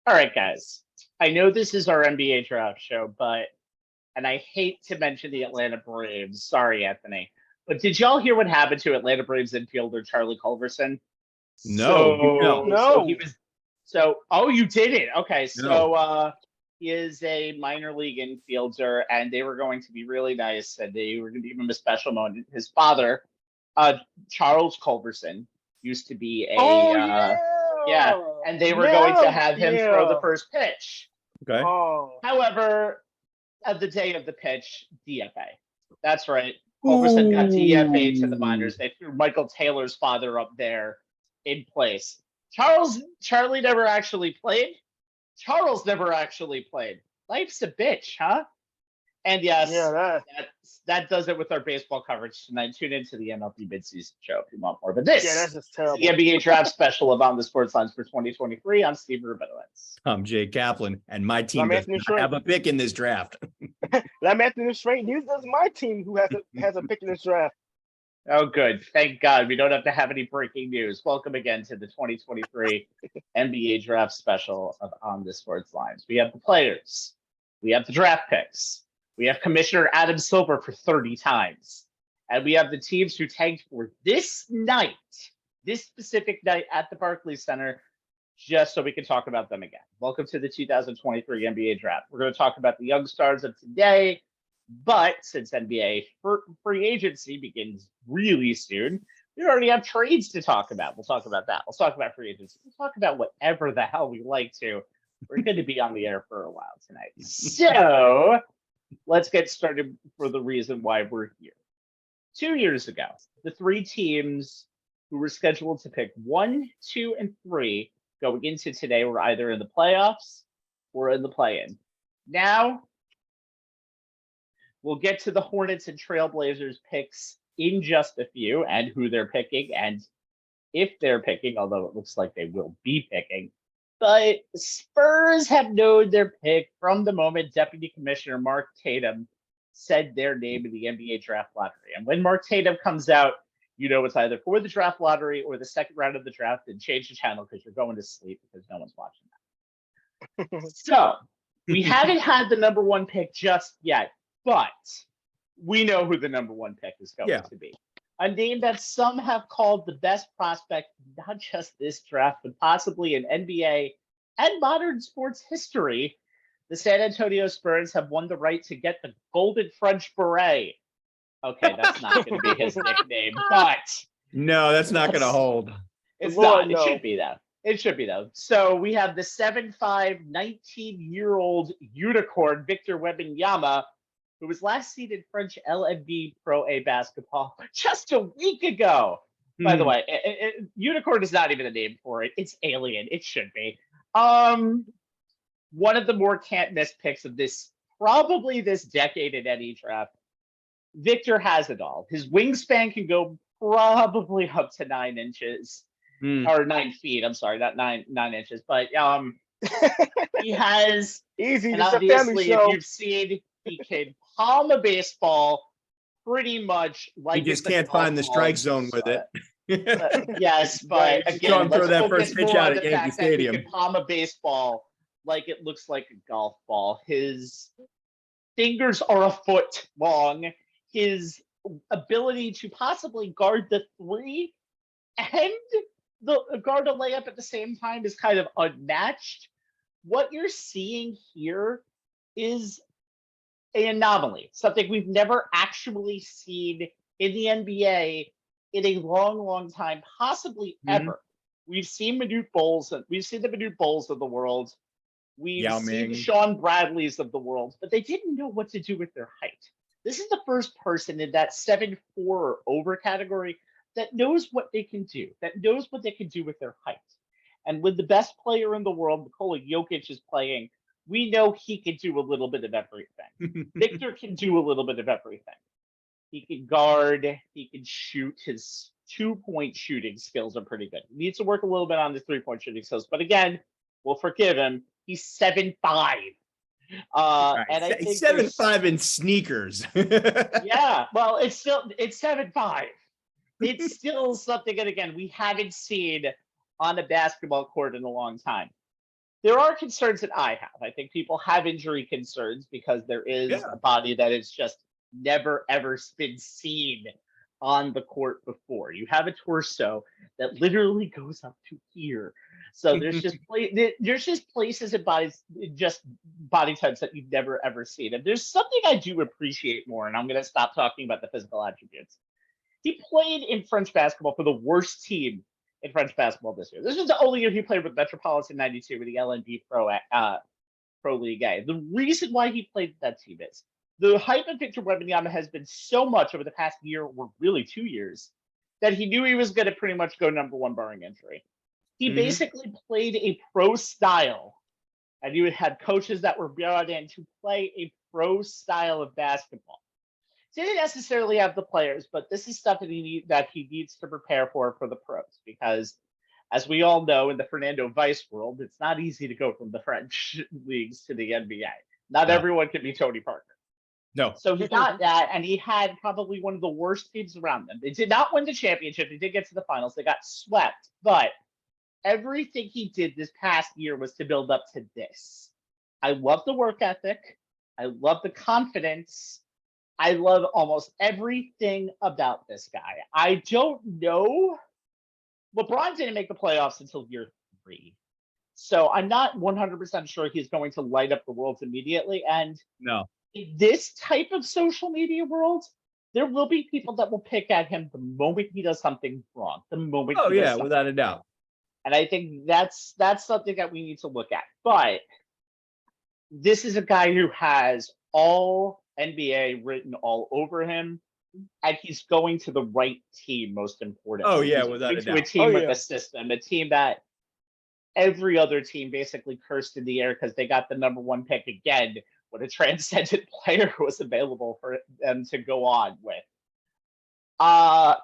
All right, guys. I know this is our NBA draft show, and I hate to mention the Atlanta Braves. Sorry, Anthony. But did y'all hear what happened to Atlanta Braves infielder Charlie Culverson? No. Oh, you didn't? Okay. No. So he is a minor league infielder, and they were going to be really nice, and they were going to give him a special moment. His father, Charles Culverson, used to be yeah, and they were going to have him throw the first pitch. Okay. However, at the day of the pitch, DFA. That's right. Culverson got DFA to the minors. They threw Michael Taylor's father up there in place. Charlie never actually played. Charles never actually played. Life's a bitch, huh? And yes, that does it with our baseball coverage tonight. Tune into the MLB midseason show if you want more. But this that's just terrible. The NBA draft special of On the Sports Lines for 2023. I'm Steve Rabinowitz. I'm Jay Kaplan, and my team does not have a pick in this draft. I'm Anthony Strait. This is my team who has a pick in this draft. Oh, good. Thank God. We don't have to have any breaking news. Welcome again to the 2023 NBA draft special of On the Sports Lines. We have the players. We have the draft picks. We have Commissioner Adam Silver for 30 times. And we have the teams who tanked for this specific night at the Barclays Center, just so we can talk about them again. Welcome to the 2023 NBA draft. We're going to talk about the young stars of today, but since NBA free agency begins really soon, we already have trades to talk about. We'll talk about that. We'll talk about free agency. We'll talk about whatever the hell we like to. We're going to be on the air for a while tonight. So let's get started for the reason why we're here. 2 years ago, the three teams who were scheduled to pick 1, 2, and 3 going into today were either in the playoffs or in the play-in. Now, we'll get to the Hornets and Trailblazers picks in just a few and who they're picking and if they're picking, although it looks like they will be picking. But Spurs have known their pick from the moment Deputy Commissioner Mark Tatum said their name in the NBA draft lottery. And when Mark Tatum comes out, you know it's either for the draft lottery or the second round of the draft, and change the channel because you're going to sleep because no one's watching that. So we haven't had the number one pick just yet, but we know who the number one pick is going to be. A name that some have called the best prospect, not just this draft, but possibly in NBA and modern sports history. The San Antonio Spurs have won the right to get the Golden French Beret. Okay, that's not going to be his nickname, but... No, that's not going to hold. It's not. It should be, though. It should be, though. So we have the 7'5", 19-year-old unicorn, Victor Wembanyama, who was last seen in French LNB Pro A basketball just a week ago. By the way, unicorn is not even a name for it. It's alien. It should be. One of the more can't-miss picks of probably this decade in any draft. Victor has it all. His wingspan can go probably up to 9 inches. Or 9 feet. I'm sorry, not 9 inches. But he has... Easy. And obviously, if you've seen... He can palm a baseball pretty much like he just can't find the strike zone with it. Yes, but again, throw that first pitch out at Yankee Stadium. He can palm a baseball like it looks like a golf ball. His fingers are a foot long. His ability to possibly guard the three and guard a layup at the same time is kind of unmatched. What you're seeing here is an anomaly, something we've never actually seen in the NBA in a long, long time, possibly ever. We've seen Manute Bowles, we've seen the Manute Bowles of the world. We've seen Sean Bradleys of the world, but they didn't know what to do with their height. This is the first person in that 7'4" or over category that knows what they can do, with their height. And when the best player in the world, Nikola Jokic, is playing, we know he can do a little bit of everything. Victor can do a little bit of everything. He can guard, he can shoot. His 2-point shooting skills are pretty good. He needs to work a little bit on his 3-point shooting skills, but again, we'll forgive him. He's 7'5". And I think 7'5" in sneakers. Yeah, well, it's 7'5". It's still something that, again, we haven't seen on a basketball court in a long time. there are concerns that I have. I think people have injury concerns because there is a body that is just never ever been seen on the court before. You have a torso that literally goes up to here. So there's just places and bodies, just body types that you've never ever seen. And there's something I do appreciate more, and I'm going to stop talking about the physical attributes. He played in French basketball for the worst team in French basketball this year. This was the only year he played with Metropolitan 92 with the LNB Pro League A. The reason why he played with that team is the hype of Victor Wembanyama has been so much over the past year, or really 2 years, that he knew he was going to pretty much go number one barring injury. He basically played a pro style, and you had coaches that were brought in to play a pro style of basketball. Didn't necessarily have the players, but this is stuff that he needs to prepare for the pros, because as we all know, in the Fernando Weiss world, it's not easy to go from the French leagues to the NBA. Not everyone can be Tony Parker. No. So he got that, and he had probably one of the worst teams around them. They did not win the championship. They did get to the finals. They got swept, but everything he did this past year was to build up to this. I love the work ethic. I love the confidence. I love almost everything about this guy. I don't know. LeBron didn't make the playoffs until year 3. So I'm not 100% sure he's going to light up the world immediately. And no, in this type of social media world, there will be people that will pick at him the moment he does something wrong. The moment. Oh, yeah, without a doubt. And I think that's something that we need to look at. But this is a guy who has all NBA written all over him, and he's going to the right team, most importantly. Oh, yeah, without a doubt. To a team with a system, a team that every other team basically cursed in the air because they got the number one pick again when a transcendent player was available for them to go on with.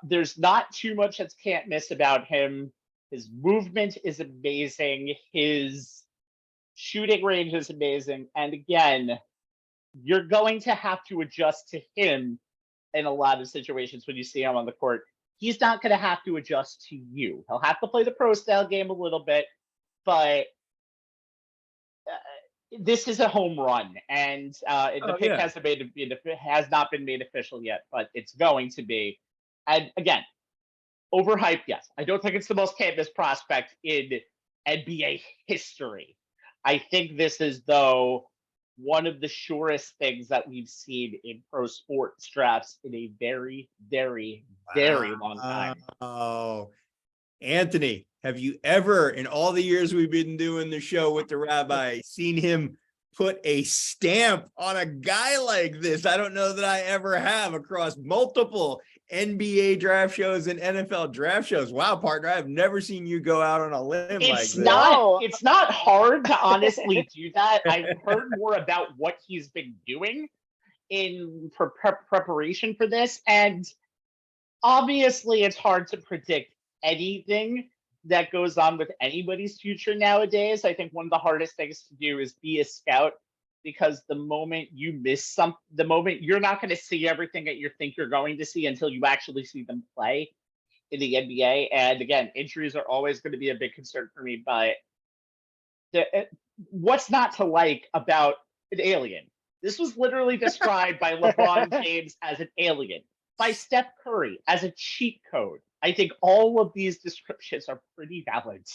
There's not too much that can't miss about him. His movement is amazing. His shooting range is amazing. And again, you're going to have to adjust to him in a lot of situations when you see him on the court. He's not going to have to adjust to you. He'll have to play the pro style game a little bit, but this is a home run, and the pick has not been made official yet, but it's going to be. And again, overhyped, yes. I don't think it's the most canvas prospect in NBA history. I think this is, though, one of the surest things that we've seen in pro sports drafts in a very, very, very long time. Oh, Anthony, have you ever, in all the years we've been doing the show with the Rabbi, seen him put a stamp on a guy like this? I don't know that I ever have across multiple NBA draft shows and NFL draft shows. Wow, partner, I've never seen you go out on a limb like this. It's not hard to honestly do that. I've heard more about what he's been doing in preparation for this, and obviously it's hard to predict anything that goes on with anybody's future nowadays. I think one of the hardest things to do is be a scout, because the moment you miss the moment you're not going to see everything that you think you're going to see until you actually see them play in the NBA. And again, injuries are always going to be a big concern for me, but what's not to like about an alien? This was literally described by LeBron James as an alien, by Steph Curry as a cheat code. I think all of these descriptions are pretty valid.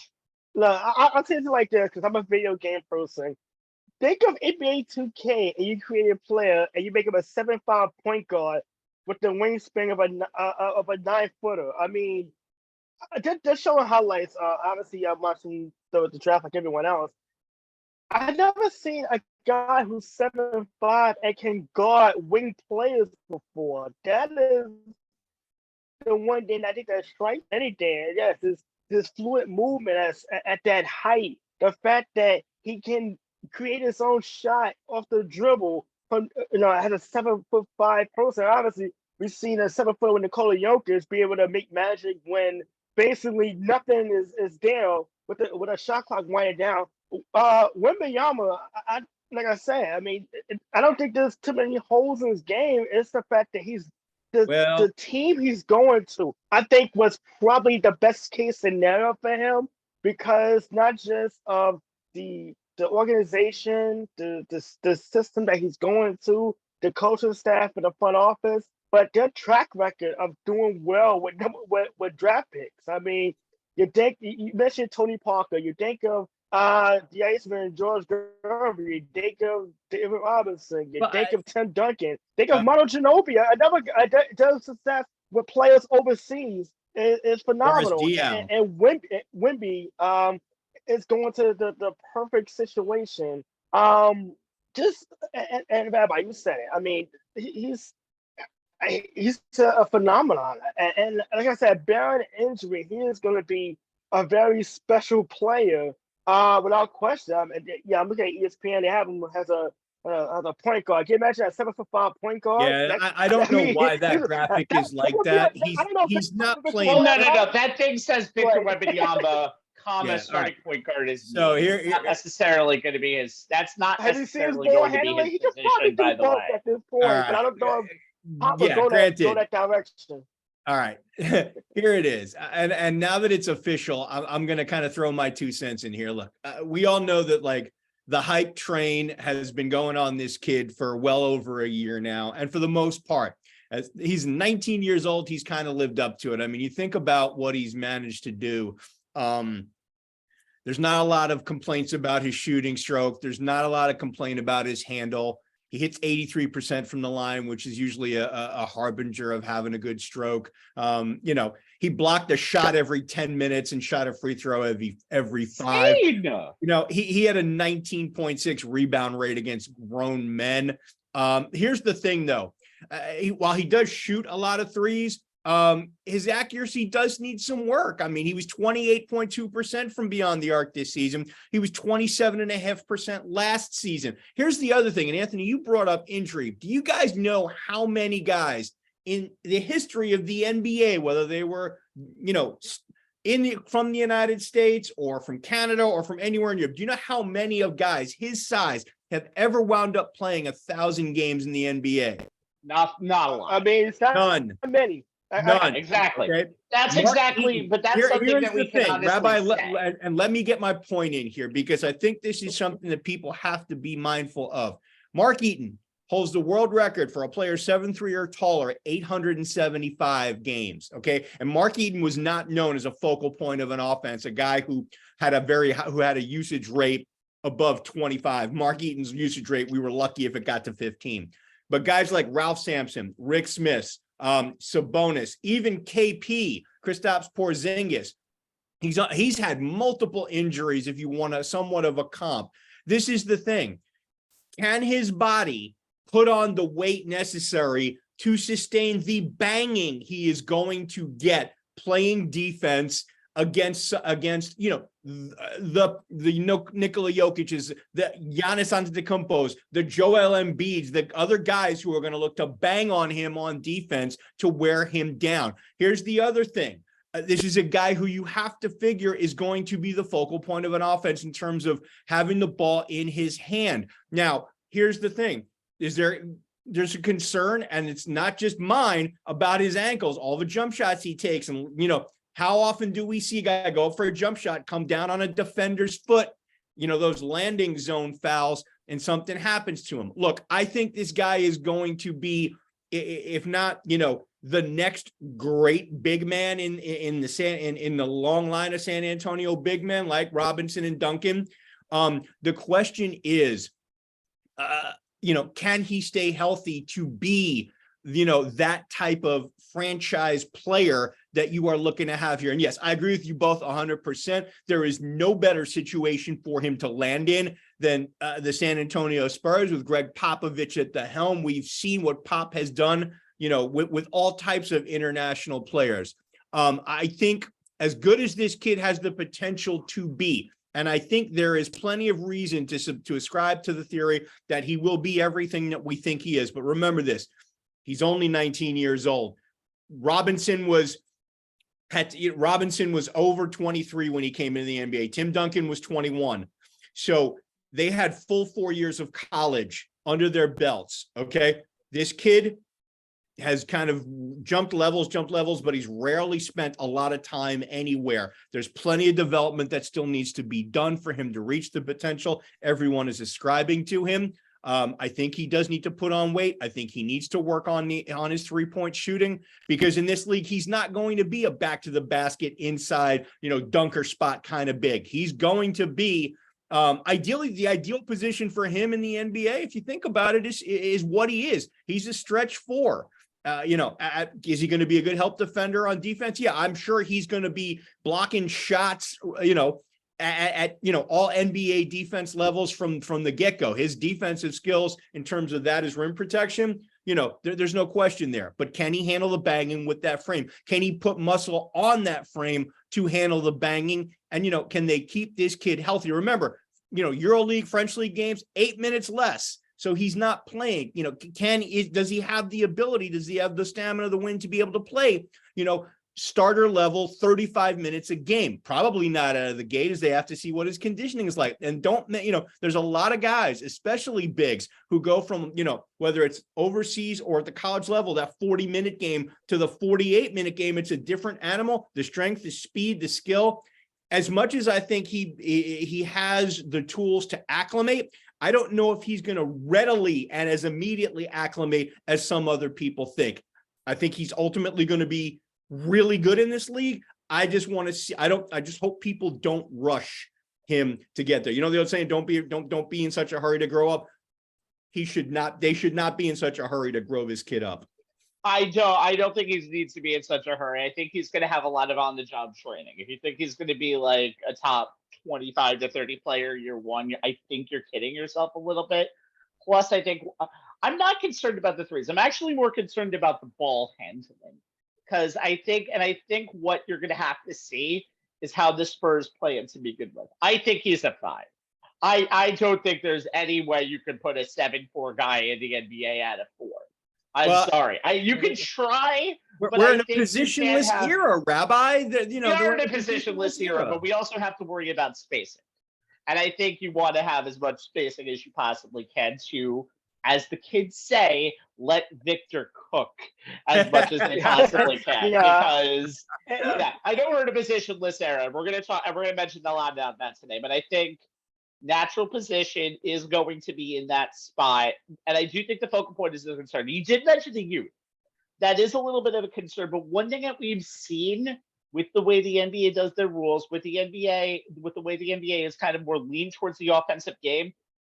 Look, I'll tell you like this, because I'm a video game person. Think of NBA 2K, and you create a player, and you make him a 7'5" point guard with the wingspan of a 9-footer. I mean, just showing highlights. Obviously, I'm watching the draft like everyone else. I've never seen a guy who's 7'5" and can guard wing players before. That is the one thing I think that strikes anything. Yes, this fluid movement at that height. The fact that he can create his own shot off the dribble from, has a 7'5" person. Obviously, we've seen a 7-foot with Nikola Jokic be able to make magic when basically nothing is there with a shot clock winding down. Wembanyama, like I said, I mean, I don't think there's too many holes in his game. It's the fact that the team he's going to, I think, was probably the best case scenario for him, because not just of the organization, the system that he's going to, the coaching staff and the front office, but their track record of doing well with draft picks. I mean, you mentioned Tony Parker, you think of the Iceman, George Gervin, you think of David Robinson, you think of Tim Duncan, think of Manu Ginobili. Another success with players overseas is phenomenal. And Wemby is going to the perfect situation. Just and Rabbi, you said it. I mean, he's a phenomenon, and like I said, barring injury, he is going to be a very special player, without question. I'm looking at ESPN. They have him as a point guard. Can you imagine that 7'5" point guard? Yeah, I don't know why that graphic is like that. He's not playing. Well, no. That thing says Victor Wembanyama, starting point guard is so here not necessarily going to be his. That's not necessarily going to be his position, by the way. At this point, but I don't know if Pop will go that direction. All right, here it is. And now that it's official, I'm going to kind of throw my 2 cents in here. Look, we all know that like the hype train has been going on this kid for well over a year now. And for the most part, as he's 19 years old, he's kind of lived up to it. I mean, you think about what he's managed to do. There's not a lot of complaints about his shooting stroke. There's not a lot of complaint about his handle. He hits 83% from the line, which is usually a harbinger of having a good stroke. He blocked a shot every 10 minutes and shot a free throw every 5. He had a 19.6 rebound rate against grown men. Here's the thing, though. While he does shoot a lot of threes, his accuracy does need some work. I mean, he was 28.2% from beyond the arc this season. He was 27.5% last season. Here's the other thing, and Anthony, you brought up injury. Do you guys know how many guys in the history of the NBA, whether they were, from the United States or from Canada or from anywhere in Europe, do you know how many of guys his size have ever wound up playing 1,000 games in the NBA? Not a lot. I mean, it's not None. many. None. Exactly. Okay. That's but that's something that we can honestly Rabbi, say. and let me get my point in here, because I think this is something that people have to be mindful of. Mark Eaton holds the world record for a player 7'3" or taller, 875 games. Okay. And Mark Eaton was not known as a focal point of an offense, a guy who had a usage rate above 25. Mark Eaton's usage rate, we were lucky if it got to 15. But guys like Ralph Sampson, Rick Smith, Sabonis, even KP, Kristaps Porzingis, he's had multiple injuries. If you want somewhat of a comp, this is the thing. Can his body put on the weight necessary to sustain the banging he is going to get playing defense against the Nikola Jokic's, the Giannis Antetokounmpos, the Joel Embiid's, the other guys who are going to look to bang on him on defense to wear him down. Here's the other thing. This is a guy who you have to figure is going to be the focal point of an offense in terms of having the ball in his hand. Now, here's the thing. There's a concern, and it's not just mine, about his ankles, all the jump shots he takes. And, how often do we see a guy go up for a jump shot, come down on a defender's foot, those landing zone fouls, and something happens to him? Look, I think this guy is going to be, if not, the next great big man in the long line of San Antonio big men like Robinson and Duncan. The question is, can he stay healthy to be, that type of franchise player that you are looking to have here? And yes, I agree with you both 100%. There is no better situation for him to land in than the San Antonio Spurs with Greg Popovich at the helm. We've seen what Pop has done, with all types of international players. I think as good as this kid has the potential to be, and I think there is plenty of reason to ascribe to the theory that he will be everything that we think he is. But remember this, he's only 19 years old. Robinson was over 23 when he came into the NBA. Tim Duncan was 21. So they had full 4 years of college under their belts. Okay. This kid, has kind of jumped levels, but he's rarely spent a lot of time anywhere. There's plenty of development that still needs to be done for him to reach the potential everyone is ascribing to him. I think he does need to put on weight. I think he needs to work on his 3-point shooting, because in this league, he's not going to be a back to the basket inside, dunker spot kind of big. He's going to be ideally the ideal position for him in the NBA, if you think about it, is what he is. He's a stretch 4. Is he going to be a good help defender on defense? Yeah, I'm sure he's going to be blocking shots, at all NBA defense levels from the get-go. His defensive skills in terms of that is rim protection, there's no question there. But can he handle the banging with that frame? Can he put muscle on that frame to handle the banging? And, can they keep this kid healthy? Remember, EuroLeague, French League games, 8 minutes less. So he's not playing, does he have the ability? Does he have the stamina, the wind to be able to play, starter level 35 minutes a game? Probably not out of the gate, as they have to see what his conditioning is like. And there's a lot of guys, especially bigs, who go from, whether it's overseas or at the college level, that 40-minute game to the 48-minute game. It's a different animal. The strength, the speed, the skill. As much as I think he has the tools to acclimate, I don't know if he's going to readily and as immediately acclimate as some other people think. I think he's ultimately going to be really good in this league. I just want to see. I just hope people don't rush him to get there. The old saying, don't be in such a hurry to grow up. They should not be in such a hurry to grow this kid up. I don't think he needs to be in such a hurry. I think he's going to have a lot of on-the-job training. If you think he's going to be like a top 25 to 30 player year one, I think you're kidding yourself a little bit. Plus, I think I'm not concerned about the threes. I'm actually more concerned about the ball handling, because I think what you're going to have to see is how the Spurs play him to be good with. I think he's a 5. I don't think there's any way you can put a 7-4 guy in the NBA at a 4. I'm sorry. You can try. We're in a positionless era, Rabbi. We're in a positionless era, but we also have to worry about spacing. And I think you want to have as much spacing as you possibly can to, as the kids say, let Victor cook as much as they possibly can. Because I know we're in a positionless era. We're going to mention a lot about that today, but I think natural position is going to be in that spot. And I do think the focal point is a concern. You did mention the youth. That is a little bit of a concern. But one thing that we've seen with the way the NBA does their rules, with the way the NBA is kind of more lean towards the offensive game,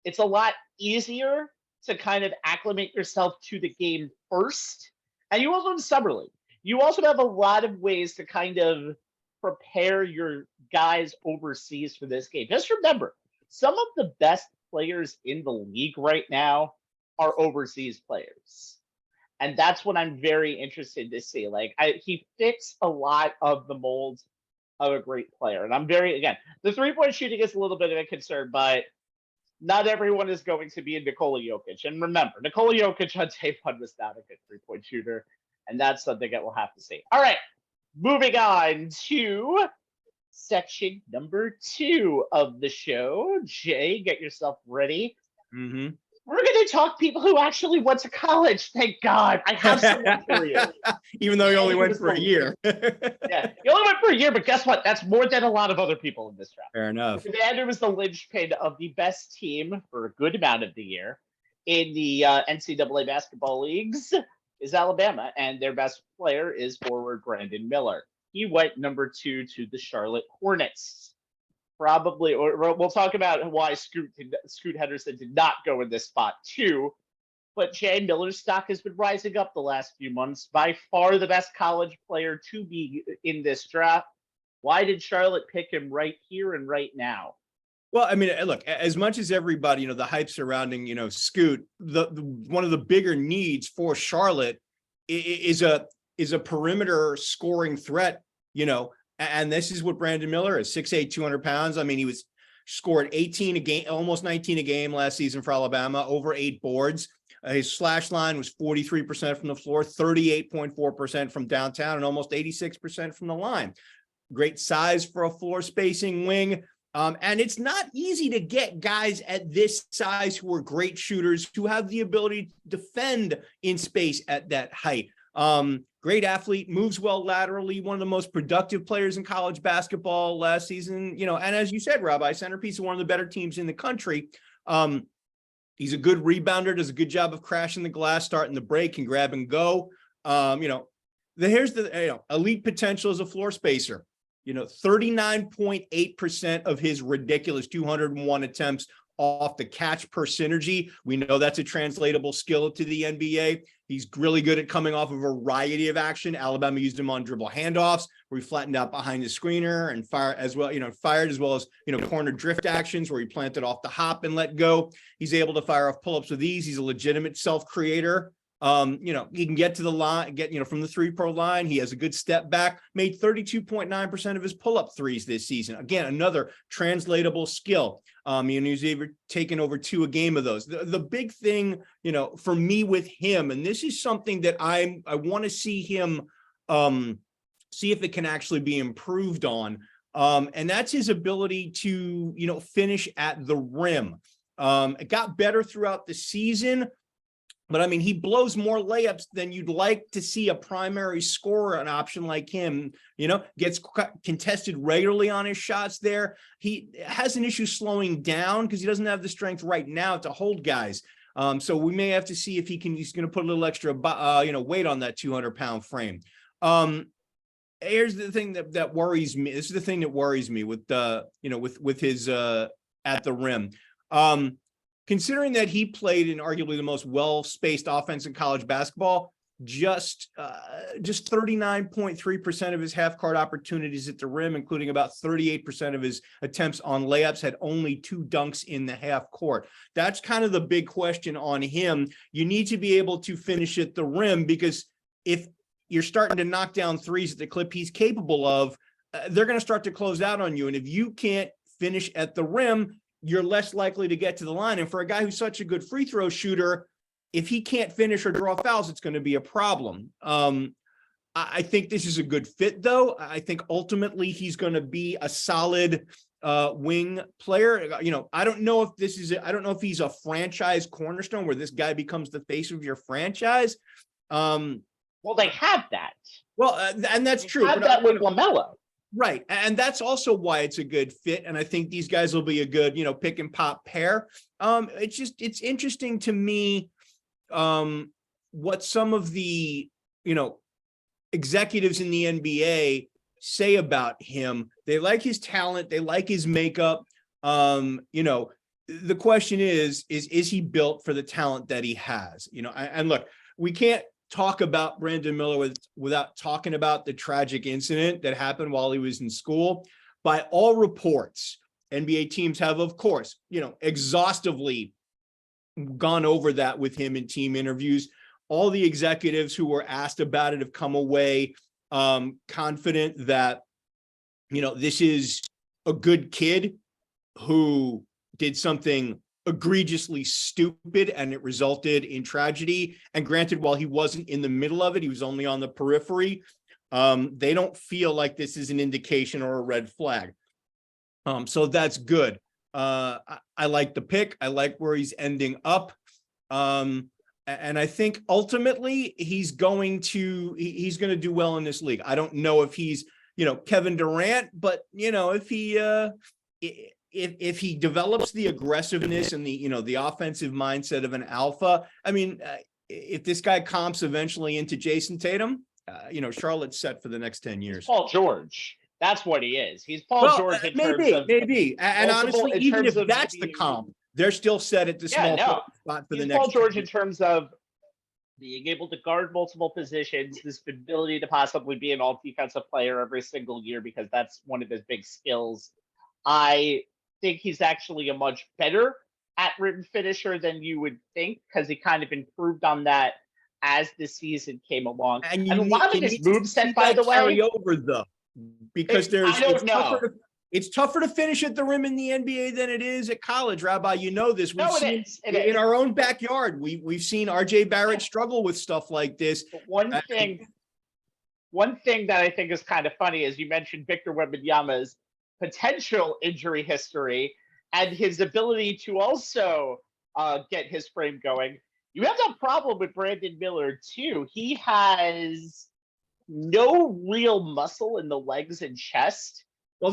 it's a lot easier to kind of acclimate yourself to the game first. And you also have Summer League. You also have a lot of ways to kind of prepare your guys overseas for this game. Just remember, some of the best players in the league right now are overseas players. And that's what I'm very interested to see. He fits a lot of the molds of a great player. And the 3-point shooting is a little bit of a concern, but not everyone is going to be a Nikola Jokic. And remember, Nikola Jokic on day 1 was not a good 3-point shooter. And that's something that we'll have to see. All right, moving on to section number 2 of the show. Jay, get yourself ready. Mm-hmm. We're going to talk people who actually went to college. Thank God. I have someone for you. Even though you only went for a year. Yeah, you only went for a year, but guess what? That's more than a lot of other people in this draft. Fair enough. The Commander was the linchpin of the best team for a good amount of the year in the NCAA basketball leagues is Alabama, and their best player is forward Brandon Miller. He went number 2 to the Charlotte Hornets. Probably, or we'll talk about why Scoot Henderson did not go in this spot too. But Jay, Miller's stock has been rising up the last few months. By far the best college player to be in this draft. Why did Charlotte pick him right here and right now? Well, I mean, look, as much as everybody, the hype surrounding, Scoot, the one of the bigger needs for Charlotte is a perimeter scoring threat, and this is what Brandon Miller is, 6'8", 200 pounds. I mean, he scored 18 a game, almost 19 a game last season for Alabama, over 8 boards. His slash line was 43% from the floor, 38.4% from downtown, and almost 86% from the line. Great size for a floor spacing wing. And it's not easy to get guys at this size who are great shooters, who have the ability to defend in space at that height. Great athlete, moves well laterally, one of the most productive players in college basketball last season, and as you said, Rabbi, centerpiece of one of the better teams in the country. He's a good rebounder, does a good job of crashing the glass, starting the break, can grab and go. Here's the elite potential as a floor spacer. 39.8% of his ridiculous 201 attempts off the catch per synergy. We know that's a translatable skill to the NBA. He's really good at coming off a variety of action. Alabama used him on dribble handoffs, where he flattened out behind the screener and fired as well as, corner drift actions where he planted off the hop and let go. He's able to fire off pull-ups with ease. He's a legitimate self-creator. He can get to the line, from the 3-point line. He has a good step back, made 32.9% of his pull-up threes this season. Again, another translatable skill. He's taken over 2 a game of those. The big thing, for me with him, and this is something that I want to see him, see if it can actually be improved on. And that's his ability to, finish at the rim. It got better throughout the season. But he blows more layups than you'd like to see a primary scorer, an option like him, gets contested regularly on his shots there. He has an issue slowing down because he doesn't have the strength right now to hold guys. So we may have to see if he's going to put a little extra, weight on that 200-pound frame. Here's the thing that worries me. This is the thing that worries me with with his at the rim. Considering that he played in arguably the most well-spaced offense in college basketball, just 39.3% of his half-court opportunities at the rim, including about 38% of his attempts on layups, had only 2 dunks in the half court. That's kind of the big question on him. You need to be able to finish at the rim, because if you're starting to knock down threes at the clip he's capable of, they're going to start to close out on you. And if you can't finish at the rim, you're less likely to get to the line. And for a guy who's such a good free throw shooter, if he can't finish or draw fouls, it's going to be a problem. I think this is a good fit, though. I think ultimately he's going to be a solid wing player. I don't know if he's a franchise cornerstone where this guy becomes the face of your franchise. Well, they have that. Well, and that's true. Have that with LaMelo. Right. And that's also why it's a good fit. And I think these guys will be a good, pick and pop pair. It's interesting to me what some of the, executives in the NBA say about him. They like his talent. They like his makeup. The question is he built for the talent that he has? And look, we can't talk about Brandon Miller without talking about the tragic incident that happened while he was in school. By all reports, NBA teams have, of course, exhaustively gone over that with him in team interviews. All the executives who were asked about it have come away confident that, this is a good kid who did something egregiously stupid and it resulted in tragedy. And granted, while he wasn't in the middle of it, he was only on the periphery. They don't feel like this is an indication or a red flag. So that's good. I like the pick. I like where he's ending up. And I think ultimately he's going to do well in this league. I don't know if he's, Kevin Durant, but if he develops the aggressiveness and the offensive mindset of an alpha, if this guy comps eventually into Jason Tatum, Charlotte's set for the next 10 years. Paul George. That's what he is. He's Paul George in terms of maybe. And honestly, even if that's the comp, they're still set at the small spot for the next. Paul George in terms of being able to guard multiple positions, this ability to possibly be an all-defensive player every single year, because that's one of his big skills. I think he's actually a much better at rim finisher than you would think, because he kind of improved on that as the season came along. And a lot of his moveset, by the way, carry over though, because it's tougher to finish at the rim in the NBA than it is at college, Rabbi. You know this. We've seen in our own backyard. We've seen RJ Barrett struggle with stuff like this. But one thing that I think is kind of funny is you mentioned Victor Wembanyama's potential injury history and his ability to also get his frame going, you have that problem with Brandon Miller too. He has no real muscle in the legs and chest. Well,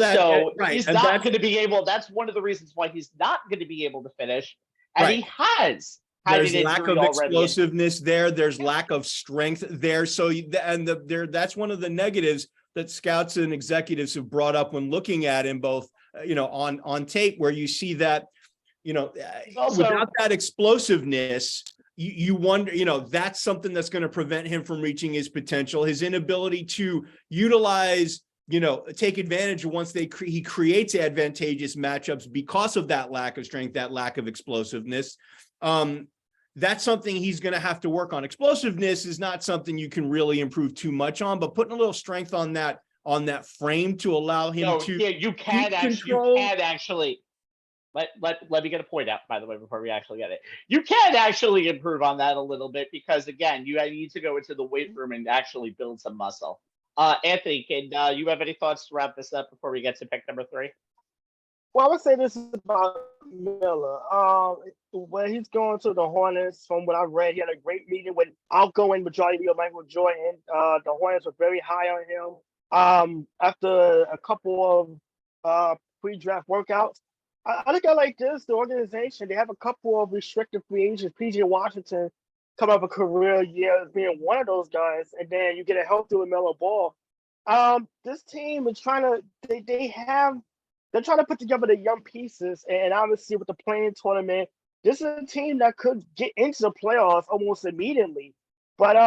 right. He's And not going to be able. That's one of the reasons why he's not going to be able to finish. And right. he has had There's an lack injury of already. explosiveness there. There's lack of strength there. So, that's one of the negatives that scouts and executives have brought up when looking at him, both, on tape, where you see that, Also, without that explosiveness, you wonder, that's something that's going to prevent him from reaching his potential. His inability to utilize, take advantage of once he creates advantageous matchups because of that lack of strength, that lack of explosiveness. That's something he's going to have to work on. Explosiveness is not something you can really improve too much on, but putting a little strength on that frame to allow him to. Yeah, you can actually. Let me get a point out, by the way, before we actually get it. You can actually improve on that a little bit because, again, you need to go into the weight room and actually build some muscle. Anthony, can you have any thoughts to wrap this up before we get to pick number 3? Well, I would say this is about Miller. When he's going to the Hornets, from what I've read, he had a great meeting with outgoing majority of Michael Jordan. The Hornets were very high on him. After a couple of pre-draft workouts, I look at it like this: the organization, they have a couple of restricted free agents. PJ Washington come up a career year as being one of those guys, and then you get a healthy LaMelo Ball. This team is trying to they're trying to put together the young pieces, and obviously with the playing tournament, this is a team that could get into the playoffs almost immediately. But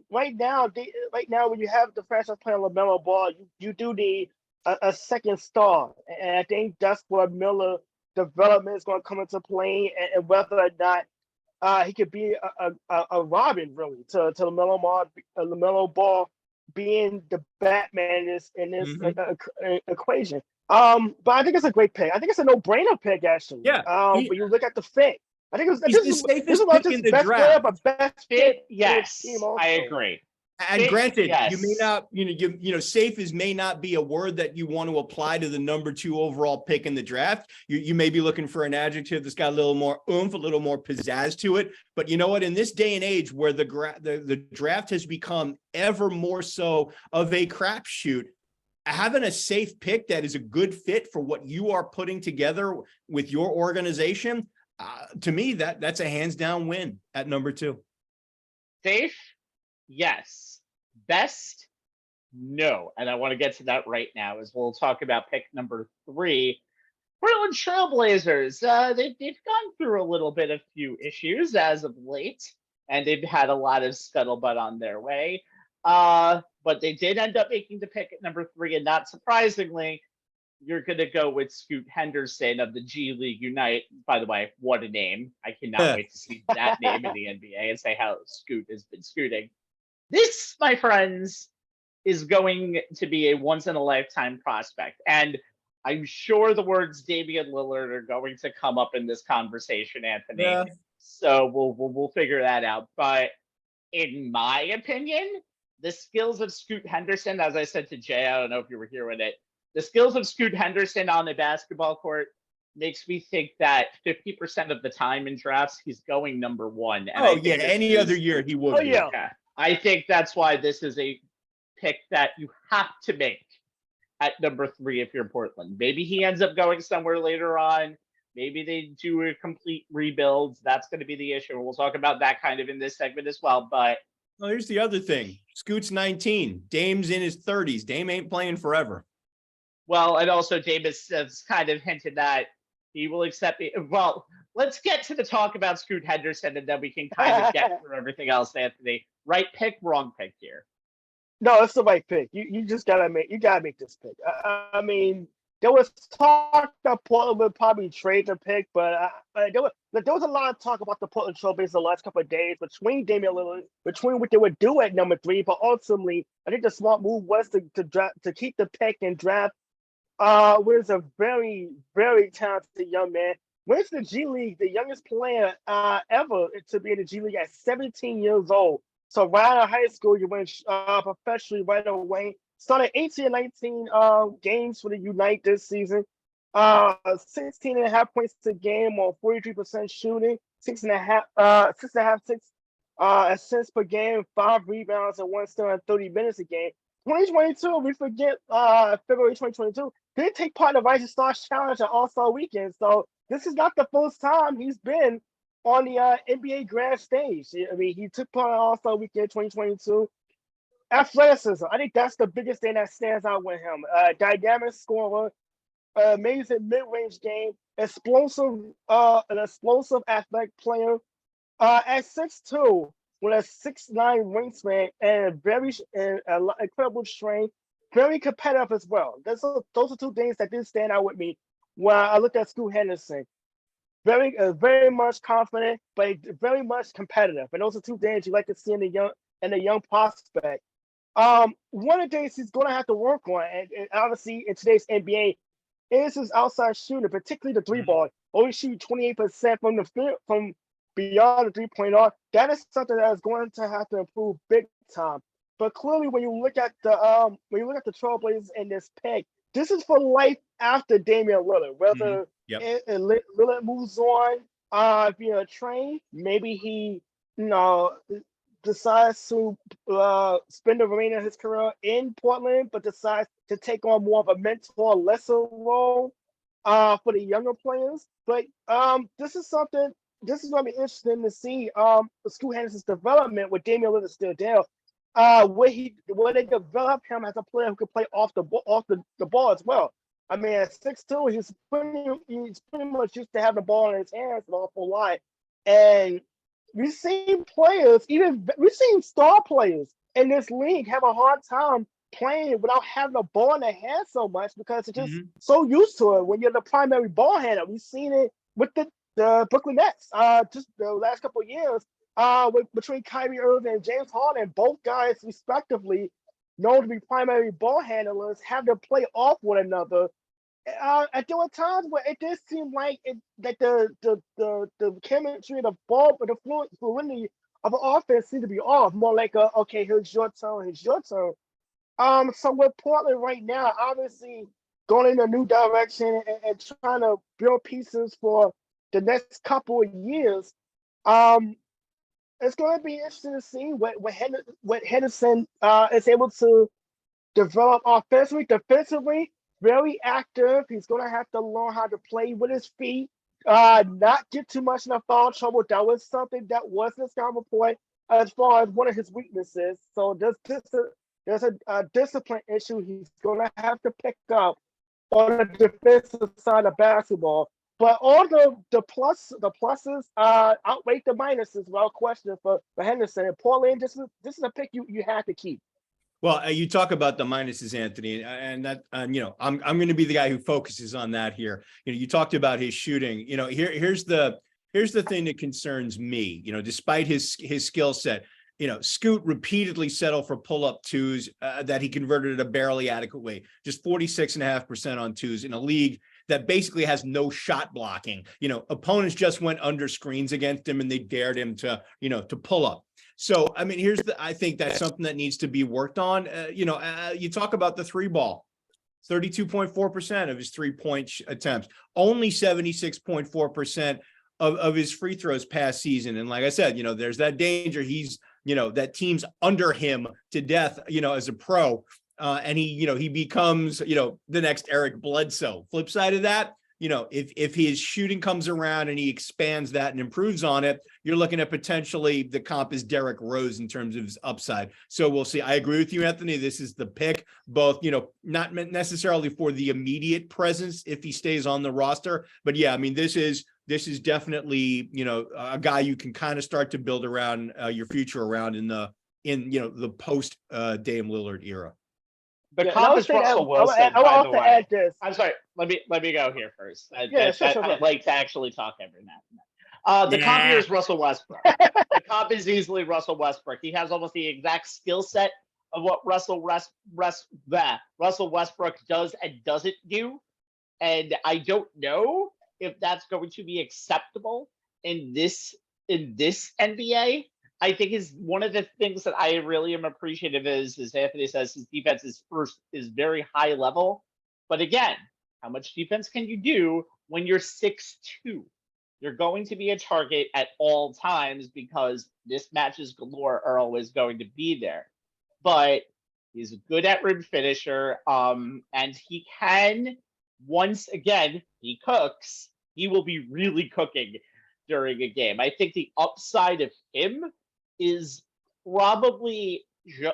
right now when you have the franchise player LaMelo Ball, you do need a second star, and I think that's where Miller development is going to come into play, and whether or not he could be a Robin really to LaMelo Ball being the Batman in this equation. But I think it's a great pick. I think it's a no-brainer pick, actually. Yeah. When you look at the fit, I think he's the safest pick in the best draft. player, but best fit. Yes, team also. I agree. And granted, yes. you may not, safe may not be a word that you want to apply to the number 2 overall pick in the draft. You may be looking for an adjective that's got a little more oomph, a little more pizzazz to it. But you know what? In this day and age where the draft has become ever more so of a crapshoot, having a safe pick that is a good fit for what you are putting together with your organization, to me, that's a hands down win at number 2. Safe? Yes. Best? No. And I want to get to that right now as we'll talk about pick number 3. Portland Trailblazers. They've gone through a little bit of few issues as of late, and they've had a lot of scuttlebutt on their way. But they did end up making the pick at number 3, and not surprisingly, you're going to go with Scoot Henderson of the G League Unite. By the way, what a name. I cannot wait to see that name in the NBA and say how Scoot has been scooting. This, my friends, is going to be a once-in-a-lifetime prospect. And I'm sure the words Damian Lillard are going to come up in this conversation, Anthony. Yeah. So we'll figure that out. But in my opinion, the skills of Scoot Henderson, as I said to Jay, I don't know if you were here with it, the skills of Scoot Henderson on the basketball court makes me think that 50% of the time in drafts, he's going number 1. And any other year he would. Oh, yeah. I think that's why this is a pick that you have to make at number 3 if you're Portland. Maybe he ends up going somewhere later on. Maybe they do a complete rebuild. That's going to be the issue. We'll talk about that kind of in this segment as well. But here's the other thing. Scoot's 19. Dame's in his 30s. Dame ain't playing forever. Well, and also Dame has kind of hinted that he will accept it. Well, let's get to the talk about Scoot Henderson, and then we can kind of get through everything else, Anthony. Right pick, wrong pick here. No, it's the right pick. You just gotta make this pick. I mean, there was talk that Portland would probably trade the pick, but there was a lot of talk about the Portland Trailblazers the last couple of days between Damian Lillard, between what they would do at number 3. But ultimately, I think the smart move was to keep the pick and draft. Was a very, very talented young man. Went to the G League, the youngest player ever to be in the G League at 17 years old. So right out of high school, you went professionally right away. started 18 and 19 games for the Unite this season. 16.5 points a game on 43% shooting, 6 assists per game, 5 rebounds, and 1 steal in 30 minutes a game. 2022, we forget February 2022, did take part in the Rising Stars Challenge at All-Star Weekend. So this is not the first time he's been on the NBA grand stage. I mean, he took part in All-Star Weekend 2022. Athleticism, I think that's the biggest thing that stands out with him. Dynamic scorer, amazing mid-range game, an explosive athletic player. At 6'2", with a 6'9" wingspan and incredible strength, very competitive as well. Those are two things that did stand out with me when I looked at Scoot Henderson. Very much confident, but very much competitive, and those are two things you like to see in a young prospect. One of the things he's going to have to work on, and obviously in today's NBA, is his outside shooting, particularly the three ball. Only shoot 28% from the field, from beyond the 3-point arc. That is something that is going to have to improve big time. But clearly, when you look at the Trailblazers in this pick, this is for life after Damian Lillard. Whether Lillard moves on via a trade, maybe he decides to spend the remainder of his career in Portland, but decides to take on more of a mentor, lesser role for the younger players. But this is going to be interesting to see Scoot Henderson's development with Damian Lillard still there. Where they develop him as a player who can play off the ball as well. I mean, at 6'2", he's pretty much used to having the ball in his hands an awful lot. And we've seen star players in this league have a hard time playing without having the ball in their hands so much because they're just so used to it when you're the primary ball handler. We've seen it with the Brooklyn Nets just the last couple of years between Kyrie Irving and James Harden. Both guys, respectively, known to be primary ball handlers, have to play off one another. There were times where it did seem like that the chemistry, the ball, but the fluidity of an offense seemed to be off. More like okay, here's your turn. So with Portland right now, obviously going in a new direction and trying to build pieces for the next couple of years, it's going to be interesting to see what Henderson is able to develop offensively. Defensively, very active. He's going to have to learn how to play with his feet, not get too much in a foul trouble. That was something that wasn't a scouting report as far as one of his weaknesses. So there's a discipline issue he's going to have to pick up on the defensive side of basketball. But all the pluses outweigh the minuses without question for Henderson. And Portland, this is a pick you have to keep. Well, you talk about the minuses, Anthony, and that I'm going to be the guy who focuses on that here. You talked about his shooting. Here's the thing that concerns me. Despite his skill set, Scoot repeatedly settled for pull-up twos that he converted at a barely adequate way. Just 46.5% on twos in a league that basically has no shot blocking. Opponents just went under screens against him and they dared him to pull up. So, I mean, I think that's something that needs to be worked on. You talk about the three ball, 32.4% of his 3-point attempts, only 76.4% of his free throws past season. And like I said, there's that danger. He's, that team's under him to death, as a pro. And he becomes, the next Eric Bledsoe. Flip side of that, if his shooting comes around and he expands that and improves on it, you're looking at potentially the comp is Derrick Rose in terms of his upside. So we'll see. I agree with you, Anthony. This is the pick, both, not necessarily for the immediate presence if he stays on the roster, but yeah, I mean, this is definitely, a guy you can kind of start to build around your future around in the post Dame Lillard era. The comp is Russell Wilson, by the way. Add this. I'm sorry. Let me go here first. Sure. I'd like to actually talk every now. The comp here is Russell Westbrook. The comp is easily Russell Westbrook. He has almost the exact skill set of what Russell Westbrook does and doesn't do, and I don't know if that's going to be acceptable in this NBA. I think is one of the things that I really am appreciative is, as Anthony says, his defense is very high level. But again, how much defense can you do when you're 6'2"? You're going to be a target at all times because mismatches galore are always going to be there. But he's good at rim finisher, and he can, once again he cooks, he will be really cooking during a game. I think the upside of him is probably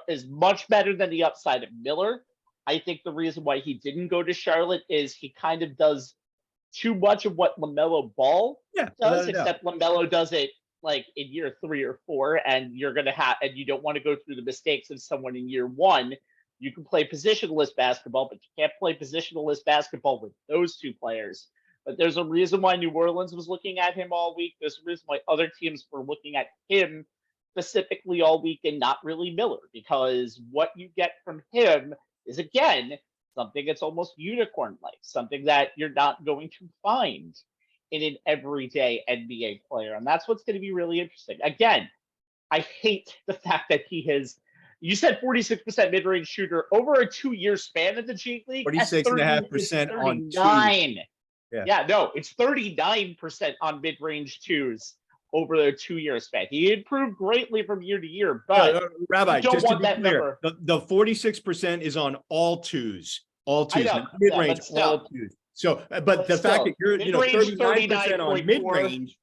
is much better than the upside of Miller. I think the reason why he didn't go to Charlotte is he kind of does too much of what LaMelo Ball does, except LaMelo does it like in year 3 or 4, and you're gonna have, and you don't want to go through the mistakes of someone in year 1. You can play positionless basketball, but you can't play positionless basketball with those two players. But there's a reason why New Orleans was looking at him all week. There's a reason why other teams were looking at him specifically all week and not really Miller, because what you get from him is, again, something that's almost unicorn-like, something that you're not going to find in an everyday NBA player. And that's what's going to be really interesting. Again, I hate the fact that he has, you said 46% mid-range shooter over a 2-year span in the G League. 46.5% on 39. Yeah. Yeah, no, it's 39% on mid-range twos over the 2-year span. He improved greatly from year to year, but Rabbi, don't just to want be that clear, number. the 46% is on all twos, I know, not mid-range, but still. all twos. So, but the fact that you're, Mid-range 39% on 39.4. mid-range,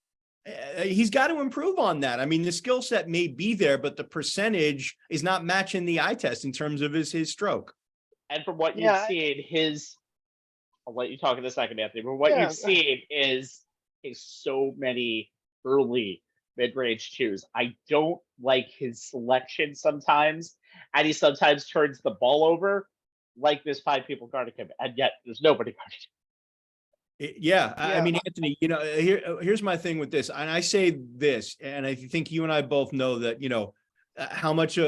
he's got to improve on that. I mean, the skill set may be there, but the percentage is not matching the eye test in terms of his stroke. And from what you've seen, I'll let you talk in a second, Anthony, but what you've seen is so many early mid-range twos. I don't like his selection sometimes, and he sometimes turns the ball over like there's 5 people guarding him, and yet there's nobody guarding him. Yeah. I mean, Anthony, here's my thing with this, and I say this, and I think you and I both know that, how much,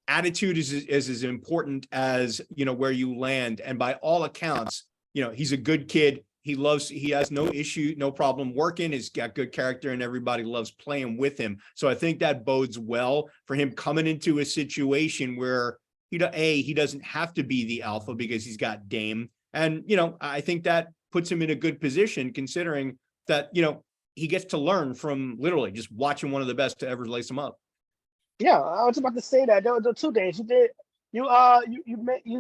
attitude is as important as, where you land. And by all accounts, he's a good kid. He has no issue, no problem working. He's got good character and everybody loves playing with him. So I think that bodes well for him coming into a situation where, he doesn't have to be the alpha because he's got Dame. And, I think that puts him in a good position considering that, he gets to learn from literally just watching one of the best to ever lace him up. Yeah, I was about to say that. There were 2 things. You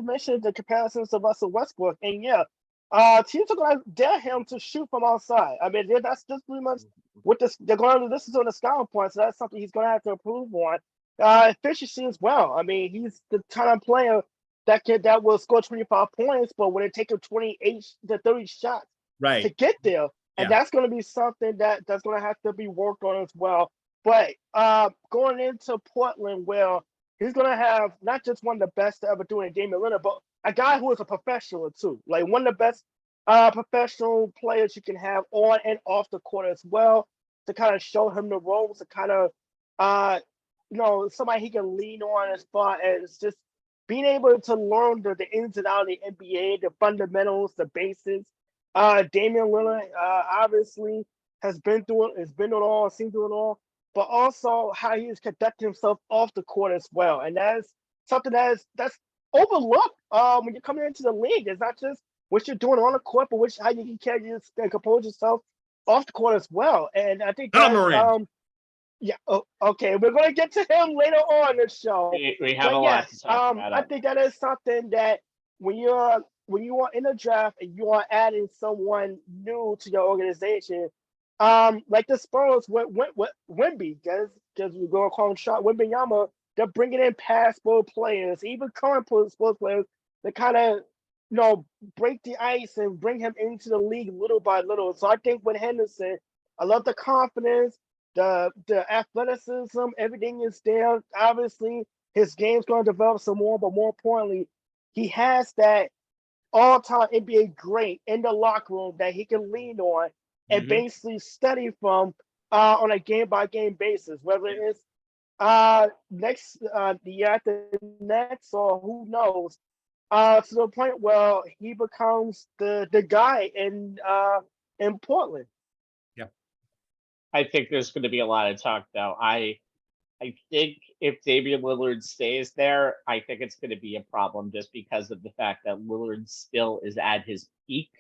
mentioned the comparisons to Russell Westbrook, and teams are going to dare him to shoot from outside. I mean, that's just pretty much what they're going to listen to on the scouting point. So that's something he's going to have to improve on. Efficiency as well. I mean, he's the kind of player that will score 25 points, but when it takes him 28 to 30 shots to get there, and that's going to be something that's going to have to be worked on as well. But going into Portland, where he's going to have not just one of the best to ever do it in Damian Lillard, but a guy who is a professional too, like one of the best professional players you can have on and off the court as well, to kind of show him the ropes, to kind of somebody he can lean on as far as just being able to learn the ins and outs of the NBA, the fundamentals, the basics. Damian Lillard obviously has been through it all, seen through it all, but also how he has conducted himself off the court as well. And that's something that's overlooked when you're coming into the league. It's not just what you're doing on the court, but how you can carry and compose yourself off the court as well. And I think okay, we're going to get to him later on in the show. We have a lot to talk about. I think that is something that when you are in a draft and you are adding someone new to your organization, like the Spurs with Wemby, because we're going to call him Shot Wembenyama, they're bringing in past Spurs players, even current Spurs players, to kind of break the ice and bring him into the league little by little. So I think with Henderson, I love the confidence. The athleticism, everything is there. Obviously, his game's going to develop some more, but more importantly, he has that all-time NBA great in the locker room that he can lean on and basically study from on a game-by-game basis, whether it's the year after next or who knows, to the point where he becomes the guy in Portland. I think there's going to be a lot of talk, though. I think if Damian Lillard stays there, I think it's going to be a problem just because of the fact that Lillard still is at his peak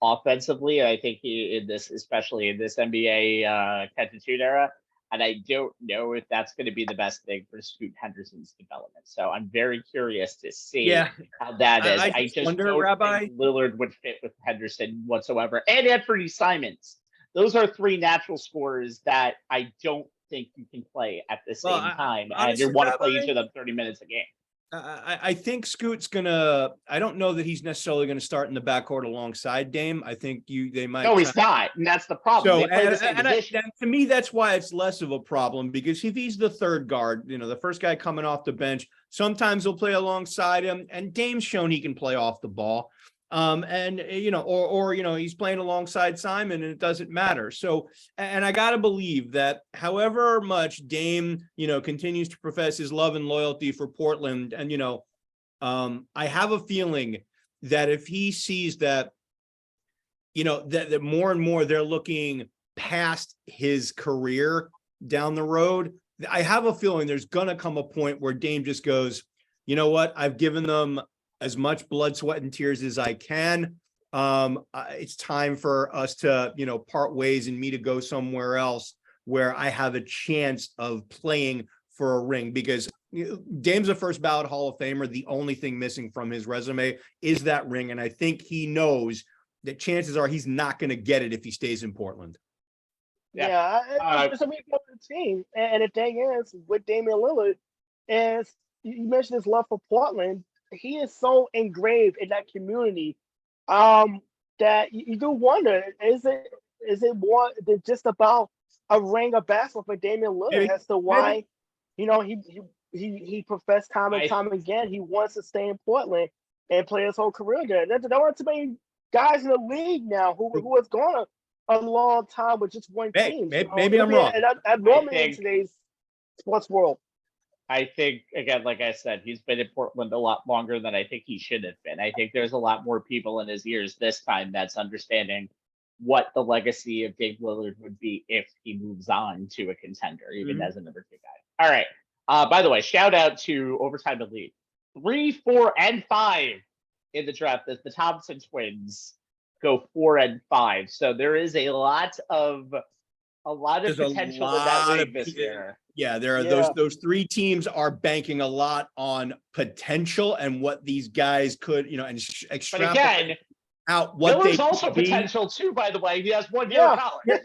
offensively. I think especially in this NBA catch-and-shoot era, and I don't know if that's going to be the best thing for Scoot Henderson's development. So I'm very curious to see how that is. I just wonder, don't Rabbi, think Lillard would fit with Henderson whatsoever, and Anthony Simons. Those are three natural scorers that I don't think you can play at the same time, and you want to play each of them 30 minutes a game. I think Scoot's gonna. I don't know that he's necessarily going to start in the backcourt alongside Dame. I think they might. No, he's not, and that's the problem. So, they play the same position. To me, that's why it's less of a problem, because if he's the third guard, the first guy coming off the bench, sometimes he'll play alongside him, and Dame's shown he can play off the ball. He's playing alongside Simon and it doesn't matter. So, and I got to believe that however much Dame, continues to profess his love and loyalty for Portland. And, I have a feeling that if he sees that, that more and more they're looking past his career down the road, I have a feeling there's going to come a point where Dame just goes, you know what, I've given them as much blood, sweat, and tears as I can. It's time for us to, part ways and me to go somewhere else where I have a chance of playing for a ring, because Dame's a first ballot Hall of Famer. The only thing missing from his resume is that ring. And I think he knows that chances are he's not going to get it if he stays in Portland. It's a big team. And the thing is, with Damian Lillard, is you mentioned his love for Portland. He is so engraved in that community that you do wonder, is it more than just about a ring of basketball for Damian Lillard as to why he professed time and time again he wants to stay in Portland and play his whole career there. There aren't too many guys in the league now who has gone a long time with just one team. Maybe I'm wrong. And abnormally in today's sports world. I think, again, like I said, he's been in Portland a lot longer than I think he should have been. I think there's a lot more people in his ears this time that's understanding what the legacy of Dave Lillard would be if he moves on to a contender, even as a number 2 guy. All right. By the way, shout out to Overtime Elite. 3, 4, and 5 in the draft. The Thompson twins go 4 and 5. So there is a lot of potential in that league this year. Yeah, those 3 teams are banking a lot on potential and what these guys could, and extrapolate. But again, out what Miller's they also be. Potential too, by the way. He has 1 year of college.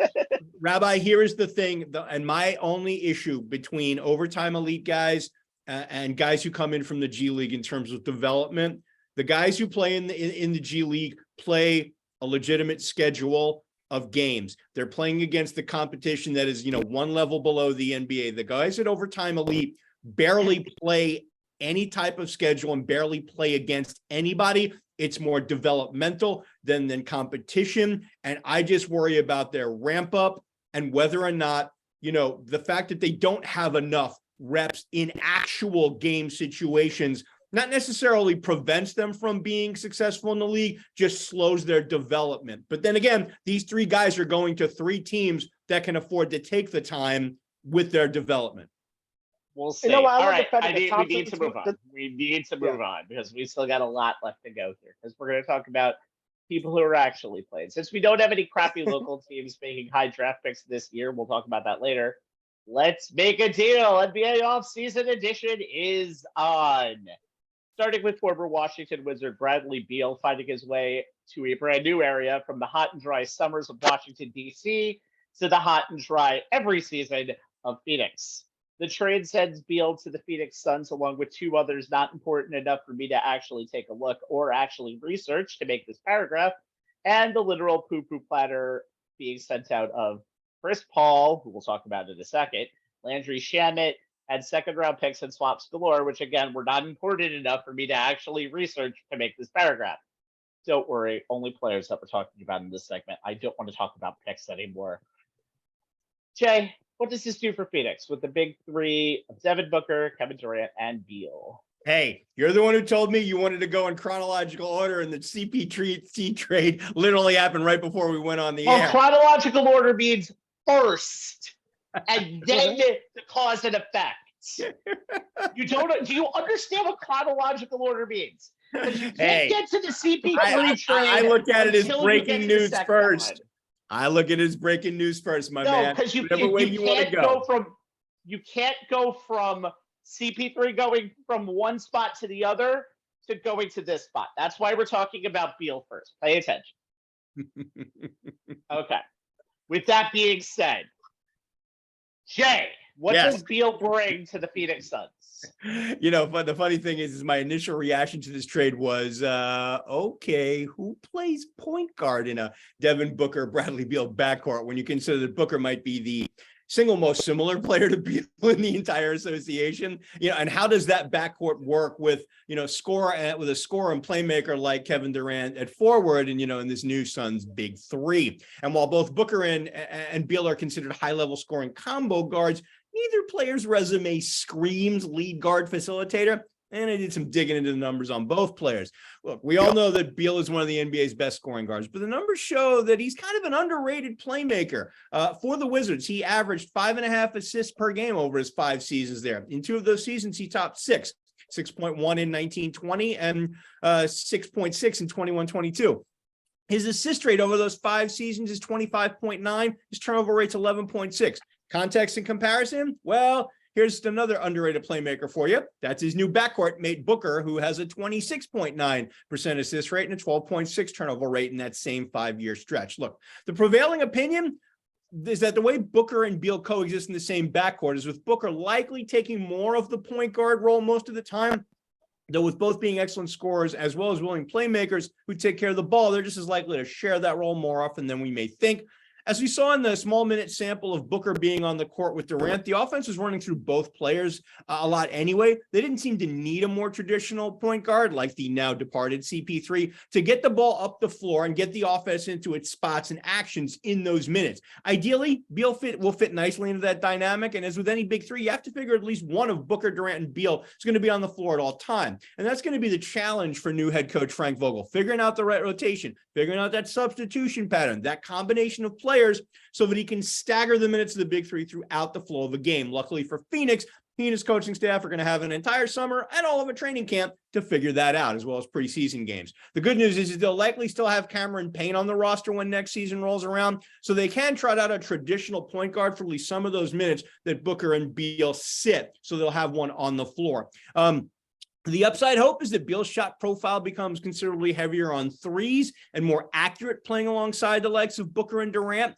Rabbi, here is the thing, and my only issue between Overtime Elite guys and guys who come in from the G League in terms of development. The guys who play in the G League play a legitimate schedule of games. They're playing against the competition that is, one level below the NBA. The guys at Overtime Elite barely play any type of schedule and barely play against anybody. It's more developmental than competition. And I just worry about their ramp up and whether or not, the fact that they don't have enough reps in actual game situations not necessarily prevents them from being successful in the league, just slows their development. But then again, these 3 guys are going to 3 teams that can afford to take the time with their development. We'll see. All right, we need to move on. We need to move on because we still got a lot left to go here because we're going to talk about people who are actually playing. Since we don't have any crappy local teams making high draft picks this year, we'll talk about that later. Let's make a deal. NBA offseason edition is on. Starting with former Washington Wizard Bradley Beal finding his way to a brand new area from the hot and dry summers of Washington, D.C. to the hot and dry every season of Phoenix. The trade sends Beal to the Phoenix Suns along with 2 others not important enough for me to actually take a look or actually research to make this paragraph, and the literal poo-poo platter being sent out of Chris Paul, who we'll talk about in a second, Landry Shamet, and second-round picks and swaps galore, which, again, were not important enough for me to actually research to make this paragraph. Don't worry, only players that we're talking about in this segment. I don't want to talk about picks anymore. Jay, what does this do for Phoenix with the big 3 of Devin Booker, Kevin Durant, and Beal? Hey, you're the one who told me you wanted to go in chronological order, and the CP3 trade literally happened right before we went on the air. Chronological order means first. and then the cause and effect. Do you understand what chronological order means? Because you can't get to the CP3 trade. I look at it as until you breaking get to the news second first. one. I look at it as breaking news first, my No, man. because you Whatever way you want to can't go. go from CP3 going from one spot to the other to going to this spot. That's why we're talking about Beal first. Pay attention. Okay. With that being said, Jay, what Yes. does Beal bring to the Phoenix Suns? You know, but the funny thing is my initial reaction to this trade was, okay, who plays point guard in a Devin Booker, Bradley Beal backcourt when you consider that Booker might be the single most similar player to Beal in the entire association? You know, and how does that backcourt work with, you know, a scorer and playmaker like Kevin Durant at forward and, you know, in this new Suns big three? And while both Booker and Beal are considered high-level scoring combo guards, neither player's resume screams lead guard facilitator, and I did some digging into the numbers on both players. Look, we all know that Beal is one of the NBA's best scoring guards, but the numbers show that he's kind of an underrated playmaker. For the Wizards, he averaged 5.5 assists per game over his 5 seasons there. In 2 of those seasons, he topped 6.1 in 1920 and 6.6 in 21-22. His assist rate over those 5 seasons is 25.9. His turnover rate's 11.6. Context and comparison? Well, here's another underrated playmaker for you. That's his new backcourt mate, Booker, who has a 26.9% assist rate and a 12.6 turnover rate in that same 5-year stretch. Look, the prevailing opinion is that the way Booker and Beal coexist in the same backcourt is with Booker likely taking more of the point guard role most of the time. Though with both being excellent scorers as well as willing playmakers who take care of the ball, they're just as likely to share that role more often than we may think. As we saw in the small minute sample of Booker being on the court with Durant, the offense was running through both players a lot anyway. They didn't seem to need a more traditional point guard like the now departed CP3 to get the ball up the floor and get the offense into its spots and actions in those minutes. Ideally, Beal will fit nicely into that dynamic. And as with any big three, you have to figure at least one of Booker, Durant, and Beal is going to be on the floor at all time. And that's going to be the challenge for new head coach Frank Vogel, figuring out the right rotation, figuring out that substitution pattern, that combination of players so that he can stagger the minutes of the big three throughout the flow of a game. Luckily for Phoenix, he and his coaching staff are going to have an entire summer and all of a training camp to figure that out, as well as preseason games. The good news is they'll likely still have Cameron Payne on the roster when next season rolls around, so they can trot out a traditional point guard for at least some of those minutes that Booker and Beal sit, so they'll have one on the floor. The upside hope is that Beal's shot profile becomes considerably heavier on threes and more accurate playing alongside the likes of Booker and Durant.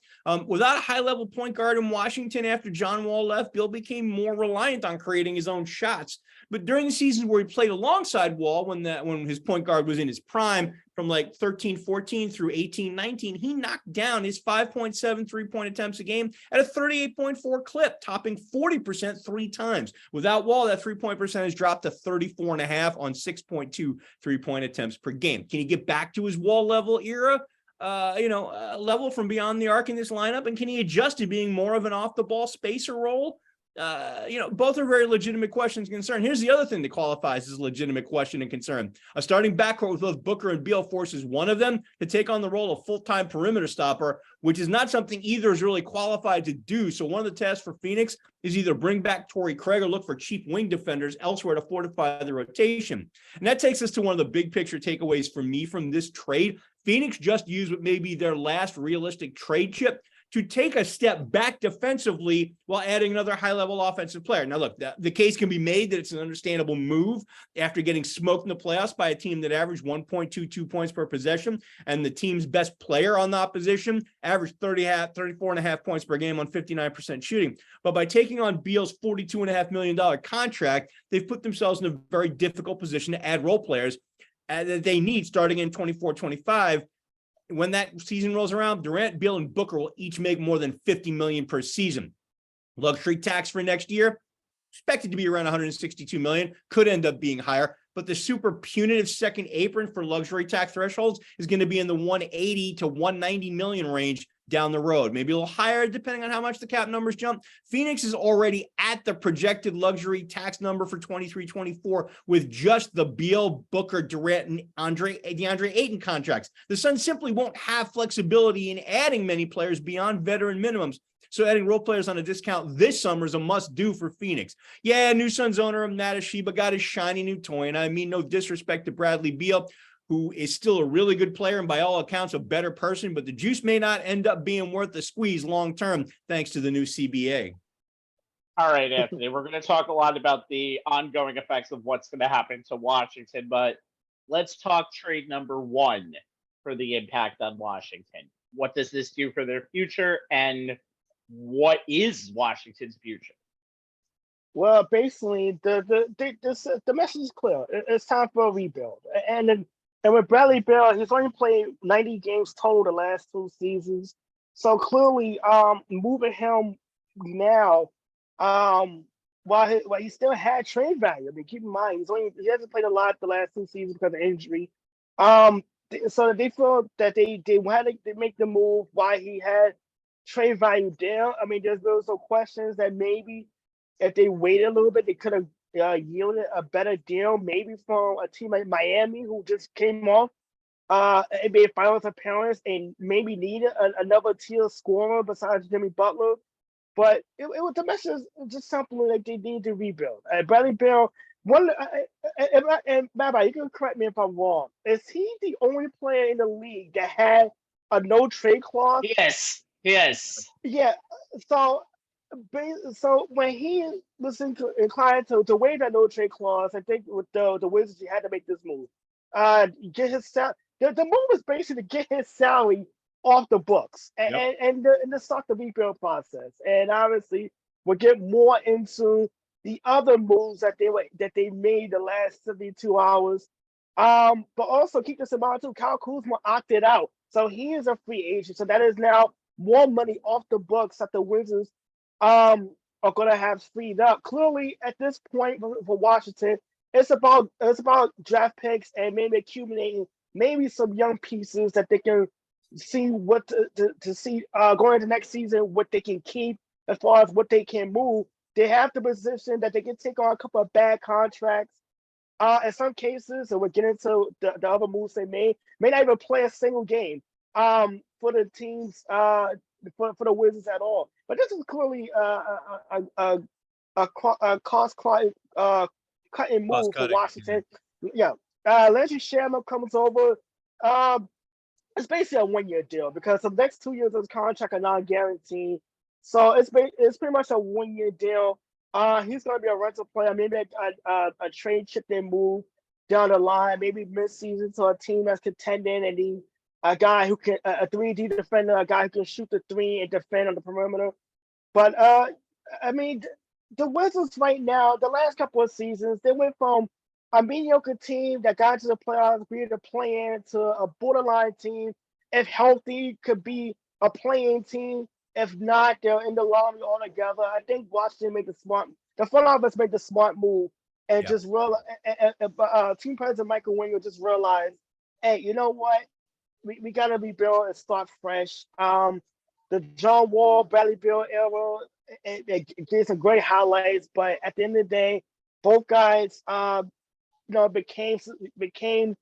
Without a high-level point guard in Washington after John Wall left, Beal became more reliant on creating his own shots. But during the seasons where he played alongside Wall, when his point guard was in his prime, from like 13-14 through 18-19, he knocked down his 5.7 three-point attempts a game at a 38.4 clip, topping 40% 3 times. Without Wall, that three-point percentage dropped to 34.5 on 6.2 three-point attempts per game. Can he get back to his Wall level era? Level from beyond the arc in this lineup? And can he adjust to being more of an off-the-ball spacer role? Both are very legitimate questions and concern. Here's the other thing that qualifies as a legitimate question and concern. A starting backcourt with both Booker and Beal forces one of them to take on the role of full-time perimeter stopper, which is not something either is really qualified to do. So one of the tasks for Phoenix is either bring back Torrey Craig or look for cheap wing defenders elsewhere to fortify the rotation. And that takes us to one of the big picture takeaways for me from this trade. Phoenix just used what may be their last realistic trade chip to take a step back defensively while adding another high-level offensive player. Now, look, the case can be made that it's an understandable move after getting smoked in the playoffs by a team that averaged 1.22 points per possession, and the team's best player on the opposition averaged 34.5 points per game on 59% shooting. But by taking on Beal's $42.5 million contract, they've put themselves in a very difficult position to add role players that they need starting in 24-25. When that season rolls around, Durant, Beal, and Booker will each make more than $50 million per season. Luxury tax for next year, expected to be around $162 million, could end up being higher, but the super punitive second apron for luxury tax thresholds is going to be in the $180 to $190 million range down the road, maybe a little higher depending on how much the cap numbers jump. Phoenix is already at the projected luxury tax number for 23-24 with just the Beal, Booker, Durant, and DeAndre Ayton contracts. The Suns simply won't have flexibility in adding many players beyond veteran minimums. So adding role players on a discount this summer is a must-do for Phoenix. Yeah, new Suns owner Matasheba got his shiny new toy, and I mean no disrespect to Bradley Beal, who is still a really good player and by all accounts a better person, but the juice may not end up being worth the squeeze long-term thanks to the new CBA. All right, Anthony, we're going to talk a lot about the ongoing effects of what's going to happen to Washington, but let's talk trade number 1 for the impact on Washington. What does this do for their future, and what is Washington's future? Well, basically, the message is clear. It's time for a rebuild. And with Bradley Beal, he's only played 90 games total the last 2 seasons. So clearly, moving him now, while he still had trade value. I mean, keep in mind, he hasn't played a lot the last 2 seasons because of injury. So they feel that they wanted to make the move while he had trade value down. I mean, there's some questions that maybe if they waited a little bit, they could have yielded a better deal, maybe from a team like Miami, who just came off NBA Finals appearance and maybe needed another tier scorer besides Jimmy Butler. But it was the message just simply like they need to rebuild. Bradley Beal, and Rabbi, you can correct me if I'm wrong. Is he the only player in the league that had a no trade clause? Yes. Yeah. So when he was inclined to waive that no trade clause, I think with the Wizards, he had to make this move. Get his salary. The move was basically to get his salary off the books and to start the rebuild process. And obviously, we'll get more into the other moves that they made the last 72 hours. But also keep this in mind too. Kyle Kuzma opted out, so he is a free agent. So that is now more money off the books that the Wizards are going to have freed up. Clearly, at this point for Washington, it's about draft picks and maybe accumulating maybe some young pieces that they can see what to see going into next season, what they can keep as far as what they can move. They have the position that they can take on a couple of bad contracts. In some cases, and we'll get into the other moves they may not even play a single game for the teams for the Wizards at all. But this is clearly a cost cutting move for Washington. Yeah, Landry Shamet comes over. It's basically a 1-year deal because the next 2 years of his contract are non-guaranteed. So it's pretty much a 1-year deal. He's going to be a rental player, maybe a trade chip in move down the line, maybe mid-season to a team that's contending, and a guy who can a 3D defender, a guy who can shoot the 3 and defend on the perimeter. But I mean, the Wizards right now, the last couple of seasons, they went from a mediocre team that got to the playoffs, be able to play in, to a borderline team. If healthy, could be a playing team. If not, they're in the lottery altogether. I think Washington made the front office made the smart move and just realize. Team president Michael Winger just realized, hey, you know what? We got to rebuild and start fresh. The John Wall, Bradley Beal era, it gave some great highlights, but at the end of the day, both guys, became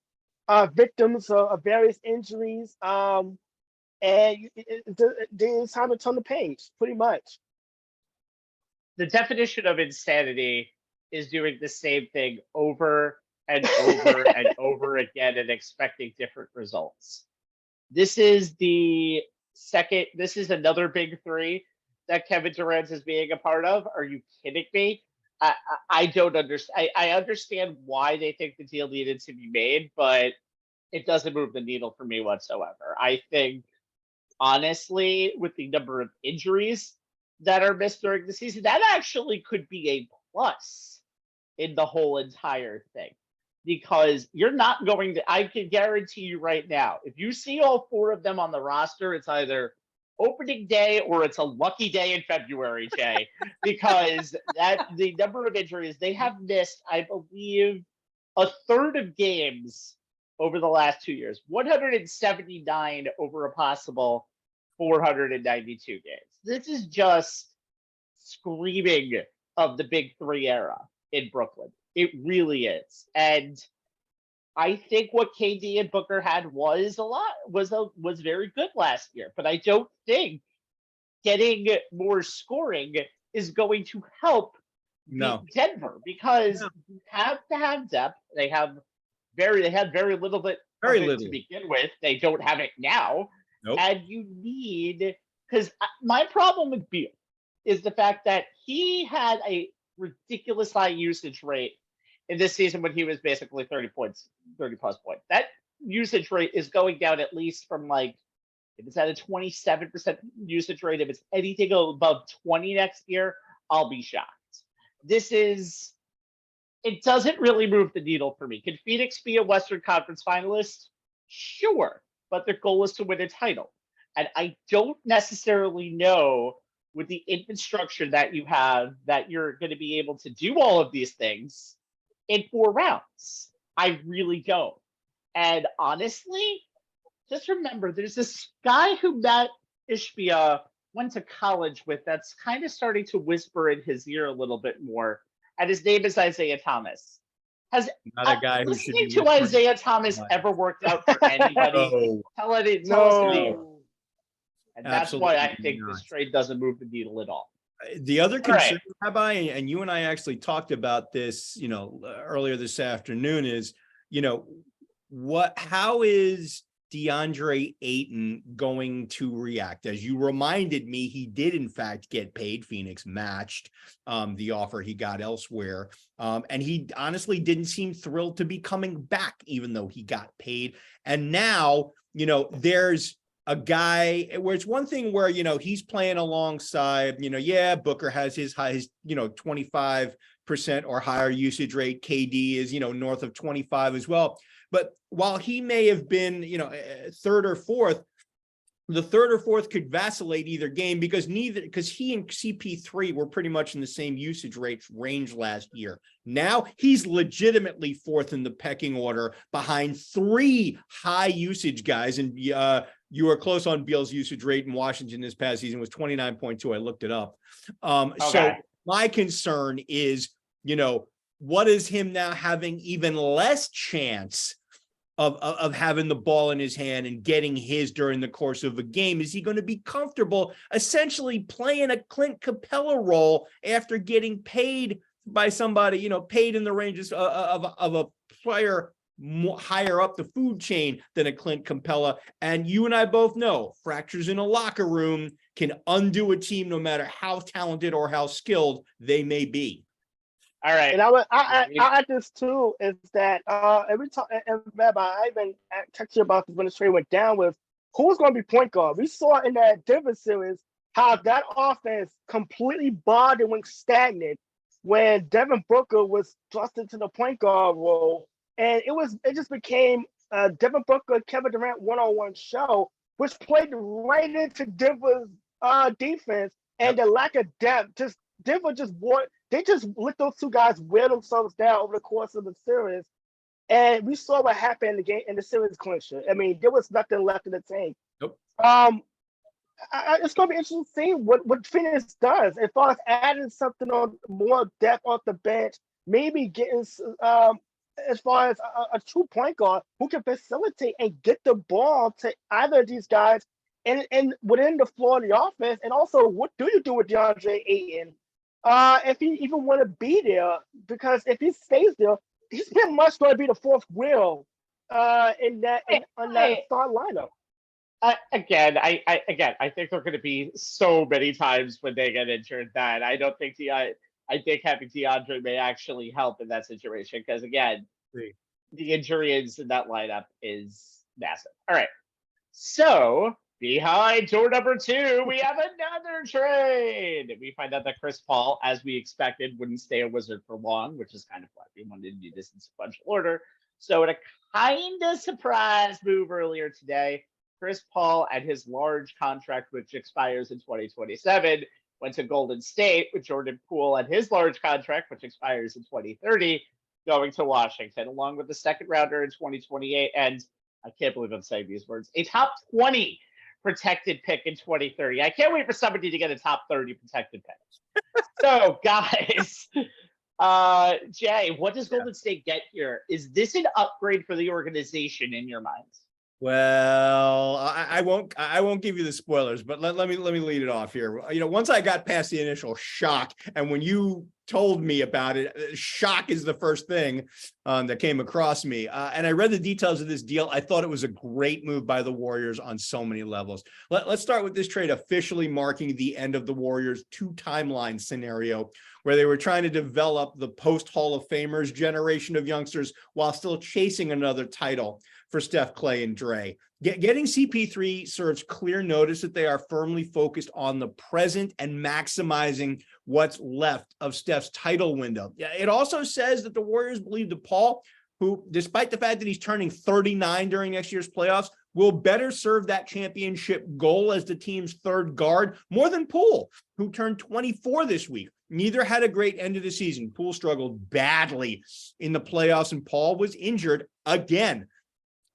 victims of various injuries. And it's time to turn the page, pretty much. The definition of insanity is doing the same thing over and over and over again and expecting different results. This is another big 3 that Kevin Durant is being a part of. Are you kidding me? I don't understand. I understand why they think the deal needed to be made, but it doesn't move the needle for me whatsoever. I think, honestly, with the number of injuries that are missed during the season, that actually could be a plus in the whole entire thing. Because you're not going to, I can guarantee you right now, if you see all 4 of them on the roster, it's either opening day or it's a lucky day in February, Jay, because the number of injuries they have missed, I believe, a third of games over the last 2 years, 179 over a possible 492 games. This is just screaming of the big three era in Brooklyn. It really is. And I think what KD and Booker had was very good last year, but I don't think getting more scoring is going to help No. beat Denver because you have to have depth. They had very little bit Very of it little. to begin with. They don't have it now. Nope. And you need, because my problem with Beal is the fact that he had a ridiculous high usage rate in this season when he was basically 30 plus points. That usage rate is going down at least from like, if it's at a 27% usage rate, if it's anything above 20 next year, I'll be shocked. It doesn't really move the needle for me. Can Phoenix be a Western Conference finalist? Sure, but their goal is to win a title. And I don't necessarily know with the infrastructure that you have that you're going to be able to do all of these things in 4 rounds. I really don't. And honestly, just remember, there's this guy who Matt Ishbia went to college with that's kind of starting to whisper in his ear a little bit more. And his name is Isaiah Thomas. Has Not a guy who should listening be to whispering. Isaiah Thomas ever worked out for anybody? No. Tell us the name. No. And that's why I Absolutely think not. this trade doesn't move the needle at all. The other All right. concern, Rabbi, and you and I actually talked about this, earlier this afternoon is, how is DeAndre Ayton going to react? As you reminded me, he did in fact get paid. Phoenix matched the offer he got elsewhere. And he honestly didn't seem thrilled to be coming back, even though he got paid. And now, there's a guy where it's one thing where, he's playing alongside, Booker has his 25% or higher usage rate. KD is, north of 25 as well. But while he may have been, third or fourth, the third or fourth could vacillate either game because he and CP3 were pretty much in the same usage rate range last year. Now he's legitimately fourth in the pecking order behind 3 high usage guys. And you were close on Beal's usage rate in Washington this past season was 29.2. I looked it up. So my concern is, what is him now having even less chance of having the ball in his hand and getting his during the course of a game? Is he going to be comfortable essentially playing a Clint Capella role after getting paid by somebody, paid in the ranges of a player higher up the food chain than a Clint Capella? And you and I both know fractures in a locker room can undo a team no matter how talented or how skilled they may be. All right. And I add this too is that every time, and Rabbi, I've been texting about this when the trade went down with who's going to be point guard. We saw in that Denver series how that offense completely bogged and went stagnant when Devin Booker was thrust into the point guard role, and it just became Devin Booker, Kevin Durant one-on-one show, which played right into Denver's defense and the lack of depth. Denver just let those 2 guys wear themselves down over the course of the series. And we saw what happened in the game in the series clincher. I mean, there was nothing left in the tank. Nope. It's going to be interesting to see what Phoenix does as far as adding something on more depth off the bench, maybe getting as far as a true point guard who can facilitate and get the ball to either of these guys and within the floor of the offense. And also, what do you do with DeAndre Ayton? If he even want to be there, because if he stays there, he's pretty much going to be the 4th wheel on that start lineup. I think there are going to be so many times when they get injured that I don't think I think having DeAndre may actually help in that situation because again, the injuries in that lineup is massive. All right, so. Behind door number 2, we have another trade. We find out that Chris Paul, as we expected, wouldn't stay a Wizard for long, which is kind of why we wanted to do this in sequential order. So in a kind of surprise move earlier today, Chris Paul and his large contract, which expires in 2027, went to Golden State with Jordan Poole and his large contract, which expires in 2030, going to Washington, along with the 2nd rounder in 2028. And I can't believe I'm saying these words, a top 20 protected pick in 2030. I can't wait for somebody to get a top 30 protected pick. So, guys, Jay, what does Golden State get here? Is this an upgrade for the organization in your minds? Well, I won't give you the spoilers, but let me lead it off here. Once I got past the initial shock, and when you told me about it, shock is the first thing that came across me. And I read the details of this deal. I thought it was a great move by the Warriors on so many levels. Let's start with this trade officially marking the end of the Warriors' two timeline scenario, where they were trying to develop the post Hall of Famers generation of youngsters while still chasing another title for Steph, Clay, and Dre. Getting CP3 serves clear notice that they are firmly focused on the present and maximizing what's left of Steph's title window. It also says that the Warriors believe that Paul, who, despite the fact that he's turning 39 during next year's playoffs, will better serve that championship goal as the team's third guard more than Poole, who turned 24 this week. Neither had a great end of the season. Poole struggled badly in the playoffs, and Paul was injured again.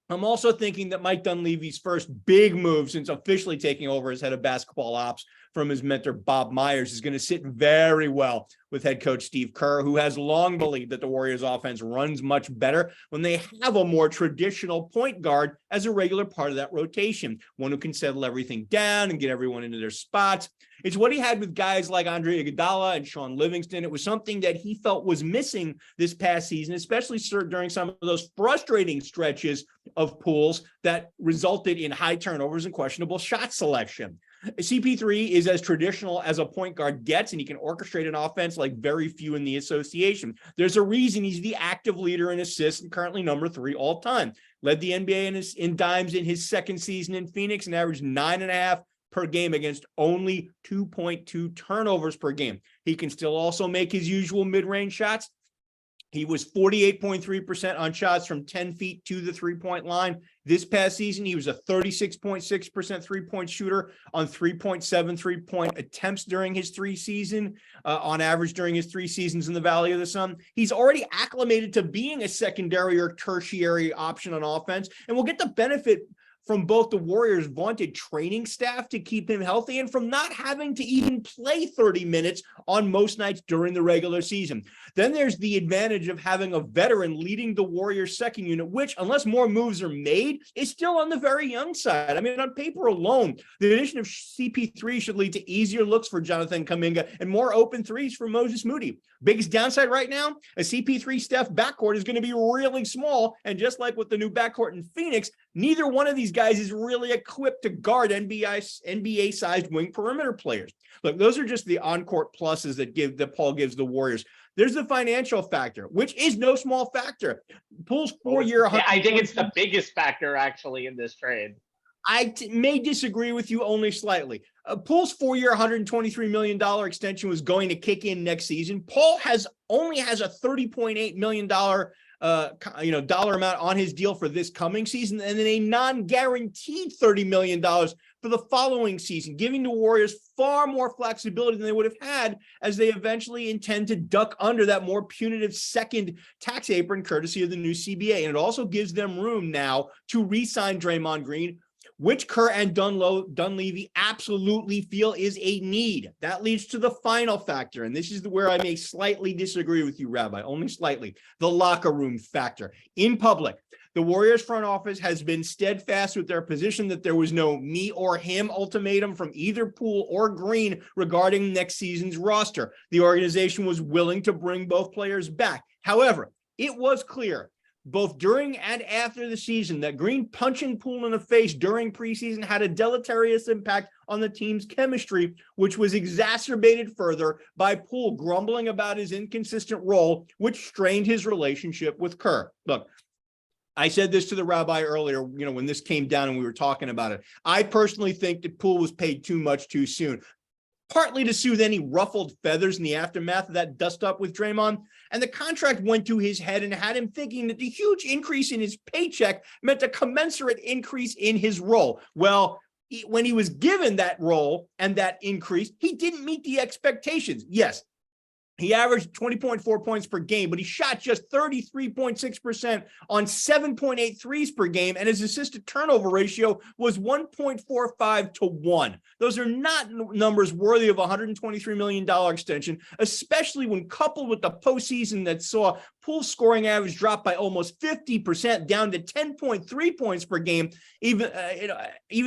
I'm also thinking that Mike Dunleavy's first big move since officially taking over as head of basketball ops from his mentor, Bob Myers, is going to sit very well with head coach Steve Kerr, who has long believed that the Warriors offense runs much better when they have a more traditional point guard as a regular part of that rotation, one who can settle everything down and get everyone into their spots. It's what he had with guys like Andre Iguodala and Sean Livingston. It was something that he felt was missing this past season, especially during some of those frustrating stretches of Pools that resulted in high turnovers and questionable shot selection. CP3 is as traditional as a point guard gets, and he can orchestrate an offense like very few in the association. There's a reason he's the active leader in assists and currently number 3 all time. Led the NBA in dimes in his second season in Phoenix and averaged 9.5 per game against only 2.2 turnovers per game. He can still also make his usual mid-range shots. He was 48.3% on shots from 10 feet to the three-point line. This past season, he was a 36.6% three-point shooter on 3.7 three-point attempts during his on average during his 3 seasons in the Valley of the Sun. He's already acclimated to being a secondary or tertiary option on offense, and will get the benefit from both the Warriors' vaunted training staff to keep him healthy and from not having to even play 30 minutes on most nights during the regular season. Then there's the advantage of having a veteran leading the Warriors' second unit, which, unless more moves are made, is still on the very young side. I mean, on paper alone, the addition of CP3 should lead to easier looks for Jonathan Kuminga and more open threes for Moses Moody. Biggest downside right now, a CP3 Steph backcourt is going to be really small, and just like with the new backcourt in Phoenix, neither one of these guys is really equipped to guard NBA-sized wing perimeter players. Look, those are just the on-court pluses that Paul gives the Warriors. There's the financial factor, which is no small factor. Poole's 4-year... Yeah, I think it's the biggest factor, actually, in this trade. I may disagree with you only slightly. Poole's 4-year, $123 million extension was going to kick in next season. Paul only has a $30.8 million dollar amount on his deal for this coming season, and then a non-guaranteed $30 million for the following season, giving the Warriors far more flexibility than they would have had as they eventually intend to duck under that more punitive second tax apron courtesy of the new CBA. And it also gives them room now to re-sign Draymond Green, which Kerr and Dunleavy absolutely feel is a need. That leads to the final factor, and this is where I may slightly disagree with you, Rabbi, only slightly, the locker room factor. In public, the Warriors front office has been steadfast with their position that there was no me or him ultimatum from either Poole or Green regarding next season's roster. The organization was willing to bring both players back. However, it was clear both during and after the season that Green punching Poole in the face during preseason had a deleterious impact on the team's chemistry, which was exacerbated further by Poole grumbling about his inconsistent role, which strained his relationship with Kerr. Look, I said this to the Rabbi earlier, when this came down and we were talking about it. I personally think that Poole was paid too much too soon, partly to soothe any ruffled feathers in the aftermath of that dust-up with Draymond. And the contract went to his head and had him thinking that the huge increase in his paycheck meant a commensurate increase in his role. Well, when he was given that role and that increase, he didn't meet the expectations. Yes, He averaged 20.4 points per game, but he shot just 33.6% on 7.8 threes per game, and his assist turnover ratio was 1.45 to 1. Those are not numbers worthy of a $123 million extension, especially when coupled with the postseason that saw Poole's scoring average drop by almost 50%, down to 10.3 points per game, even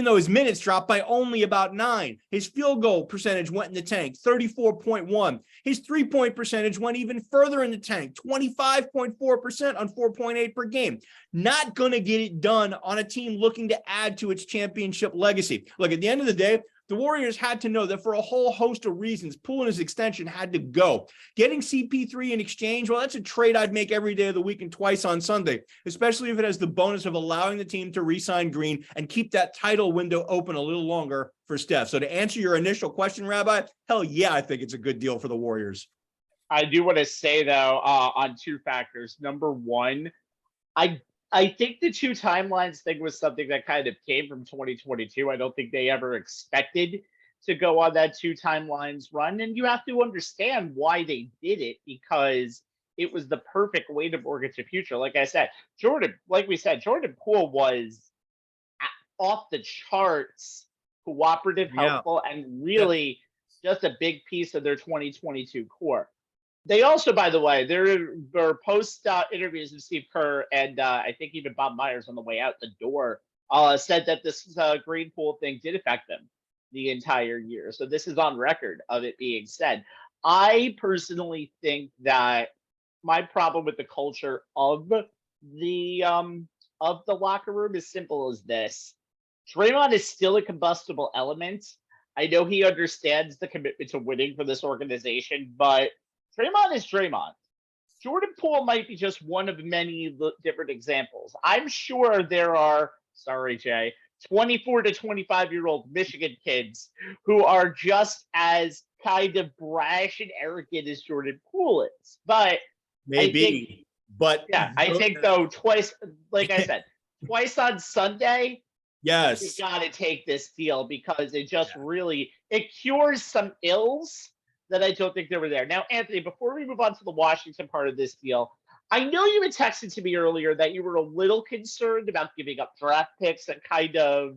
though his minutes dropped by only about 9. His field goal percentage went in the tank, 34.1. His three-point percentage went even further in the tank, 25.4% on 4.8 per game. Not going to get it done on a team looking to add to its championship legacy. Look, at the end of the day, the Warriors had to know that for a whole host of reasons, Poole and his extension had to go. Getting CP3 in exchange, well, that's a trade I'd make every day of the week and twice on Sunday, especially if it has the bonus of allowing the team to re-sign Green and keep that title window open a little longer for Steph. So to answer your initial question, Rabbi, hell yeah, I think it's a good deal for the Warriors. I do want to say, though, on two factors. Number one, I think the two timelines thing was something that kind of came from 2022. I don't think they ever expected to go on that two timelines run. And you have to understand why they did it, because it was the perfect way to mortgage a future. Like I said, Jordan Poole was off the charts, cooperative, helpful, and really just a big piece of their 2022 core. They also, by the way, there were post interviews with Steve Kerr and I think even Bob Myers on the way out the door said that this Green Poole thing did affect them the entire year. So this is on record of it being said. I personally think that my problem with the culture of the locker room is simple as this. Draymond is still a combustible element. I know he understands the commitment to winning for this organization, but Draymond is Draymond. Jordan Poole might be just one of many different examples. I'm sure there are, sorry, Jay, 24 to 25-year-old Michigan kids who are just as kind of brash and arrogant as Jordan Poole is. But maybe, I think though twice, like I said, twice on Sunday, yes, you got to take this deal because it just really, it cures some ills that I don't think they were there. Now, Anthony, before we move on to the Washington part of this deal, I know you had texted to me earlier that you were a little concerned about giving up draft picks and kind of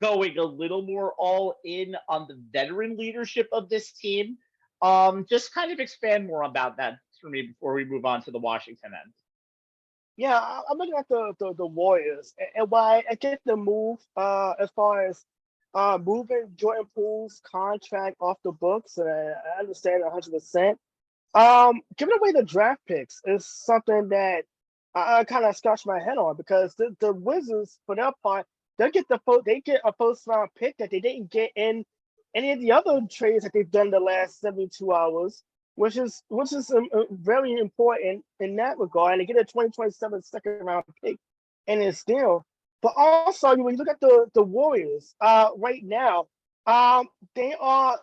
going a little more all in on the veteran leadership of this team. Just kind of expand more about that for me before we move on to the Washington end. Yeah, I'm looking at the Warriors and why I get the move as far as moving Jordan Poole's contract off the books. I understand 100%. Giving away the draft picks is something that I kind of scratch my head on because the Wizards, for their part, they get a first round pick that they didn't get in any of the other trades that they've done the last 72 hours, which is very important in that regard. And they get a 2027 second round pick in this deal. But also, when you look at the Warriors right now, they are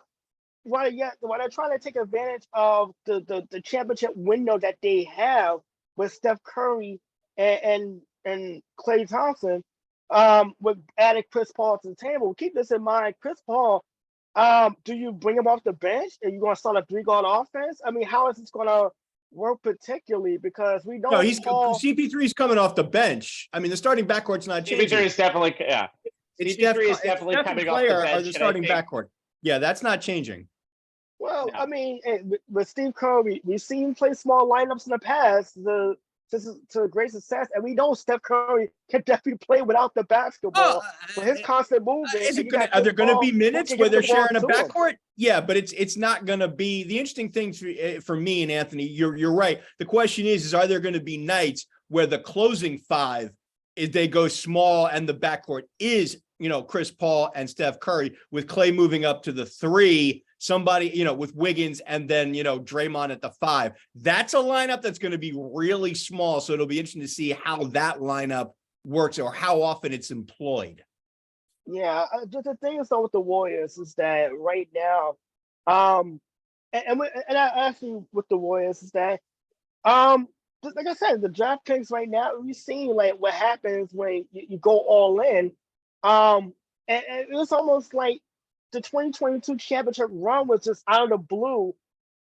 while they're trying to take advantage of the championship window that they have with Steph Curry and Klay Thompson, with adding Chris Paul to the table. Keep this in mind, Chris Paul. Do you bring him off the bench? Are you going to start a 3-guard offense? I mean, how is this going to work particularly? Because we don't. No, CP3 is coming off the bench. I mean, the starting backcourt's not changing. CP3 is definitely, CP3 is definitely coming off the bench. Are the starting backcourt? Yeah, that's not changing. Well, no. I mean, with Steve Kerr, we've seen him play small lineups in the past to great success, and we know Steph Curry can definitely play without the basketball. With his constant movement, are there going to be minutes where they're sharing a backcourt? Yeah, but it's not going to be. The interesting thing for me and Anthony, you're right. The question is are there going to be nights where the closing five is they go small and the backcourt is Chris Paul and Steph Curry, with Klay moving up to the 3, somebody, with Wiggins, and then, Draymond at the 5. That's a lineup that's going to be really small. So it'll be interesting to see how that lineup works or how often it's employed. Yeah, the thing is though with the Warriors is that right now, and I actually with the Warriors is that, like I said, the draft picks right now, we've seen like what happens when you go all in. And it was almost like the 2022 championship run was just out of the blue.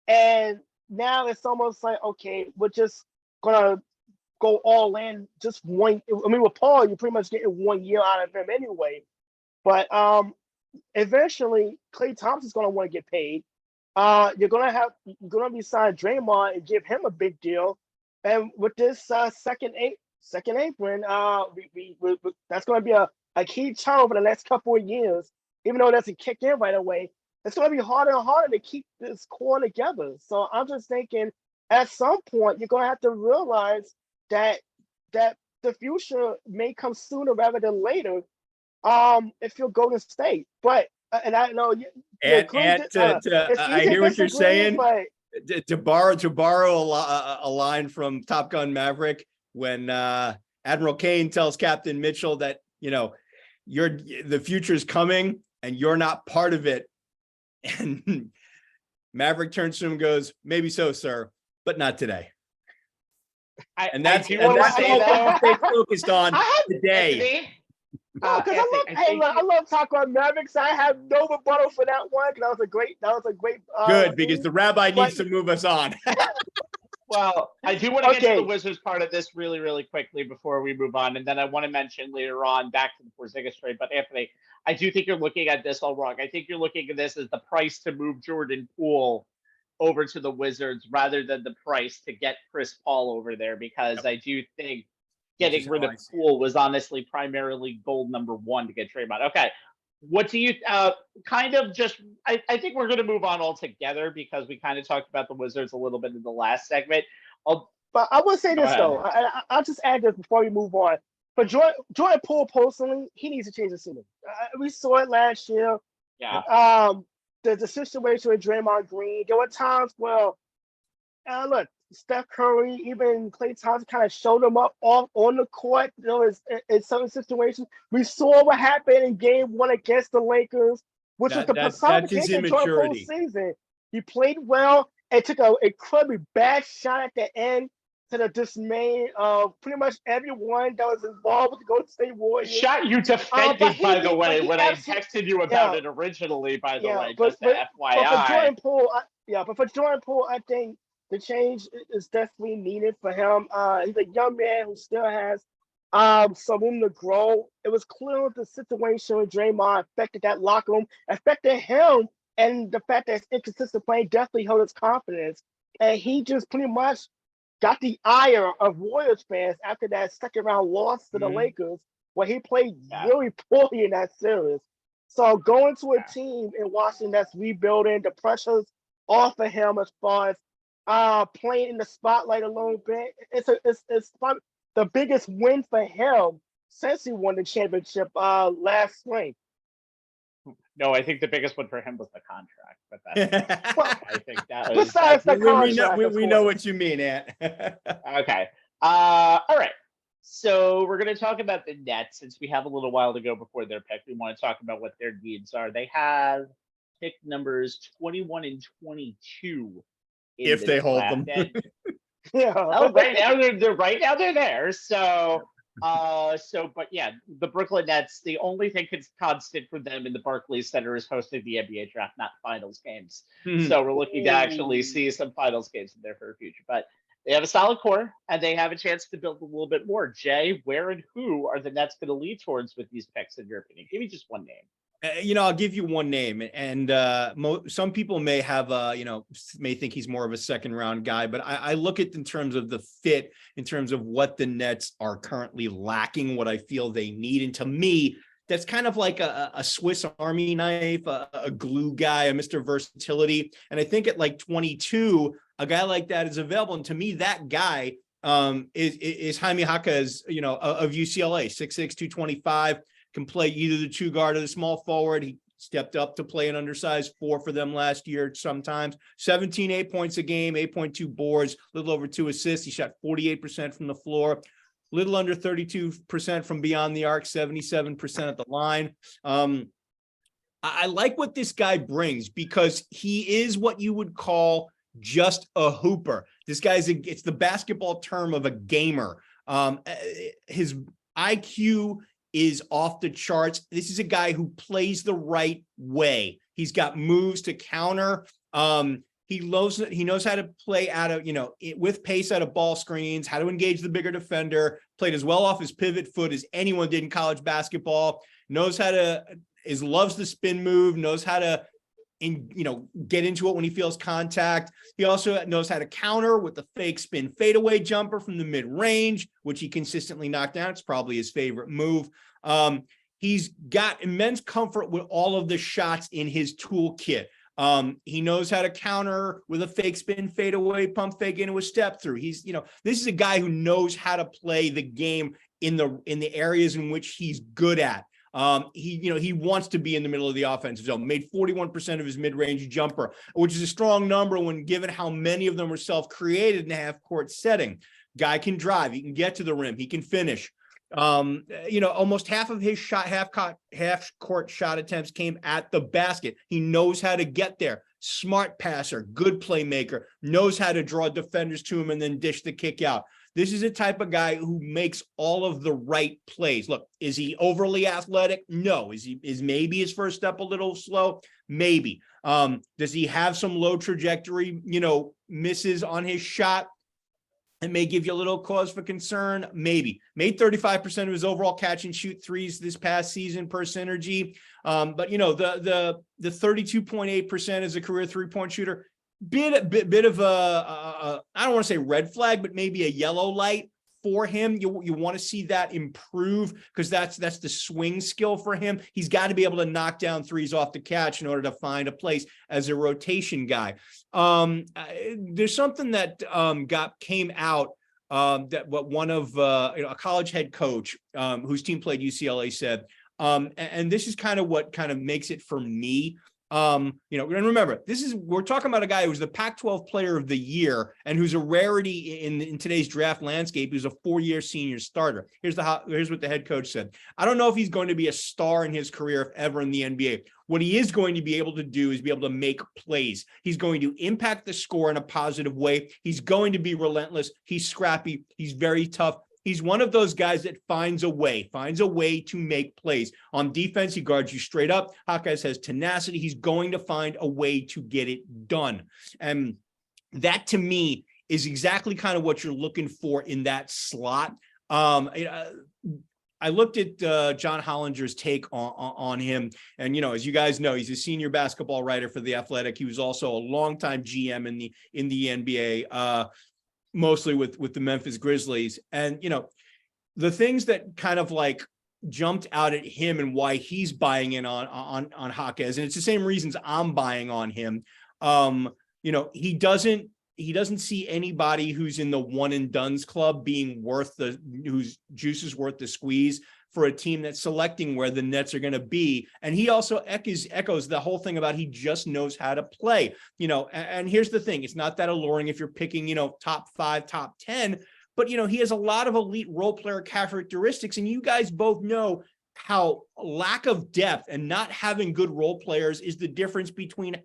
And now it's almost like, okay, we're just gonna go all in just one. I mean, with Paul, you're pretty much getting 1 year out of him anyway. But eventually, Klay Thompson's gonna want to get paid. You're gonna be signed Draymond and give him a big deal. And with this second apron, that's gonna be a key term over the next couple of years. Even though it doesn't kick in right away, it's gonna be harder and harder to keep this core together. So I'm just thinking, at some point, you're gonna have to realize that the future may come sooner rather than later. If you're Golden State, but and I know you And it's I easy hear to what you're disagree, saying. but To borrow a line from Top Gun Maverick, when Admiral Kane tells Captain Mitchell that, you know, the future is coming and you're not part of it, and Maverick turns to him and goes, "Maybe so, sir, but not today." And that's I do all want to say we'll that. stay focused on I today. Anthony, no, because I love talking about Mavericks. I have no rebuttal for that one because that was a great. Good, because the rabbi needs but- to move us on. Well, I do want to get to Okay. the Wizards part of this really, really quickly before we move on, and then I want to mention later on back to the Porzingis trade. But Anthony, I do think you're looking at this all wrong. I think you're looking at this as the price to move Jordan Poole over to the Wizards rather than the price to get Chris Paul over there, because I do think getting rid of Poole was honestly primarily goal number one to get Draymond. Okay. What do you kind of just, I think we're going to move on altogether because we kind of talked about the Wizards a little bit in the last segment. But I will say Go this, ahead. though. I'll just add this before we move on. For Jordan Poole, personally, he needs to change the ceiling. We saw it last year. Yeah. The situation with Draymond Green, there were times where, look, Steph Curry, even Klay Thompson kind of showed him up off on the court. You know, in some situations, we saw what happened in Game 1 against the Lakers, which was the personification of Jordan Poole's season. He played well and took an incredibly bad shot at the end to the dismay of pretty much everyone that was involved with the Golden State Warriors. Shot you defended, by the way, when I texted you about it originally, by the way, just the FYI. But for Jordan Poole, I think the change is definitely needed for him. He's a young man who still has some room to grow. It was clear the situation with Draymond affected that locker room, affected him, and the fact that it's inconsistent playing definitely hurt his confidence. And he just pretty much got the ire of Warriors fans after that second round loss to the Lakers, where he played really poorly in that series. So going to a team in Washington that's rebuilding, the pressure's off of him as far as playing in the spotlight a little bit. It's probably the biggest win for him since he won the championship last spring. No, I think the biggest one for him was the contract. But that's, I think that was. Besides the contract, we know what you mean, Ant. Okay. All right. So we're going to talk about the Nets since we have a little while to go before their pick. We want to talk about what their needs are. They have pick numbers 21 and 22. If they hold them. Yeah. Right now they're there. So but yeah, the Brooklyn Nets, the only thing that's constant for them in the Barclays Center is hosting the NBA draft, not finals games. So we're looking to actually see some finals games in there for the future. But they have a solid core and they have a chance to build a little bit more. Jay, where and who are the Nets going to lead towards with these picks, in your opinion? Give me just one name. I'll give you one name, and some people may have, may think he's more of a second round guy, but I look at in terms of the fit, in terms of what the Nets are currently lacking, what I feel they need. And to me, that's kind of like a Swiss Army knife, a glue guy, a Mr. Versatility. And I think at like 22, a guy like that is available. And to me, that guy is Jaime Jaquez, of UCLA, 6'6", 225. Can play either the two guard or the small forward. He stepped up to play an undersized 4 for them last year sometimes. 8 points a game, 8.2 boards, a little over 2 assists. He shot 48% from the floor, a little under 32% from beyond the arc, 77% at the line. I like what this guy brings because he is what you would call just a hooper. This guy's it's the basketball term of a gamer. His IQ is off the charts. This is a guy who plays the right way. He's got moves to counter. He knows how to play out of, with pace out of ball screens, how to engage the bigger defender, played as well off his pivot foot as anyone did in college basketball, loves the spin move, knows how to get into it when he feels contact. He also knows how to counter with the fake spin fadeaway jumper from the mid-range, which he consistently knocked down. It's probably his favorite move. He's got immense comfort with all of the shots in his toolkit. He knows how to counter with a fake spin fadeaway, pump fake into a step through. This is a guy who knows how to play the game in the areas in which he's good at. He wants to be in the middle of the offensive zone, made 41% of his mid-range jumper, which is a strong number when given how many of them were self-created in a half-court setting. Guy can drive, he can get to the rim, he can finish. Almost half of his half-court shot attempts came at the basket. He knows how to get there. Smart passer, good playmaker, knows how to draw defenders to him and then dish the kick out. This is a type of guy who makes all of the right plays. Look, is he overly athletic? No. Is maybe his first step a little slow? Maybe. Does he have some low trajectory, misses on his shot? It may give you a little cause for concern. Maybe. Made 35% of his overall catch and shoot threes this past season per synergy. But the 32.8% as a career three-point shooter, bit of a I don't want to say red flag, but maybe a yellow light for him. You want to see that improve because that's the swing skill for him. He's got to be able to knock down threes off the catch in order to find a place as a rotation guy. There's something that came out that what one of a college head coach whose team played UCLA said, and this is kind of what kind of makes it for me. And remember, we're talking about a guy who's the Pac-12 player of the year and who's a rarity in today's draft landscape. Who's a 4-year senior starter. Here's what the head coach said. I don't know if he's going to be a star in his career, if ever, in the NBA. What he is going to be able to do is be able to make plays. He's going to impact the score in a positive way. He's going to be relentless. He's scrappy. He's very tough. He's one of those guys that finds a way to make plays. On defense, he guards you straight up. Hawkeyes has tenacity. He's going to find a way to get it done. And that, to me, is exactly kind of what you're looking for in that slot. I looked at John Hollinger's take on him. And, as you guys know, he's a senior basketball writer for The Athletic. He was also a longtime GM in the NBA. Mostly with the Memphis Grizzlies. And, the things that kind of like jumped out at him and why he's buying in on Hawkeyes, and it's the same reasons I'm buying on him. He doesn't see anybody who's in the one and dones club being whose juice is worth the squeeze for a team that's selecting where the Nets are going to be. And he also echoes the whole thing about he just knows how to play, and here's the thing. It's not that alluring if you're picking, top 5, top 10, but, he has a lot of elite role player characteristics. And you guys both know how lack of depth and not having good role players is the difference between,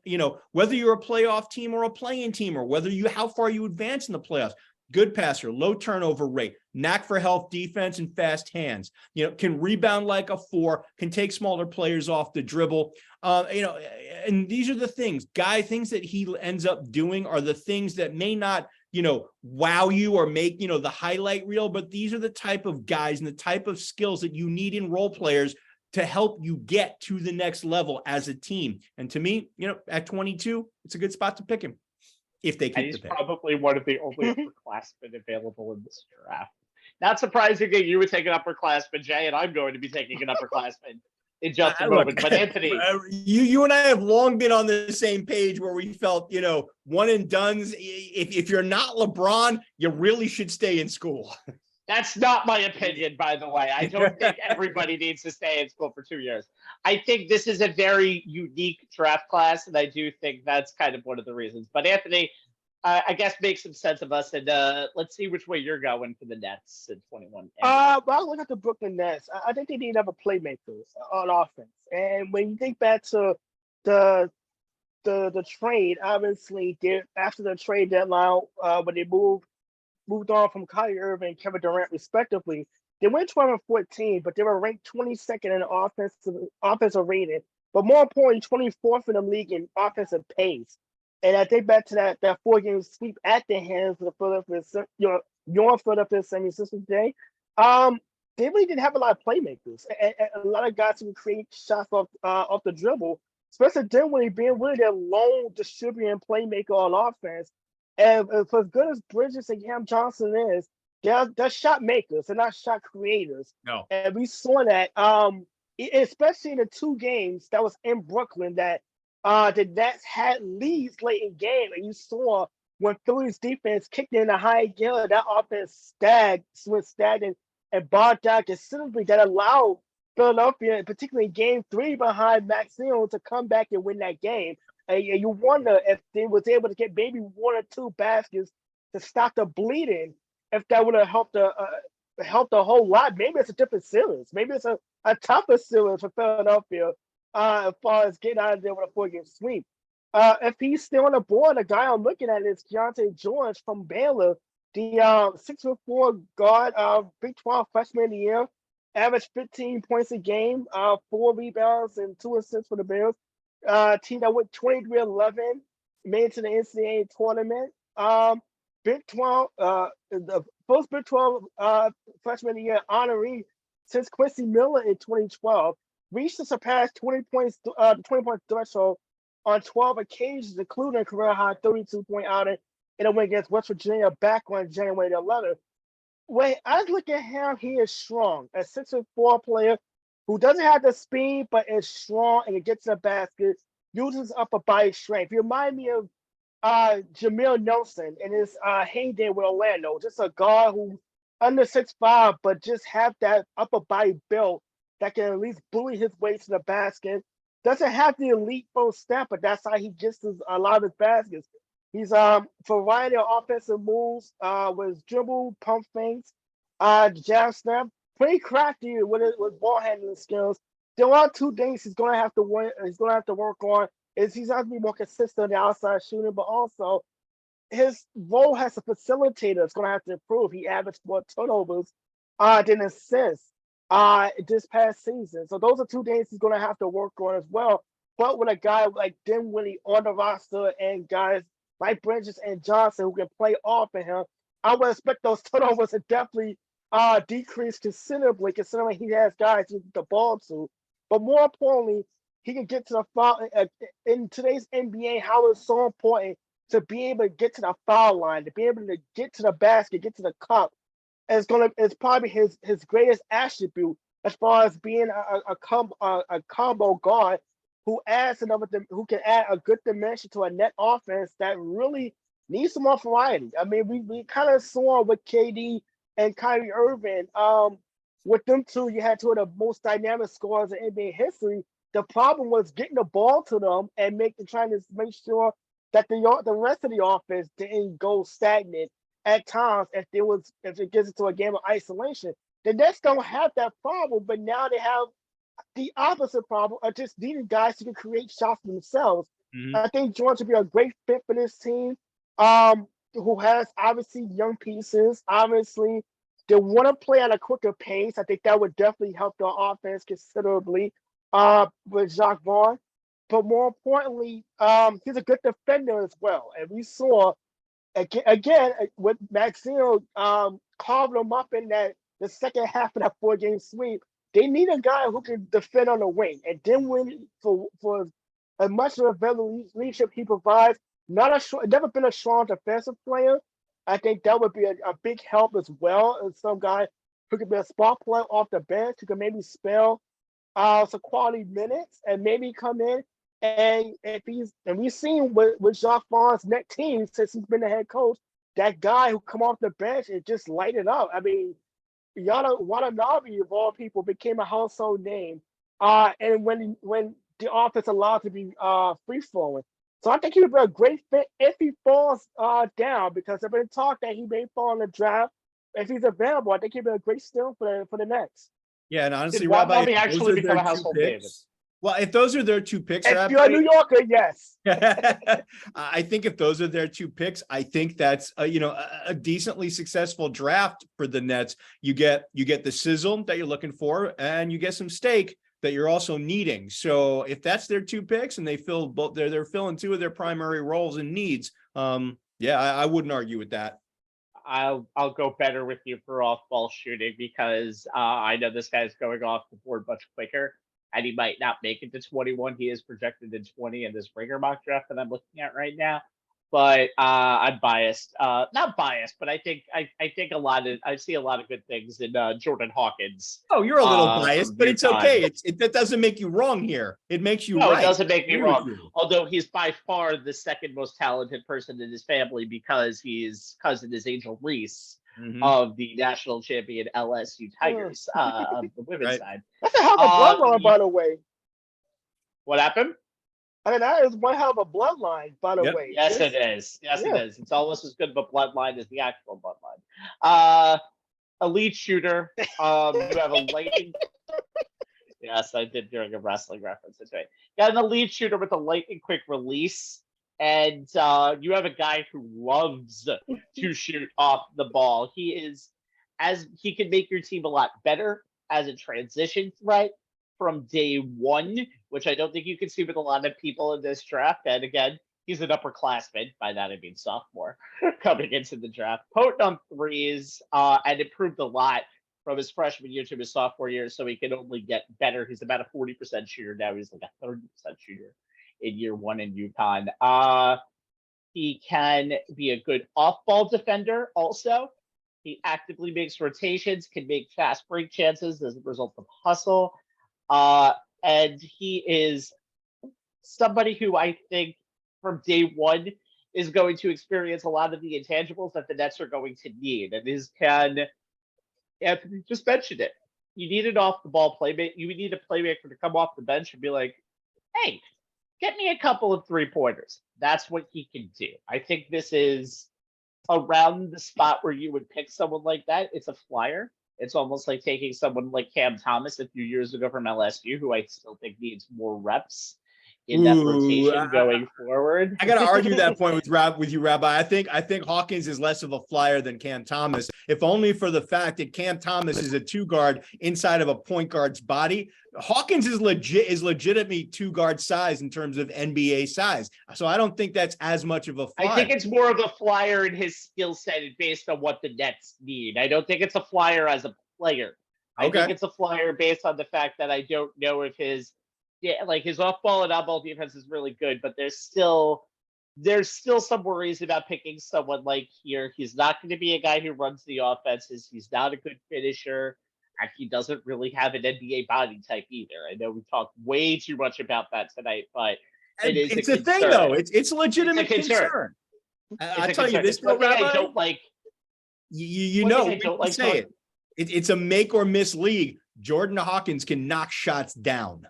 whether you're a playoff team or a play-in team, or how far you advance in the playoffs. Good passer, low turnover rate, knack for help defense and fast hands, can rebound like a 4, can take smaller players off the dribble. And these are the things that he ends up doing are the things that may not, wow you or make, the highlight reel, but these are the type of guys and the type of skills that you need in role players to help you get to the next level as a team. And to me, at 22, it's a good spot to pick him. If they keep he's the pick. Probably one of the only upperclassmen available in this draft. Not surprising that you would take an upperclassman, Jay, and I'm going to be taking an upperclassman in just a moment. But Anthony, you and I have long been on the same page where we felt, one and dones. If you're not LeBron, you really should stay in school. That's not my opinion, by the way. I don't think everybody needs to stay in school for 2 years. I think this is a very unique draft class, and I do think that's kind of one of the reasons. But Anthony, I guess make some sense of us, and let's see which way you're going for the Nets in 21. Well, I look at the Brooklyn Nets. I think they need other playmakers on offense. And when you think back to the trade, obviously, after the trade deadline, when they moved on from Kyrie Irving and Kevin Durant, respectively, they went 12-14, but they were ranked 22nd in offensive rating. But more importantly, 24th in the league in offensive pace. And I think back to that 4-game sweep at the hands of the Philadelphia, your Philadelphia 76ers day. They really didn't have a lot of playmakers, and a lot of guys who could create shots off the dribble, especially Dinwiddie being really their lone distributing playmaker on offense. And for as good as Bridges and Cam Johnson is, they're shot makers, they're not shot creators. No. And we saw that, especially in the 2 games that was in Brooklyn, that the Nets had leads late in game, and you saw when Philly's defense kicked in a high gear, that offense went stagnant and bogged down considerably. That allowed Philadelphia, particularly in Game 3 behind Maxine, to come back and win that game. And you wonder if they was able to get maybe 1 or 2 baskets to stop the bleeding, if that would have helped a whole lot. Maybe it's a different series. Maybe it's a tougher series for Philadelphia as far as getting out of there with a 4-game sweep. If he's still on the board, the guy I'm looking at is Keontae George from Baylor, the 6'4" guard, Big 12 freshman of the year, averaged 15 points a game, 4 rebounds and 2 assists for the Bears. Team that went 23-11, made it to the NCAA tournament. Big 12, the first Big 12 freshman of the year honoree since Quincy Miller in 2012, reached to surpass 20 point threshold on 12 occasions, including a career high 32-point outing in a win against West Virginia back on January 11th. When I look at him, he is strong. A 6'4" player who doesn't have the speed, but is strong and can get to the basket, uses upper body strength. He reminds me of Jameer Nelson in his heyday with Orlando. Just a guard who under 6'5", but just have that upper body build that can at least bully his way to the basket. Doesn't have the elite first step, but that's how he gets a lot of his baskets. He's variety of offensive moves with his dribble, pump fakes, jab snap. Pretty crafty with ball handling skills. There are 2 things he's gonna have to work on. Is he's has to be more consistent on the outside shooting, but also his role as a facilitator is gonna have to improve. He averaged more turnovers than assists this past season. So those are 2 things he's gonna have to work on as well. But with a guy like Dinwiddie on the roster and guys like Bridges and Johnson who can play off of him, I would expect those turnovers to definitely decrease considerably, considering he has guys to get the ball to. But more importantly, he can get to the foul. In today's NBA, how it's so important to be able to get to the foul line, to be able to get to the basket, get to the cup. It's probably his greatest attribute as far as being a combo guard who who can add a good dimension to a net offense that really needs some more variety. I mean, we kind of saw with KD and Kyrie Irving, with them 2, you had 2 of the most dynamic scorers in NBA history. The problem was getting the ball to them and trying to make sure that the rest of the offense didn't go stagnant at times if it gets into a game of isolation. The Nets don't have that problem, but now they have the opposite problem of just needing guys who can create shots for themselves. Mm-hmm. I think George would be a great fit for this team, who has obviously young pieces. Obviously, they want to play at a quicker pace. I think that would definitely help the offense considerably with Jacques Vaughn. But more importantly, he's a good defender as well. And we saw, again with Maxine carving him up in the second half of that 4-game sweep, they need a guy who can defend on the wing. And then for as much of a veteran leadership he provides, never been a strong defensive player. I think that would be a big help as well. And some guy who could be a spot player off the bench, who can maybe spell some quality minutes and maybe come in. And we've seen with Jacques Vaughn's net team since he's been the head coach, that guy who come off the bench and just light it up. I mean, Watanabe of all people became a household name. And when the offense allowed to be free flowing. So I think he would be a great fit if he falls down, because there's been talk that he may fall in the draft. If he's available, I think he'd be a great steal for the Nets. Yeah, and honestly, Did Rabbi, Watanabe actually become a household name? Well, if those are their 2 picks, if you're a New Yorker, yes. I think if those are their 2 picks, I think that's a decently successful draft for the Nets. You get the sizzle that you're looking for, and you get some steak that you're also needing. So if that's their 2 picks and they fill both, they're filling 2 of their primary roles and needs. Yeah, I wouldn't argue with that. I'll go better with you for off-ball shooting because I know this guy's going off the board much quicker, and he might not make it to 21. He is projected in 20 in this Ringer mock draft that I'm looking at right now. But I'm biased. Not biased, but I think I see a lot of good things in Jordan Hawkins. Oh, you're a little from biased, but it's UConn. okay. That doesn't make you wrong here. It makes you No, right. it doesn't make me Agree with wrong. you. Although he's by far the second most talented person in his family because his cousin is Angel Reese Mhm. of the national champion LSU Tigers of the women's Right. side. That's a hell of a bloodline, by the way. What happened? I mean, that is one hell of a bloodline, by the Yep. way. Yes, it is. Yes, Yeah. it is. It's almost as good of a bloodline as the actual bloodline. Elite shooter. You have a lightning. Yes, I did during a wrestling reference. That's right. Got an elite shooter with a lightning quick release, and you have a guy who loves to shoot off the ball. He can make your team a lot better as a transition threat from day one, which I don't think you can see with a lot of people in this draft. And again, he's an upperclassman. By that, I mean sophomore coming into the draft. Potent on threes and improved a lot from his freshman year to his sophomore year, so he can only get better. He's about a 40% shooter now. He's like a 30% shooter in year 1 in UConn. He can be a good off-ball defender also. He actively makes rotations, can make fast break chances as a result of hustle. And he is somebody who I think from day one is going to experience a lot of the intangibles that the Nets are going to need. And Anthony just mentioned it. You need an off the ball playmaker. You need a playmaker to come off the bench and be like, hey, get me a couple of 3-pointers. That's what he can do. I think this is around the spot where you would pick someone like that. It's a flyer. It's almost like taking someone like Cam Thomas a few years ago from LSU, who I still think needs more reps in that rotation going forward. I got to argue that point with you, Rabbi. I think Hawkins is less of a flyer than Cam Thomas, if only for the fact that Cam Thomas is a 2-guard inside of a point guard's body. Hawkins is legitimately 2-guard size in terms of NBA size. So I don't think that's as much of a flyer. I think it's more of a flyer in his skill set based on what the Nets need. I don't think it's a flyer as a player. I think it's a flyer based on the fact that I don't know if his off-ball and on-ball defense is really good, but there's still some worries about picking someone like here. He's not going to be a guy who runs the offenses. He's not a good finisher. And he doesn't really have an NBA body type either. I know we talked way too much about that tonight, but it's a thing, though. It's a legitimate concern. I tell you this, Rabbi, Rabbi, I don't like. You know, it's a make or miss league. Jordan Hawkins can knock shots down.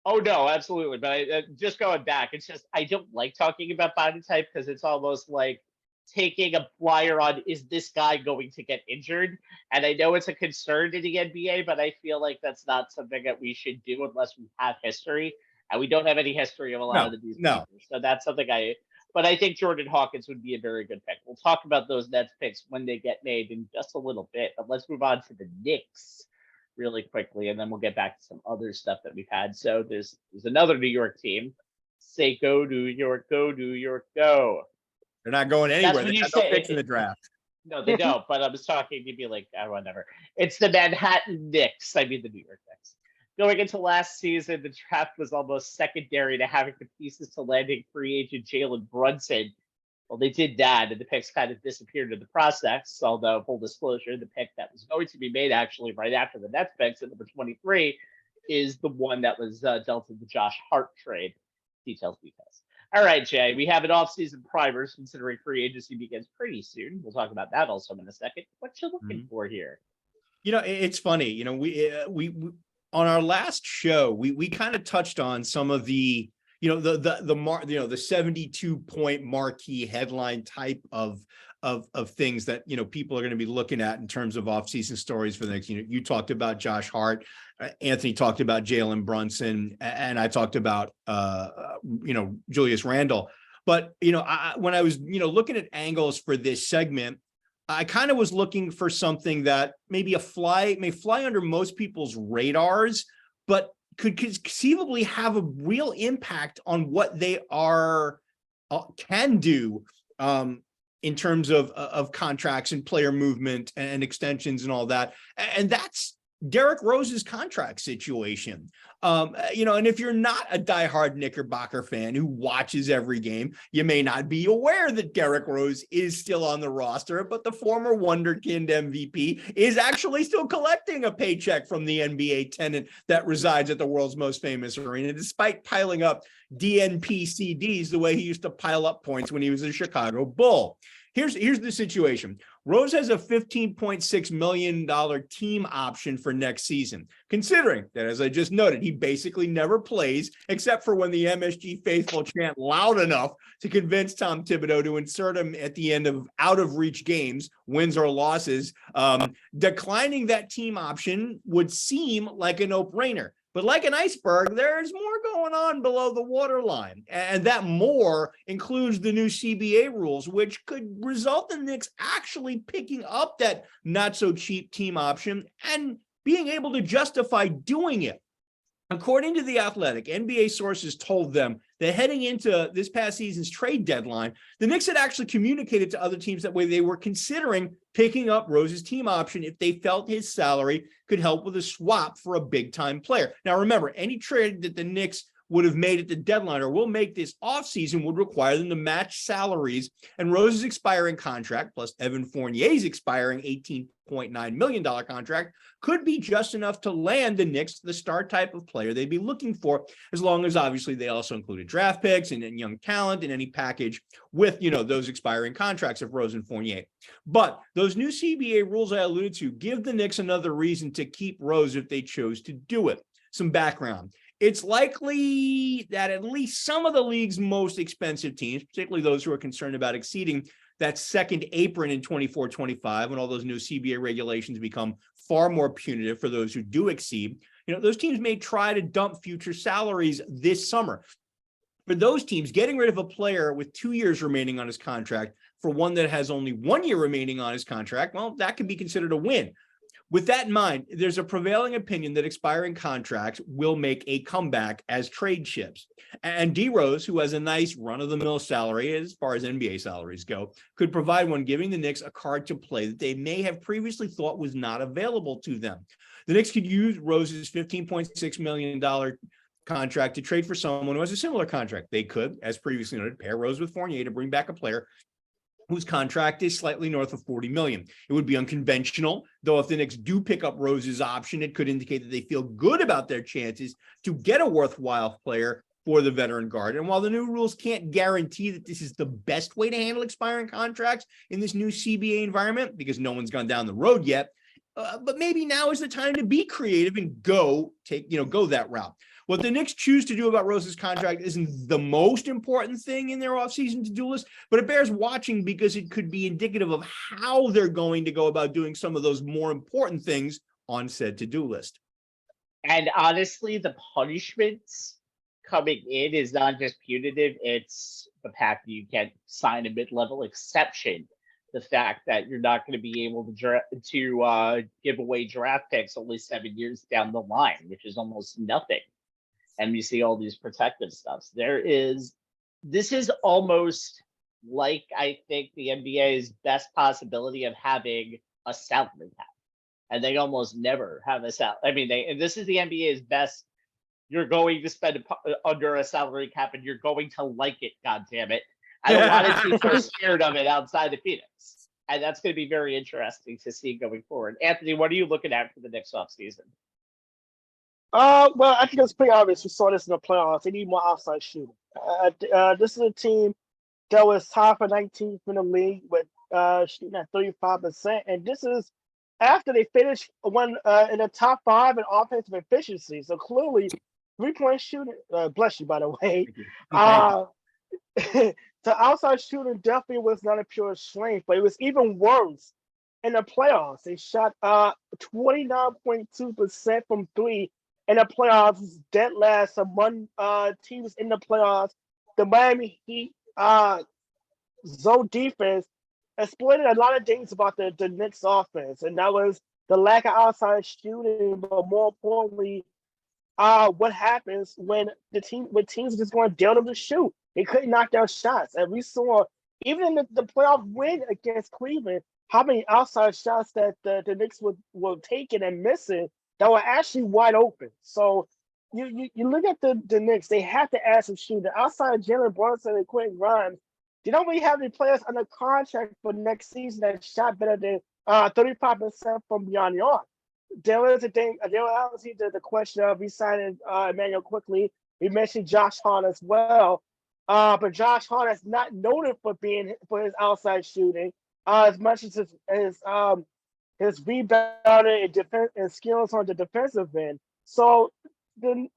Oh, no, absolutely. But just going back, it's just I don't like talking about body type because it's almost like taking a flyer on, is this guy going to get injured? And I know it's a concern in the NBA, but I feel like that's not something that we should do unless we have history. And we don't have any history of a lot of these people. So that's something but I think Jordan Hawkins would be a very good pick. We'll talk about those Nets picks when they get made in just a little bit. But let's move on to the Knicks really quickly, and then we'll get back to some other stuff that we've had. So there's another New York team. Say go New York, go New York, go. They're not going anywhere. They have no picks in the draft. No, they don't. But I was talking to be like, whatever. It's the Manhattan Knicks. I mean, the New York Knicks. Going into last season, the draft was almost secondary to having the pieces to landing free agent Jalen Brunson. Well, they did that, and the picks kind of disappeared in the process. Although, full disclosure, the pick that was going to be made actually right after the Nets picks at number 23 is the one that was dealt in the Josh Hart trade. Details. All right, Jay, we have an offseason primers considering free agency begins pretty soon. We'll talk about that also in a second. What you looking for here? You know, it's funny. You know, we on our last show, we kind of touched on some of the, you know, the 72 point marquee headline type of things that, you know, people are going to be looking at in terms of offseason stories for the next, you know, you talked about Josh Hart, Anthony talked about Jalen Brunson, and I talked about, you know, Julius Randle. But, you know, when I was, you know, looking at angles for this segment, I kind of was looking for something that maybe may fly under most people's radars, but could conceivably have a real impact on what they can do in terms of contracts and player movement and extensions and all that. And that's Derrick Rose's contract situation. And if you're not a diehard Knickerbocker fan who watches every game, you may not be aware that Derrick Rose is still on the roster, but the former Wonderkind MVP is actually still collecting a paycheck from the NBA tenant that resides at the world's most famous arena, despite piling up DNP CDs the way he used to pile up points when he was a Chicago Bull. Here's the situation. Rose has a $15.6 million team option for next season, considering that, as I just noted, he basically never plays except for when the MSG faithful chant loud enough to convince Tom Thibodeau to insert him at the end of out-of-reach games, wins or losses. Declining that team option would seem like a no-brainer. But like an iceberg, there's more going on below the waterline. And that more includes the new CBA rules, which could result in the Knicks actually picking up that not-so-cheap team option and being able to justify doing it. According to The Athletic, NBA sources told them that heading into this past season's trade deadline, the Knicks had actually communicated to other teams that way they were considering picking up Rose's team option if they felt his salary could help with a swap for a big-time player. Now, remember, any trade that the Knicks would have made at the deadline or will make this offseason would require them to match salaries, and Rose's expiring contract plus Evan Fournier's expiring $18.9 million contract could be just enough to land the Knicks the star type of player they'd be looking for, as long as obviously they also included draft picks and young talent in any package with, those expiring contracts of Rose and Fournier. But those new CBA rules I alluded to give the Knicks another reason to keep Rose if they chose to do it. Some background. It's likely that at least some of the league's most expensive teams, particularly those who are concerned about exceeding that second apron in 24-25, when all those new CBA regulations become far more punitive for those who do exceed, those teams may try to dump future salaries this summer. For those teams, getting rid of a player with 2 years remaining on his contract for one that has only 1 year remaining on his contract, well, that could be considered a win. With that in mind, there's a prevailing opinion that expiring contracts will make a comeback as trade chips. And D. Rose, who has a nice run-of-the-mill salary as far as NBA salaries go, could provide one, giving the Knicks a card to play that they may have previously thought was not available to them. The Knicks could use Rose's $15.6 million contract to trade for someone who has a similar contract. They could, as previously noted, pair Rose with Fournier to bring back a player whose contract is slightly north of $40 million. It would be unconventional, though if the Knicks do pick up Rose's option, it could indicate that they feel good about their chances to get a worthwhile player for the veteran guard. And while the new rules can't guarantee that this is the best way to handle expiring contracts in this new CBA environment, because no one's gone down the road yet, but maybe now is the time to be creative and go that route. What the Knicks choose to do about Rose's contract isn't the most important thing in their offseason to-do list, but it bears watching because it could be indicative of how they're going to go about doing some of those more important things on said to-do list. And honestly, the punishments coming in is not just punitive, it's the fact that you can't sign a mid-level exception. The fact that you're not going to be able to give away draft picks only 7 years down the line, which is almost nothing. And you see all these protective stuffs. This is almost like, I think, the NBA's best possibility of having a salary cap. And they almost never have a salary. I mean, and this is the NBA's best. You're going to spend under a salary cap and you're going to like it, goddammit. I don't want to teams are scared of it outside of Phoenix. And that's going to be very interesting to see going forward. Anthony, what are you looking at for the next offseason? Well, I think it's pretty obvious. We saw this in the playoffs. They need more outside shooting. This is a team that was tied for 19th in the league with shooting at 35%. And this is after they finished in the top 5 in offensive efficiency. So clearly, 3-point shooting, bless you, by the way. The outside shooting definitely was not a pure strength, but it was even worse in the playoffs. They shot 29.2% from 3 in the playoffs, dead last among teams in the playoffs. The Miami Heat zone defense exploited a lot of things about the Knicks offense, and that was the lack of outside shooting, but more importantly, what happens when teams are just going to dare them to shoot. They couldn't knock down shots. And we saw even in the playoff win against Cleveland, how many outside shots that the Knicks were taking and missing that were actually wide open. So you look at the Knicks, they have to add some shooting. Outside of Jalen Brunson and Quentin Grimes, they don't really have any players under contract for next season that shot better than 35% from beyond the arc. There is a thing. There was obviously the question of re-signing Emmanuel quickly. We mentioned Josh Hart as well, but Josh Hart is not noted for his outside shooting as much as his rebounding and defense and skills on the defensive end. So then,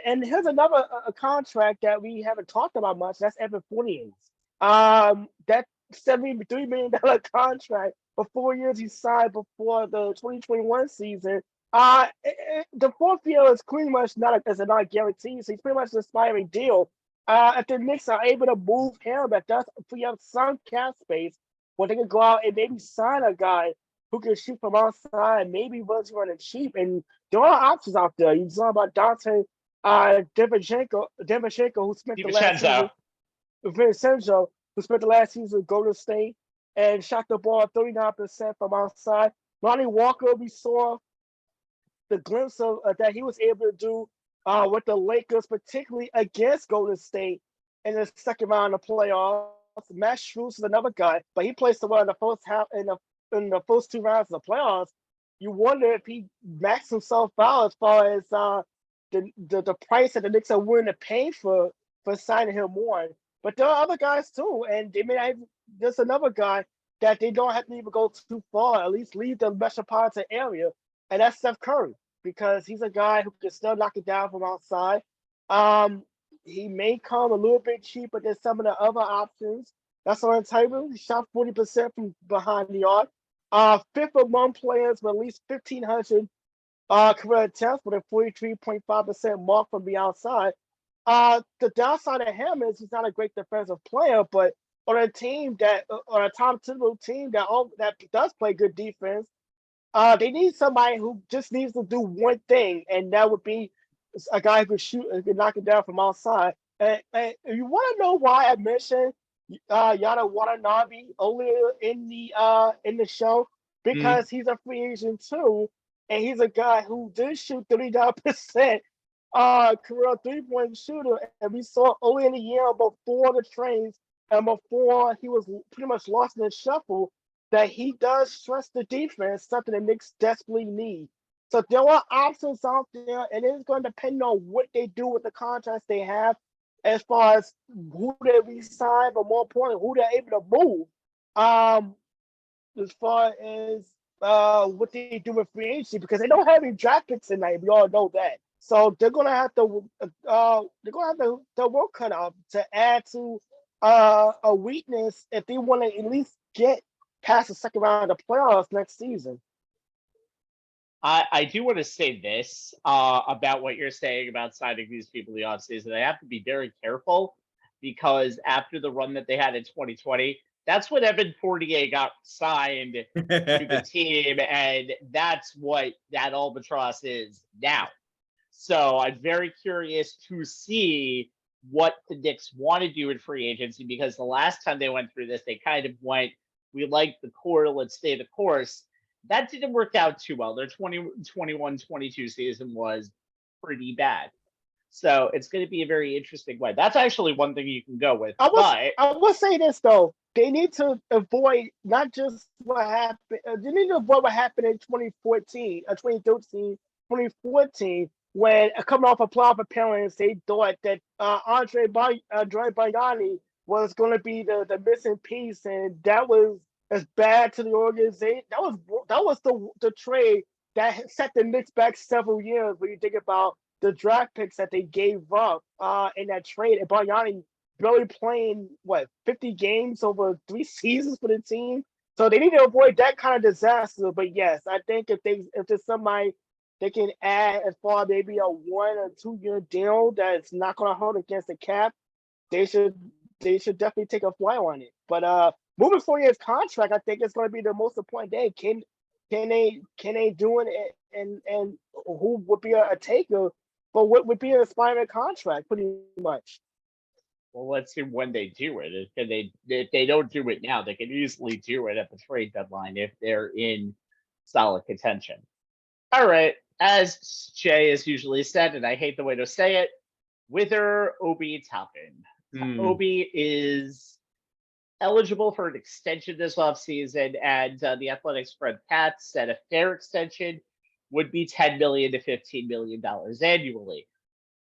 and here's another a contract that we haven't talked about much. That's Evan Fournier's. That $73 million contract for 4 years he signed before the 2021 season. The fourth year is pretty much not guaranteed, so he's pretty much an expiring deal. If the Knicks are able to move him, that does free up some cap space where they can go out and maybe sign a guy who can shoot from outside, maybe was running cheap. And there are options out there. You saw about Dante DiVincenzo, who spent the last season. Vincenzo, who spent the last season at Golden State and shot the ball 39% from outside. Lonnie Walker, we saw the glimpse of that he was able to do with the Lakers, particularly against Golden State in the second round of playoffs. Matt Strus is another guy, but he played so well in the first half in the first 2 rounds of the playoffs. You wonder if he maxed himself out as far as the price that the Knicks are willing to pay for signing him more. But there are other guys too, and they may have, there's another guy that they don't have to even go too far, at least leave the metropolitan area, and that's Steph Curry, because he's a guy who can still knock it down from outside. He may come a little bit cheaper than some of the other options. That's on the table. He shot 40% from behind the arc. Fifth among players with at least 1,500 career attempts with a 43.5% mark from the outside. The downside of him is he's not a great defensive player, but on a team on a top 2 team that does play good defense, they need somebody who just needs to do one thing, and that would be a guy who can shoot and can knock it down from outside. And you want to know why I mentioned Yada Watanabe earlier in the show? Because he's a free agent too, and he's a guy who did shoot 39% career 3-point shooter, and we saw early in the year before the trades and before he was pretty much lost in the shuffle that he does stress the defense, something the Knicks desperately need. So there are options out there, and it's going to depend on what they do with the contracts they have as far as who they resign, but more importantly, who they're able to move. As far as what they do with free agency, because they don't have any draft picks tonight. We all know that. So they're gonna have the work cut out to add to a weakness if they want to at least get past the second round of playoffs next season. I do want to say this about what you're saying about signing these people in the offseason. They have to be very careful, because after the run that they had in 2020, that's when Evan Fournier got signed to the team, and that's what that albatross is now. So I'm very curious to see what the Knicks want to do in free agency, because the last time they went through this, they kind of went, we like the core, let's stay the course. That didn't work out too well. Their 2021-22 season was pretty bad. So it's going to be a very interesting way. That's actually one thing you can go with. I will say this, though. They need to avoid not just what happened. They need to avoid what happened in 2014, 2013, 2014, when coming off a playoff appearance, they thought that Andre Bajani was going to be the missing piece, and that was as bad to the organization. That was the trade that set the Knicks back several years when you think about the draft picks that they gave up in that trade. And Bajani barely playing 50 games over 3 seasons for the team. So they need to avoid that kind of disaster. But yes, I think if there's somebody they can add as far as maybe a 1 or 2 year deal that's not going to hurt against the cap, they should definitely take a fly on it. But moving forward his contract, I think it's going to be the most important thing. Can they do it, and who would be a taker for what would be an expiring contract, pretty much. Well, let's see when they do it. If they don't do it now, they can easily do it at the trade deadline if they're in solid contention. All right, as Jay has usually said, and I hate the way to say it, Wither Obi Toppin. Obi is eligible for an extension this offseason, and the Athletics Fred Patz said a fair extension would be $10 million to $15 million annually.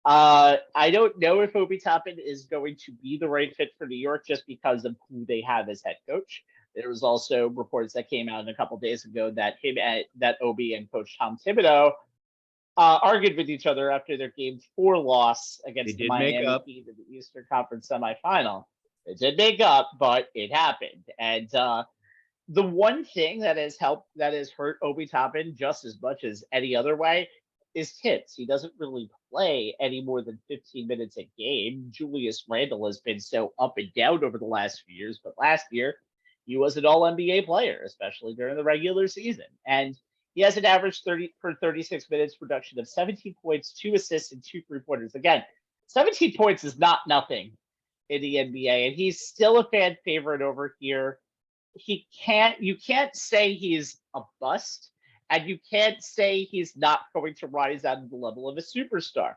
I don't know if Obi Toppin is going to be the right fit for New York just because of who they have as head coach. There was also reports that came out a couple days ago that that Obi and Coach Tom Thibodeau argued with each other after their Game 4 loss against the Miami Heat in the Eastern Conference semifinal. It did make up, but it happened. And the one thing that has hurt Obi Toppin just as much as any other way is tips. He doesn't really play any more than 15 minutes a game. Julius Randle has been so up and down over the last few years, but last year he was an all-NBA player, especially during the regular season. And he has an average 36 minutes production of 17 points, 2 assists, and 2 3-pointers. Again, 17 points is not nothing in the NBA, and he's still a fan favorite over here. You can't say he's a bust, and you can't say he's not going to rise out of the level of a superstar.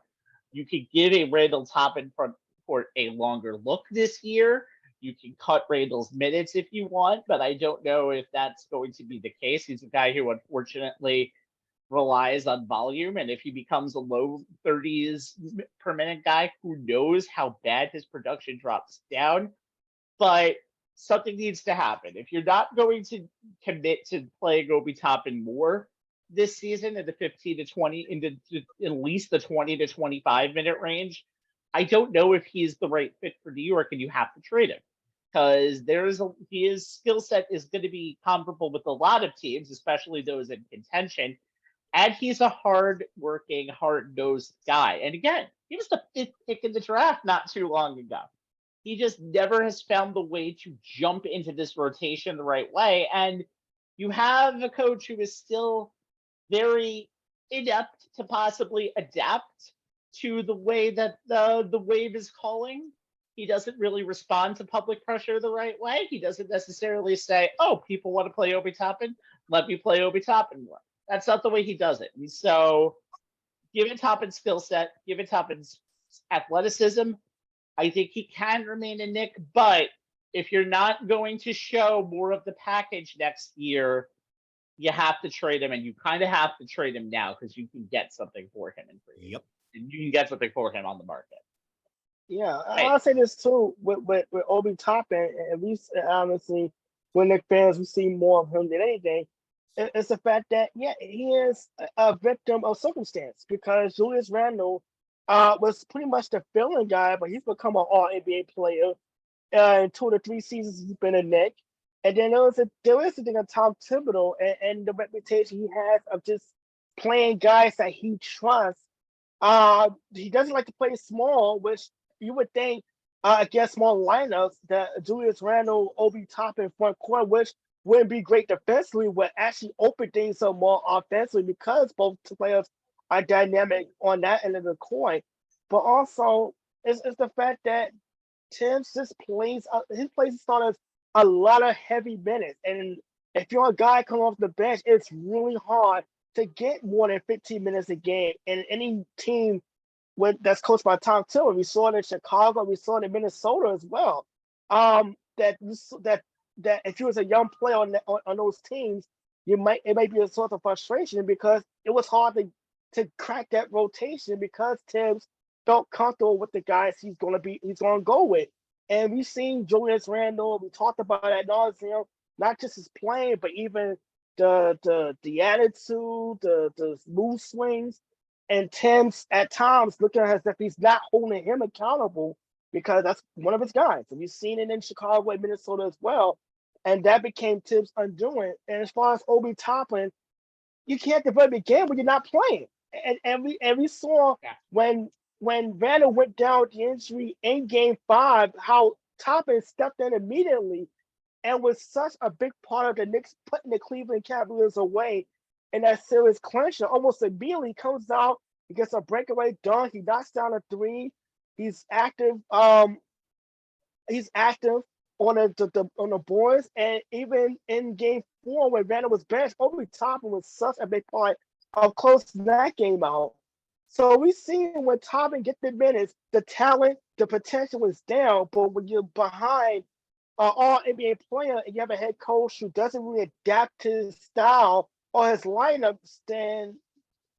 You could give a Randall Toppin front court a longer look this year. You can cut Randall's minutes if you want, but I don't know if that's going to be the case. He's a guy who unfortunately relies on volume, and if he becomes a low 30s per minute guy, who knows how bad his production drops down. But something needs to happen. If you're not going to commit to playing Obi Toppin more this season in the 15 to 20, into at least the 20 to 25 minute range, I don't know if he's the right fit for New York, and you have to trade him because his skill set is going to be comparable with a lot of teams, especially those in contention. And he's a hard-working, hard-nosed guy. And again, he was the 5th pick in the draft not too long ago. He just never has found the way to jump into this rotation the right way. And you have a coach who is still very inept to possibly adapt to the way that the wave is calling. He doesn't really respond to public pressure the right way. He doesn't necessarily say, oh, people want to play Obi Toppin, let me play Obi Toppin more. That's not the way he does it. And so given Toppin's skill set, given Toppin's athleticism, I think he can remain a Knick. But if you're not going to show more of the package next year, you have to trade him, and you kind of have to trade him now because you can get something for him in free. Yep. And you can get something for him on the market. Yeah, I'll say this too with Obi Toppin, and we honestly, when Knicks fans, we see more of him than anything. It's the fact that he is a victim of circumstance because Julius Randle was pretty much the filling guy, but he's become an All NBA player. In 2 to 3 seasons, he's been a Knick. And then there is a thing of Tom Thibodeau and the reputation he has of just playing guys that he trusts. He doesn't like to play small, which you would think against small lineups that Julius Randle, Obi Toppin front court, which wouldn't be great defensively, would actually open things up more offensively because both players are dynamic on that end of the coin. But also, it's the fact that Tibbs just plays starters a lot of heavy minutes. And if you're a guy coming off the bench, it's really hard to get more than 15 minutes a game. And any team that's coached by Tom Thibodeau, we saw it in Chicago, we saw it in Minnesota as well. That if you was a young player on those teams, it might be a source of frustration because it was hard to crack that rotation because Tibbs felt comfortable with the guys he's gonna go with. And we've seen Julius Randle, we talked about that nauseam, not just his playing, but even the attitude, the move swings, and Tibbs at times looking as if he's not holding him accountable because that's one of his guys. And we've seen it in Chicago and Minnesota as well. And that became Tibbs' undoing. And as far as Obi Toppin, you can't develop a game when you're not playing. And we saw when Randle went down with the injury in Game 5, how Toppin stepped in immediately and was such a big part of the Knicks putting the Cleveland Cavaliers away in that series clincher. Almost immediately comes out He gets a breakaway dunk. He knocks down a three. He's active. He's active on on the boards, and even in Game 4 when Randall was benched, Obi Toppin was such a big part of closing that game out. So we see when Toppin get the minutes, the talent, the potential is down. But when you're behind an all NBA player and you have a head coach who doesn't really adapt to his style or his lineups, then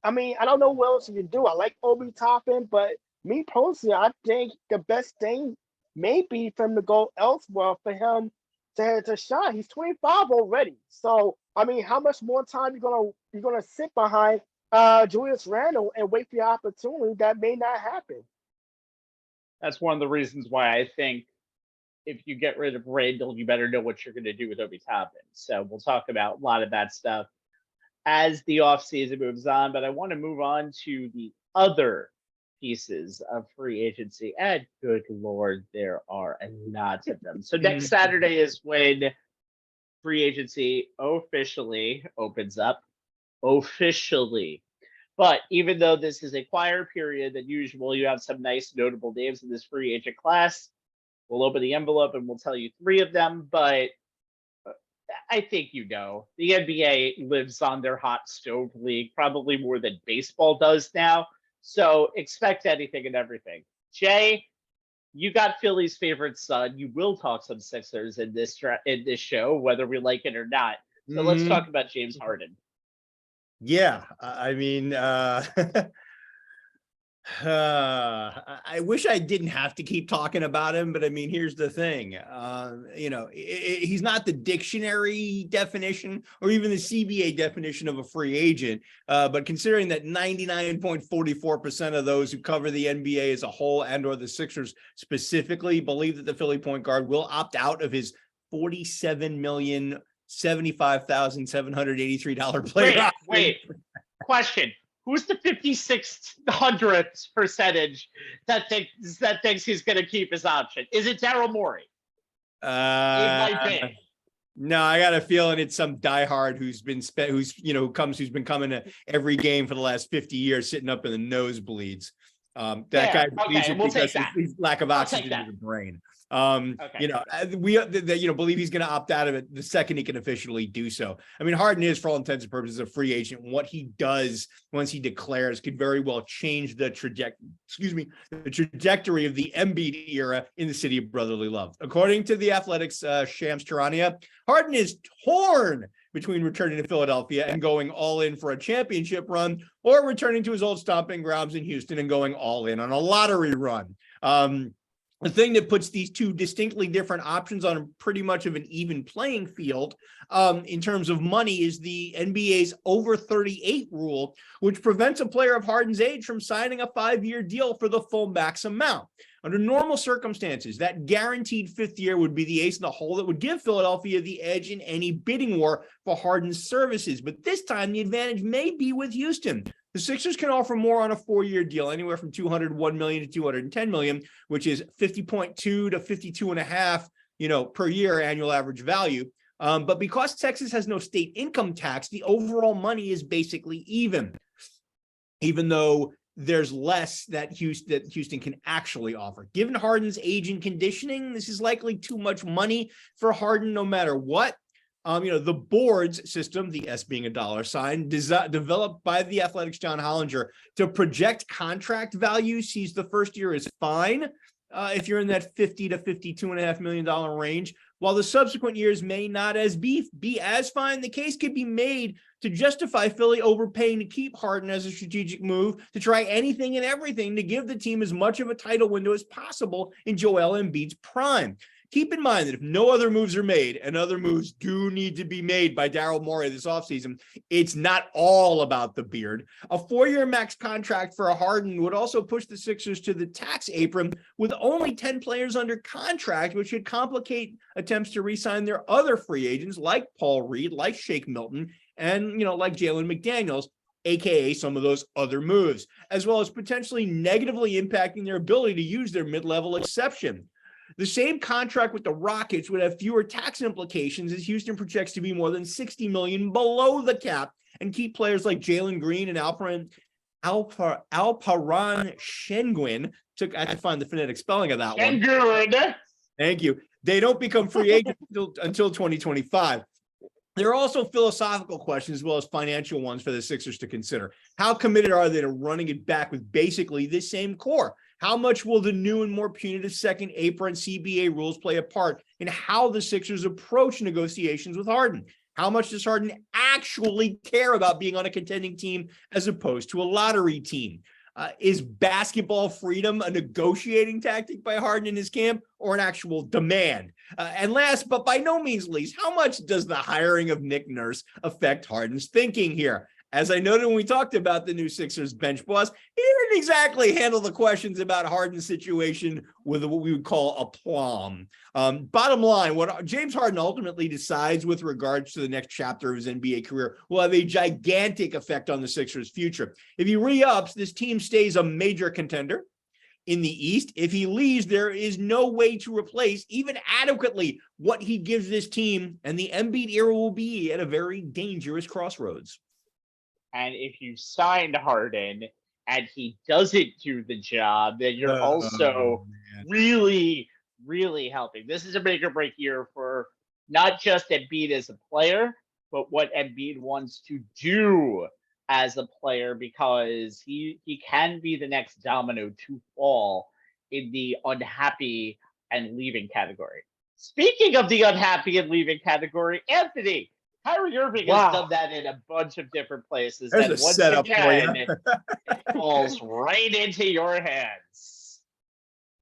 I mean, I don't know what else you can do. I like Obi Toppin, but me personally, I think the best thing may be for him to go elsewhere for him to shine. He's 25 already. So I mean, how much more time you're gonna sit behind Julius Randle and wait for your opportunity? That may not happen. That's one of the reasons why I think if you get rid of Randall, you better know what you're going to do with Obi Toppin. So we'll talk about a lot of that stuff as the offseason moves on. But I want to move on to the other pieces of free agency. And good Lord, there are a lot of them. So next Saturday is when free agency officially opens up. Officially. But even though this is a quieter period than usual, you have some nice notable names in this free agent class. We'll open the envelope and we'll tell you three of them, but I think the NBA lives on their hot stove league probably more than baseball does now. So expect anything and everything. Jay, you got Philly's favorite son. You will talk some Sixers in this show, whether we like it or not. So let's talk about James Harden. Yeah, I mean, I wish I didn't have to keep talking about him, but I mean, here's the thing. He's not the dictionary definition or even the CBA definition of a free agent. But considering that 99.44% of those who cover the NBA as a whole and or the Sixers specifically believe that the Philly point guard will opt out of his $47,075,783 player. Wait. Question. Who's the 5600th percentage that thinks he's going to keep his option? Is it Daryl Morey? It might be. No, I got a feeling it's some diehard who's been coming to every game for the last 50 years, sitting up in the nosebleeds. Guy believes it because his lack of oxygen in the brain. Believe he's going to opt out of it the second he can officially do so. I mean, Harden is, for all intents and purposes, a free agent. What he does once he declares could very well change the trajectory of the Embiid era in the city of brotherly love. According to the Athletics, Shams Charania, Harden is torn between returning to Philadelphia and going all in for a championship run, or returning to his old stomping grounds in Houston and going all in on a lottery run. The thing that puts these two distinctly different options on pretty much of an even playing field in terms of money is the NBA's over 38 rule, which prevents a player of Harden's age from signing a 5-year deal for the full max amount. Under normal circumstances, that guaranteed fifth year would be the ace in the hole that would give Philadelphia the edge in any bidding war for Harden's services. But this time, the advantage may be with Houston. The Sixers can offer more on a 4-year deal, anywhere from $201 million to $210 million, which is 50.2 to 52.5, per year annual average value. But because Texas has no state income tax, the overall money is basically even though there's less that Houston can actually offer. Given Harden's age and conditioning, this is likely too much money for Harden no matter what. The boards system, the S being a dollar sign, developed by the Athletics' John Hollinger to project contract value, sees the first year is fine if you're in that $50 to $52.5 million range, while the subsequent years may not be as fine. The case could be made to justify Philly overpaying to keep Harden as a strategic move to try anything and everything to give the team as much of a title window as possible in Joel Embiid's prime. Keep in mind that if no other moves are made, and other moves do need to be made by Daryl Morey this offseason, it's not all about the beard. A 4-year max contract for a Harden would also push the Sixers to the tax apron with only 10 players under contract, which would complicate attempts to re-sign their other free agents like Paul Reed, like Shake Milton, and like Jalen McDaniels, aka some of those other moves, as well as potentially negatively impacting their ability to use their mid-level exception. The same contract with the Rockets would have fewer tax implications, as Houston projects to be more than $60 million below the cap and keep players like Jalen Green and Alperen Alparan Şengün took, I have to find the phonetic spelling of that one. Good. Thank you. They don't become free agents until 2025. There are also philosophical questions as well as financial ones for the Sixers to consider. How committed are they to running it back with basically the same core? How much will the new and more punitive second apron CBA rules play a part in how the Sixers approach negotiations with Harden? How much does Harden actually care about being on a contending team as opposed to a lottery team? Is basketball freedom a negotiating tactic by Harden in his camp or an actual demand? And last, but by no means least, how much does the hiring of Nick Nurse affect Harden's thinking here? As I noted when we talked about the new Sixers bench boss, he didn't exactly handle the questions about Harden's situation with what we would call aplomb. Bottom line, what James Harden ultimately decides with regards to the next chapter of his NBA career will have a gigantic effect on the Sixers' future. If he re-ups, this team stays a major contender in the East. If he leaves, there is no way to replace even adequately what he gives this team, and the Embiid era will be at a very dangerous crossroads. And if you signed Harden and he doesn't do the job, then you're also really, really helping. This is a make or break year for not just Embiid as a player, but what Embiid wants to do as a player, because he can be the next domino to fall in the unhappy and leaving category. Speaking of the unhappy and leaving category, Anthony, Kyrie Irving has done that in a bunch of different places. There's and a once setup again, for you. it falls right into your hands.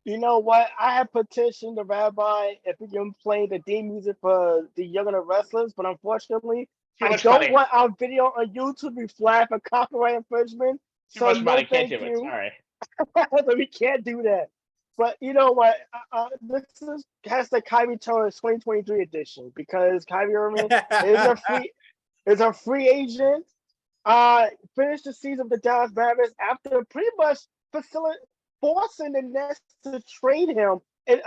You know what? I have petitioned the rabbi if we can play the theme music for the Young and the Restless, but unfortunately, I don't want our video on YouTube to be flagged for copyright infringement. Too much money, can't do it. Sorry. So we can't do that. But you know what? This is hashtag Kyrie Turner 2023 edition, because Kyrie Irving is a free agent. Finished the season with the Dallas Mavericks after pretty much forcing the Nets to trade him. And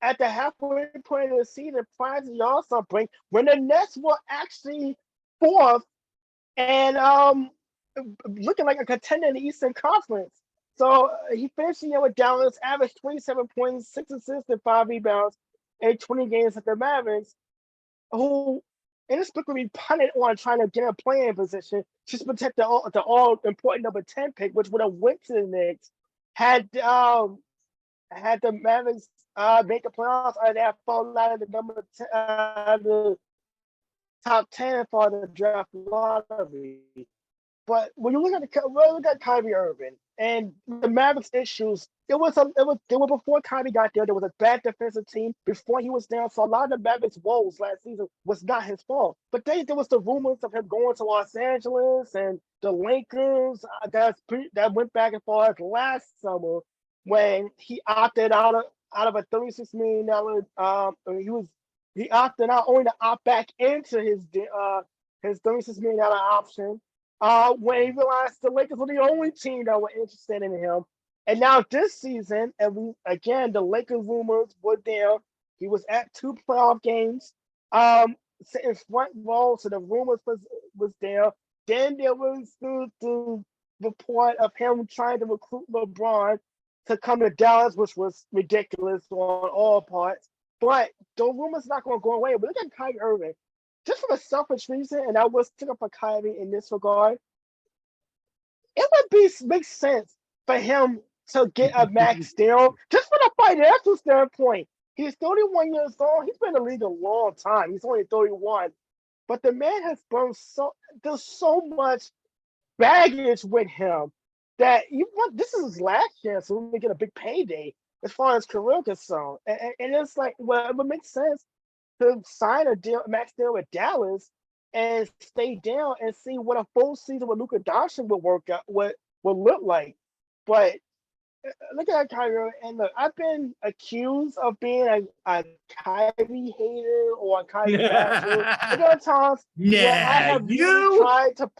at the halfway point of the season, prior to the All-Star break, when the Nets were actually fourth and looking like a contender in the Eastern Conference. So he finished the year with Dallas, averaged 27 points, 6 assists, and 5 rebounds in 20 games at the Mavericks, who inexplicably punted on trying to get a playing position to protect the all-important number 10 pick, which would have went to the Knicks had the Mavericks make the playoffs, or they have fallen out of the number 10, the top 10 for the draft lottery. But when you look at Kyrie Irving and the Mavericks issues, it was before Kyrie got there. There was a bad defensive team before he was there. So a lot of the Mavericks' woes last season was not his fault. But there was the rumors of him going to Los Angeles and the Lakers that went back and forth last summer when he opted out of a $36 million. He opted out only to opt back into his $36 million option. When he realized the Lakers were the only team that were interested in him. And now this season, the Lakers rumors were there. He was at 2 playoff games, in front row, so the rumors was there. Then there was the report of him trying to recruit LeBron to come to Dallas, which was ridiculous on all parts. But the rumors not going to go away. But look at Kyrie Irving. Just for a selfish reason, and I will stick up for Kyrie in this regard, it would make sense for him to get a max deal, just from a financial standpoint. He's 31 years old. He's been in the league a long time. He's only 31. But the man has burned there's so much baggage with him that this is his last chance to really get a big payday as far as career concerned. And it's like, well, it would make sense to sign a max deal with Dallas and stay down and see what a full season with Luka Doncic would work out, what would look like. But look at Kyrie, and look, I've been accused of being a Kyrie hater or a Kyrie basher. There are times where I have tried to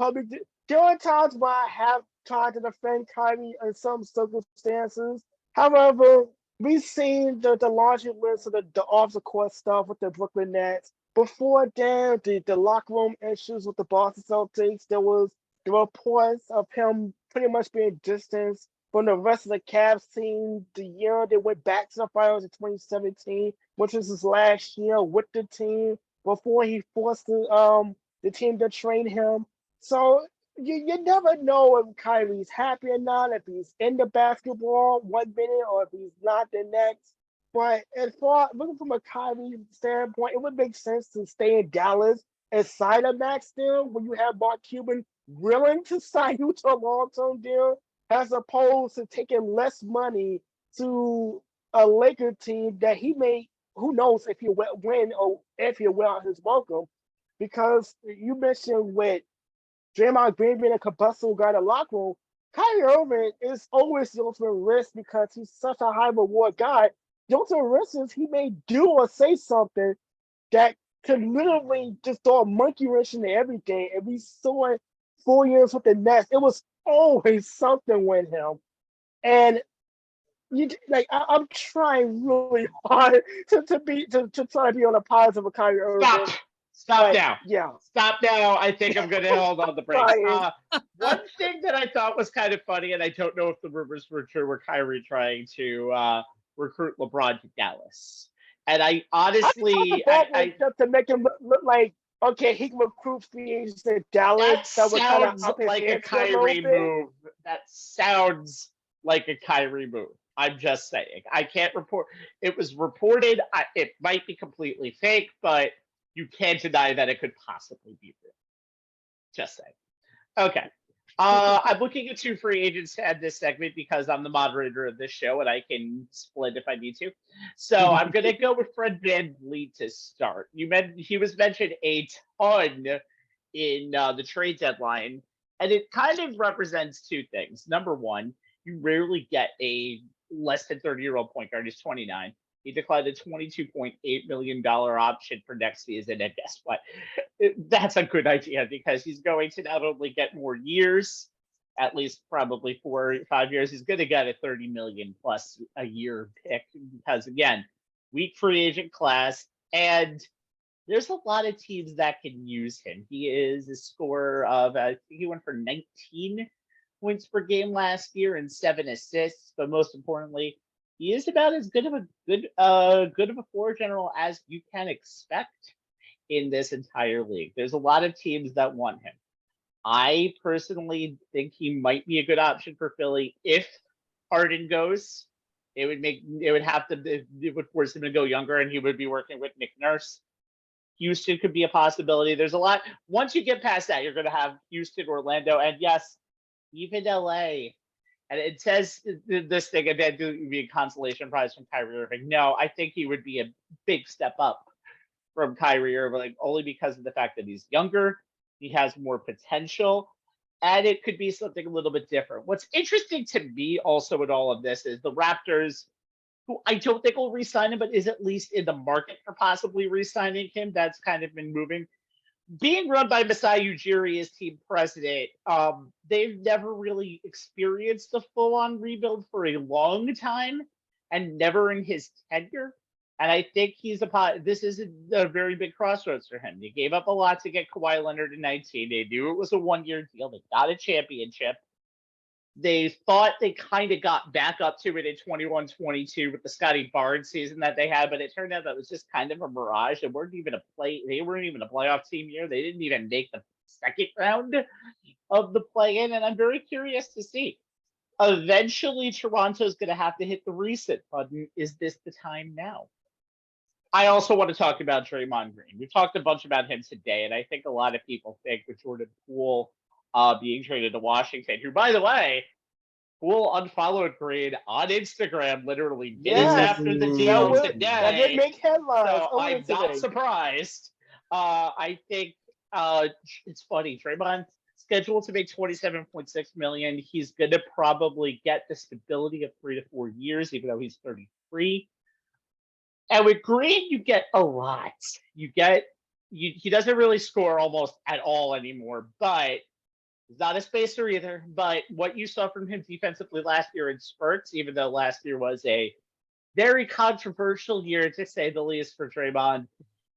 there are times where I have tried to defend Kyrie in some circumstances. However, we've seen the laundry list of the off-the-court stuff with the Brooklyn Nets. Before then, the locker room issues with the Boston Celtics. There was the reports of him pretty much being distanced from the rest of the Cavs team the year they went back to the finals in 2017, which was his last year with the team before he forced the team to trade him. So you never know if Kyrie's happy or not, if he's into basketball 1 minute or if he's not the next. But as far looking from a Kyrie standpoint, it would make sense to stay in Dallas and sign a max deal when you have Mark Cuban willing to sign you to a long-term deal, as opposed to taking less money to a Laker team that he may, who knows if he'll win or if he'll wear out his welcome. Because you mentioned with Draymond Green being a combustible guy in the locker room, Kyrie Irving is always the ultimate risk because he's such a high reward guy. The ultimate risk is he may do or say something that could literally just throw a monkey wrench into everything. And we saw it 4 years with the Nets. It was always something with him. And I'm trying really hard to try to be on the positive of Kyrie Irving. Stop now. Yeah. Stop now. I think I'm going to hold on the brakes. One thing that I thought was kind of funny, and I don't know if the rumors were true, were Kyrie trying to recruit LeBron to Dallas. And I honestly, to make him look like, okay, he can recruit free agents to Dallas. That sounds like a Kyrie move. That sounds like a Kyrie move. I'm just saying. I can't report. It was reported. It might be completely fake, but you can't deny that it could possibly be real. Just saying. Okay. I'm looking at 2 free agents to end this segment because I'm the moderator of this show and I can split if I need to. So I'm going to go with Fred VanVleet to start. He was mentioned a ton in the trade deadline, and it kind of represents 2 things. Number one, you rarely get a less than 30-year-old point guard. He's 29. He declined a $22.8 million option for next season. And guess what? That's a good idea because he's going to not only get more years, at least probably 4 or 5 years, he's going to get a $30 million plus a year pick because, again, weak free agent class. And there's a lot of teams that can use him. He is a scorer of, I think he went for 19 points per game last year and 7 assists. But most importantly, he is about as good of a floor general as you can expect in this entire league. There's a lot of teams that want him. I personally think he might be a good option for Philly if Harden goes. It would force him to go younger, and he would be working with Nick Nurse. Houston could be a possibility. There's a lot. Once you get past that, you're going to have Houston, Orlando, and yes, even LA. And it says this thing, and then it would be a consolation prize from Kyrie Irving. No, I think he would be a big step up from Kyrie Irving, only because of the fact that he's younger, he has more potential, and it could be something a little bit different. What's interesting to me also in all of this is the Raptors, who I don't think will re-sign him, but is at least in the market for possibly re-signing him. That's kind of been moving. Being run by Masai Ujiri as team president, they've never really experienced a full-on rebuild for a long time, and never in his tenure. And I think this is a very big crossroads for him. They gave up a lot to get Kawhi Leonard in 19. They knew it was a 1-year deal. They got a championship. They thought they kind of got back up to it in 21-22 with the Scotty Barnes season that they had, but it turned out that was just kind of a mirage. They weren't even a playoff team year. They didn't even make the second round of the play-in, and I'm very curious to see. Eventually, Toronto's going to have to hit the reset button. Is this the time now? I also want to talk about Draymond Green. We've talked a bunch about him today, and I think a lot of people think with Jordan Poole being traded to Washington, who, by the way, Poole unfollowed Green on Instagram literally minutes after the deal today. That did make headlines. So I'm not surprised. I think it's funny. Draymond scheduled to make $27.6 million. He's going to probably get the stability of 3 to 4 years, even though he's 33. And with Green, you get a lot. He doesn't really score almost at all anymore, but he's not a spacer either. But what you saw from him defensively last year in spurts, even though last year was a very controversial year, to say the least, for Draymond,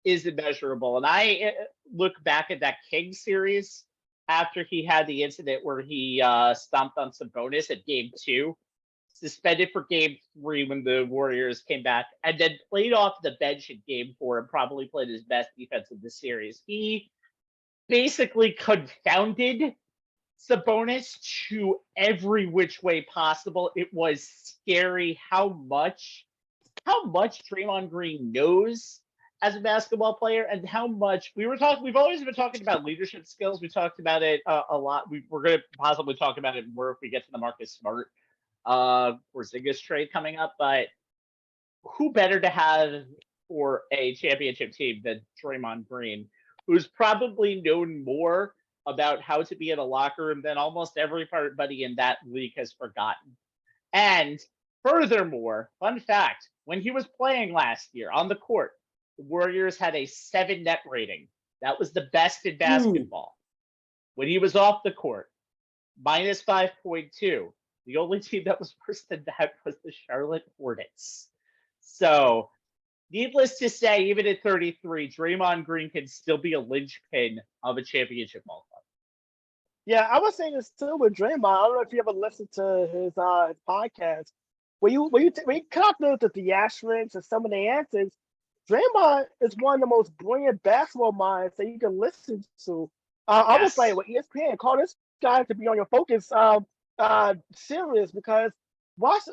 is immeasurable. And I look back at that Kings series, after he had the incident where he stomped on Sabonis at game 2, suspended for game 3 when the Warriors came back, and then played off the bench in game 4 and probably played his best defense of the series. He basically confounded Sabonis to every which way possible. It was scary how much Draymond Green knows as a basketball player, and how much we've always been talking about leadership skills. We talked about it a lot. We're going to possibly talk about it more if we get to the Marcus Smart Porzingis trade coming up. But who better to have for a championship team than Draymond Green, who's probably known more about how to be in a locker room than almost everybody in that league has forgotten. And furthermore, fun fact, when he was playing last year on the court, the Warriors had a 7 net rating. That was the best in basketball. When he was off the court, minus 5.2. The only team that was worse than that was the Charlotte Hornets. So, needless to say, even at 33, Draymond Green can still be a linchpin of a championship ball club. Yeah, I was saying this too with Draymond. I don't know if you ever listened to his podcast. When you cut out the theatrics and some of the answers, Draymond is one of the most brilliant basketball minds that you can listen to. I was like, well, ESPN, call this guy to be on your focus series, because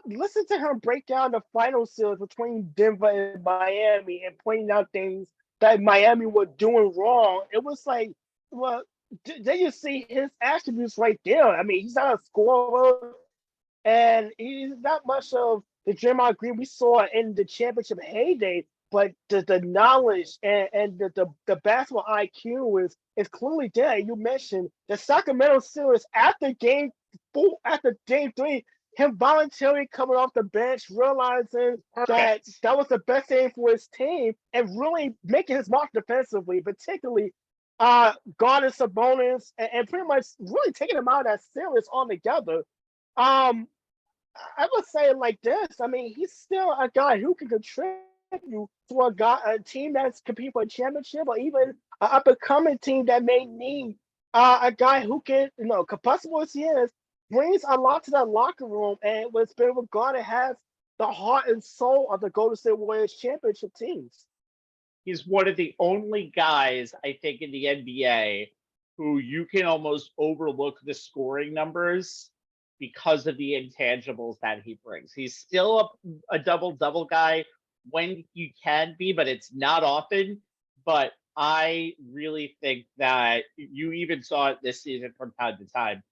listen to him break down the final series between Denver and Miami and pointing out things that Miami were doing wrong. It was like, well, there you see his attributes right there. I mean, he's not a scorer, and he's not much of the Draymond Green we saw in the championship heyday, but the knowledge and the basketball IQ is clearly there. You mentioned the Sacramento series after game 3, him voluntarily coming off the bench, realizing that was the best thing for his team, and really making his mark defensively, particularly guarding Sabonis and pretty much really taking him out of that series altogether. I would say it like this. I mean, he's still a guy who can contribute to a team that's competing for a championship, or even an up-and-coming team that may need a guy who can, compatible as he is, brings a lot to that locker room, and was been regarded as the heart and soul of the Golden State Warriors championship teams. He's one of the only guys, I think, in the NBA who you can almost overlook the scoring numbers because of the intangibles that he brings. He's still a double-double guy when he can be, but it's not often. But I really think that you even saw it this season from time to time.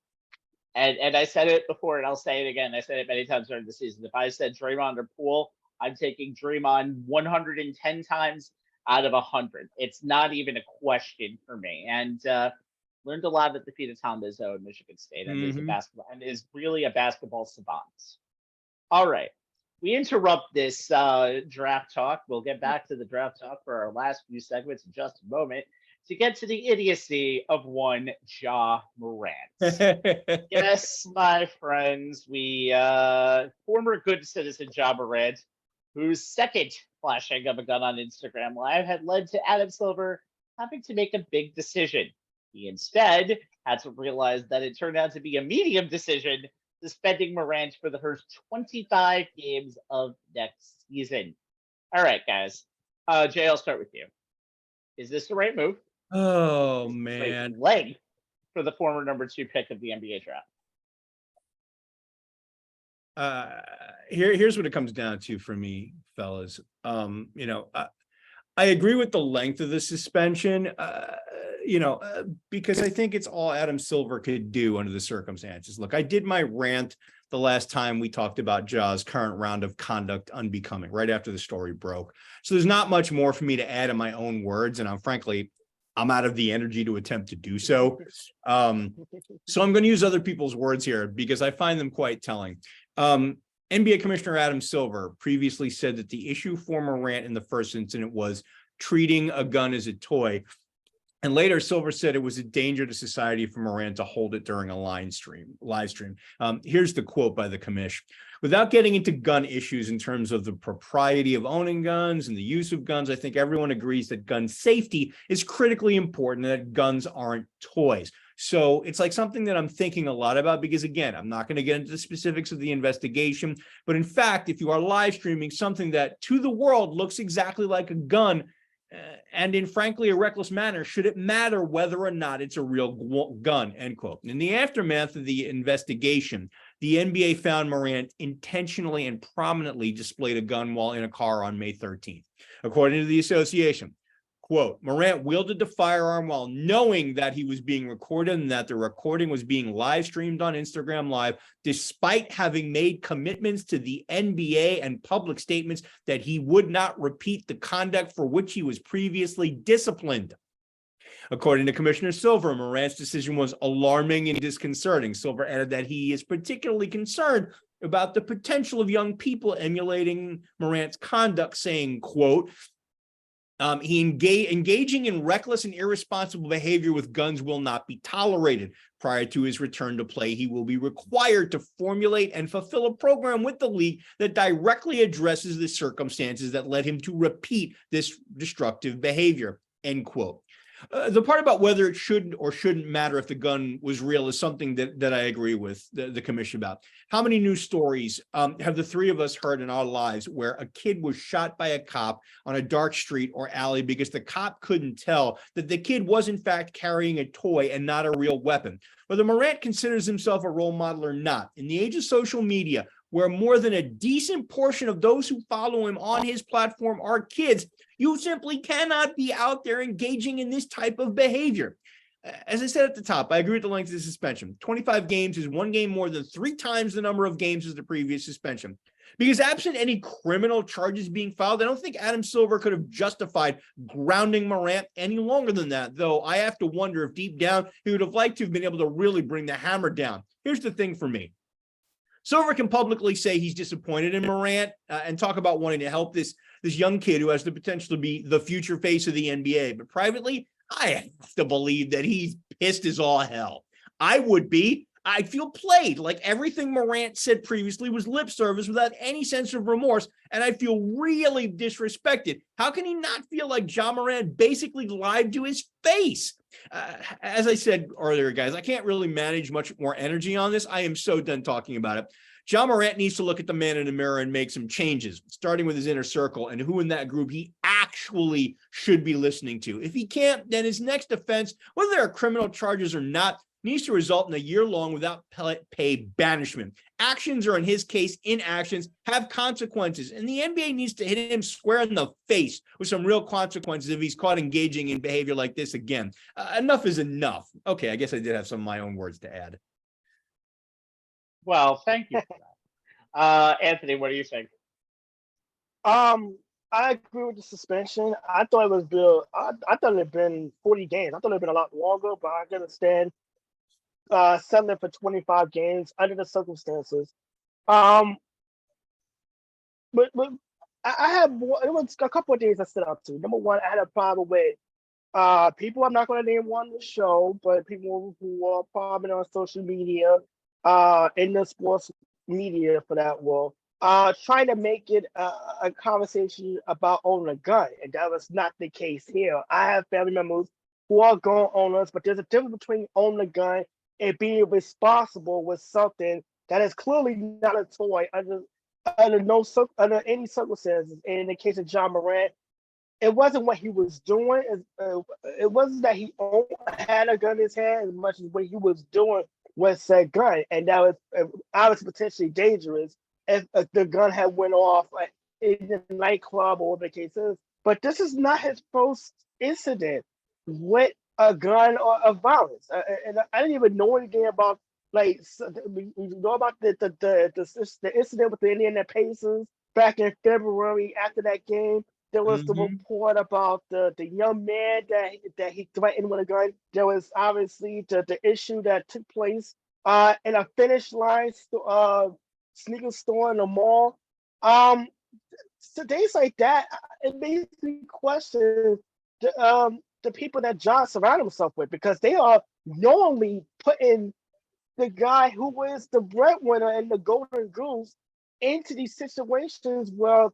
And I said it before, and I'll say it again. I said it many times during the season. If I said Draymond or Poole, I'm taking Draymond 110 times out of 100. It's not even a question for me. And learned a lot at the feet of Tom Izzo in Michigan State, and is really a basketball savant. All right, we interrupt this draft talk. We'll get back to the draft talk for our last few segments in just a moment to get to the idiocy of one Ja Morant. Yes, my friends, we former good citizen Ja Morant, whose second flashing of a gun on Instagram Live had led to Adam Silver having to make a big decision. He instead had to realize that it turned out to be a medium decision, suspending Morant for the first 25 games of next season. All right, guys. Jay, I'll start with you. Is this the right move? Oh, man. Leg for the former number 2 pick of the NBA draft. Here's what it comes down to for me, fellas. I agree with the length of the suspension, because I think it's all Adam Silver could do under the circumstances. Look, I did my rant the last time we talked about Ja's current round of conduct unbecoming, right after the story broke. So there's not much more for me to add in my own words, and I'm out of the energy to attempt to do so. So I'm going to use other people's words here because I find them quite telling. NBA Commissioner Adam Silver previously said that the issue for Morant in the first incident was treating a gun as a toy. And later, Silver said it was a danger to society for Morant to hold it during a live stream. Here's the quote by the commish. Without getting into gun issues in terms of the propriety of owning guns and the use of guns, I think everyone agrees that gun safety is critically important and that guns aren't toys. So it's like something that I'm thinking a lot about because, again, I'm not going to get into the specifics of the investigation. But in fact, if you are live streaming something that to the world looks exactly like a gun, and in frankly a reckless manner, should it matter whether or not it's a real gun, end quote. In the aftermath of the investigation, the NBA found Morant intentionally and prominently displayed a gun while in a car on May 13th. According to the association, quote, Morant wielded the firearm while knowing that he was being recorded and that the recording was being live streamed on Instagram Live, despite having made commitments to the NBA and public statements that he would not repeat the conduct for which he was previously disciplined. According to Commissioner Silver, Morant's decision was alarming and disconcerting. Silver added that he is particularly concerned about the potential of young people emulating Morant's conduct, saying, quote, engaging in reckless and irresponsible behavior with guns will not be tolerated. Prior to his return to play, he will be required to formulate and fulfill a program with the league that directly addresses the circumstances that led him to repeat this destructive behavior, end quote. The part about whether it should or shouldn't matter if the gun was real is something that I agree with the commission about. How many news stories have the three of us heard in our lives where a kid was shot by a cop on a dark street or alley because the cop couldn't tell that the kid was in fact carrying a toy and not a real weapon? Whether Morant considers himself a role model or not, in the age of social media, where more than a decent portion of those who follow him on his platform are kids, you simply cannot be out there engaging in this type of behavior. As I said at the top, I agree with the length of the suspension. 25 games is one game more than 3 times the number of games as the previous suspension. Because absent any criminal charges being filed, I don't think Adam Silver could have justified grounding Morant any longer than that, though I have to wonder if deep down he would have liked to have been able to really bring the hammer down. Here's the thing for me. Silver can publicly say he's disappointed in Morant and talk about wanting to help this young kid who has the potential to be the future face of the NBA. But privately, I have to believe that he's pissed as all hell. I would be. I feel played. Like everything Morant said previously was lip service without any sense of remorse, and I feel really disrespected. How can he not feel like Ja Morant basically lied to his face? As I said earlier, guys, I can't really manage much more energy on this. I am so done talking about it. Ja Morant needs to look at the man in the mirror and make some changes, starting with his inner circle and who in that group he actually should be listening to. If he can't, then his next offense, whether there are criminal charges or not, needs to result in a year-long without pay banishment. Actions, or in his case, inactions, have consequences, and the NBA needs to hit him square in the face with some real consequences if he's caught engaging in behavior like this again. Enough is enough. Okay, I guess I did have some of my own words to add. Well, thank you for that. Anthony, what do you think? I agree with the suspension. I thought it was Bill. I thought it had been 40 games. I thought it had been a lot longer, but I can understand settling for 25 games under the circumstances. But I had it was a couple of things I stood out to. Number one, I had a problem with people I'm not going to name on the show, but people who are prominent on social media, in the sports media for that world, trying to make it a conversation about owning a gun, and that was not the case here. I have family members who are gun owners, but there's a difference between owning a gun and being responsible with something that is clearly not a toy under any circumstances. And in the case of Ja Morant, it wasn't what he was doing. It wasn't that he had a gun in his hand as much as what he was doing was said gun, and that was obviously potentially dangerous if the gun had went off in the nightclub or whatever the case is. But this is not his first incident with a gun or a violence, and I didn't even know anything about we know about the incident with the Indiana Pacers back in February after that game. There was the report about the young man that he threatened with a gun. There was obviously the issue that took place in a Finish Line sneaker store in the mall. So things like that, it makes me question the people that John surrounded himself with, because they are knowingly putting the guy who is the breadwinner and the golden goose into these situations where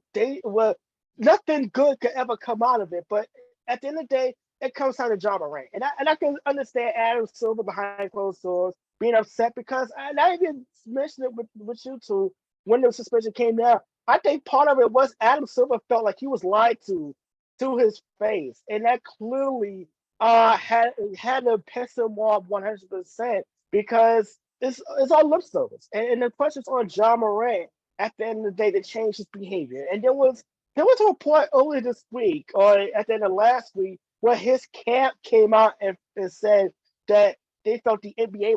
nothing good could ever come out of it. But at the end of the day, it comes down to Ja Morant. And I can understand Adam Silver behind closed doors being upset because and I even mentioned it with you two when the suspension came down. I think part of it was Adam Silver felt like he was lied to his face. And that clearly had to piss him off 100% because it's all lip service. And the question's on Ja Morant at the end of the day to change his behavior. And there was a report earlier this week or at the end of last week where his camp came out and said that they felt the NBA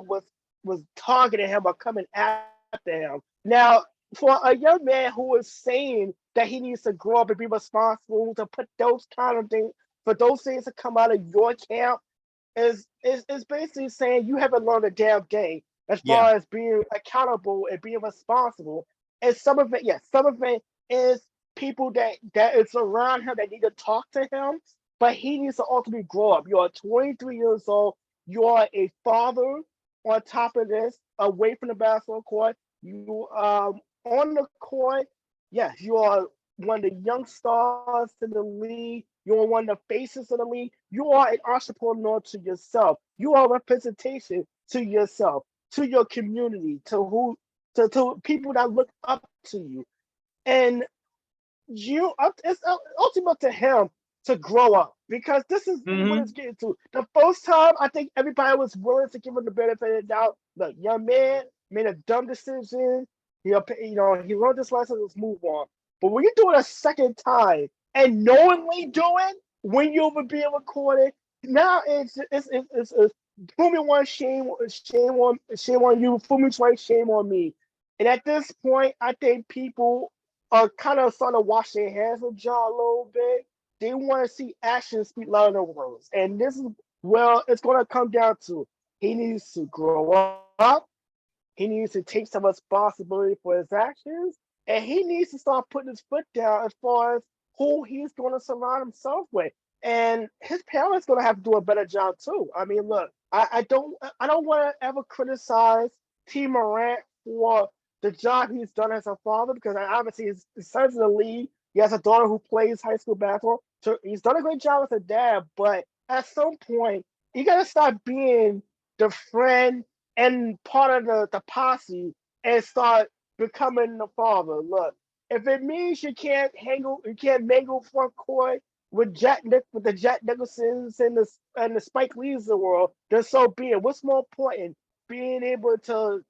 was targeting him or coming after him. Now, for a young man who is saying that he needs to grow up and be responsible to put those kind of things, for those things to come out of your camp, is basically saying you haven't learned a damn thing as far as being accountable and being responsible. And some of it is people that is around him that need to talk to him, but he needs to ultimately grow up. You're 23 years old. You're a father. On top of this, away from the basketball court, you on the court. Yes, you are one of the young stars in the league. You're one of the faces of the league. You are an entrepreneur to yourself. You are a representation to yourself, to your community, to people that look up to you. And it's ultimate to him to grow up because this is what it's getting to. The first time, I think everybody was willing to give him the benefit of the doubt. Look, young man made a dumb decision. He learned this lesson. Let's move on. But when you do it a second time and knowingly do it when you're being recorded, now it's fool me once, shame on you. Fool me twice, shame on me. And at this point, I think people are kind of starting to wash their hands with Ja a little bit. They want to see actions speak louder than words. And this is, well, it's going to come down to he needs to grow up. He needs to take some responsibility for his actions. And he needs to start putting his foot down as far as who he's going to surround himself with. And his parents going to have to do a better job too. I mean, look, I don't want to ever criticize T. Morant for the job he's done as a father because obviously his son's in the league. He has a daughter who plays high school basketball. So he's done a great job as a dad, but at some point, you got to start being the friend and part of the posse and start becoming the father. Look, if it means you can't mingle front court with the Jack Nicholsons and the Spike Lees of the world, then so be it. What's more important, being able to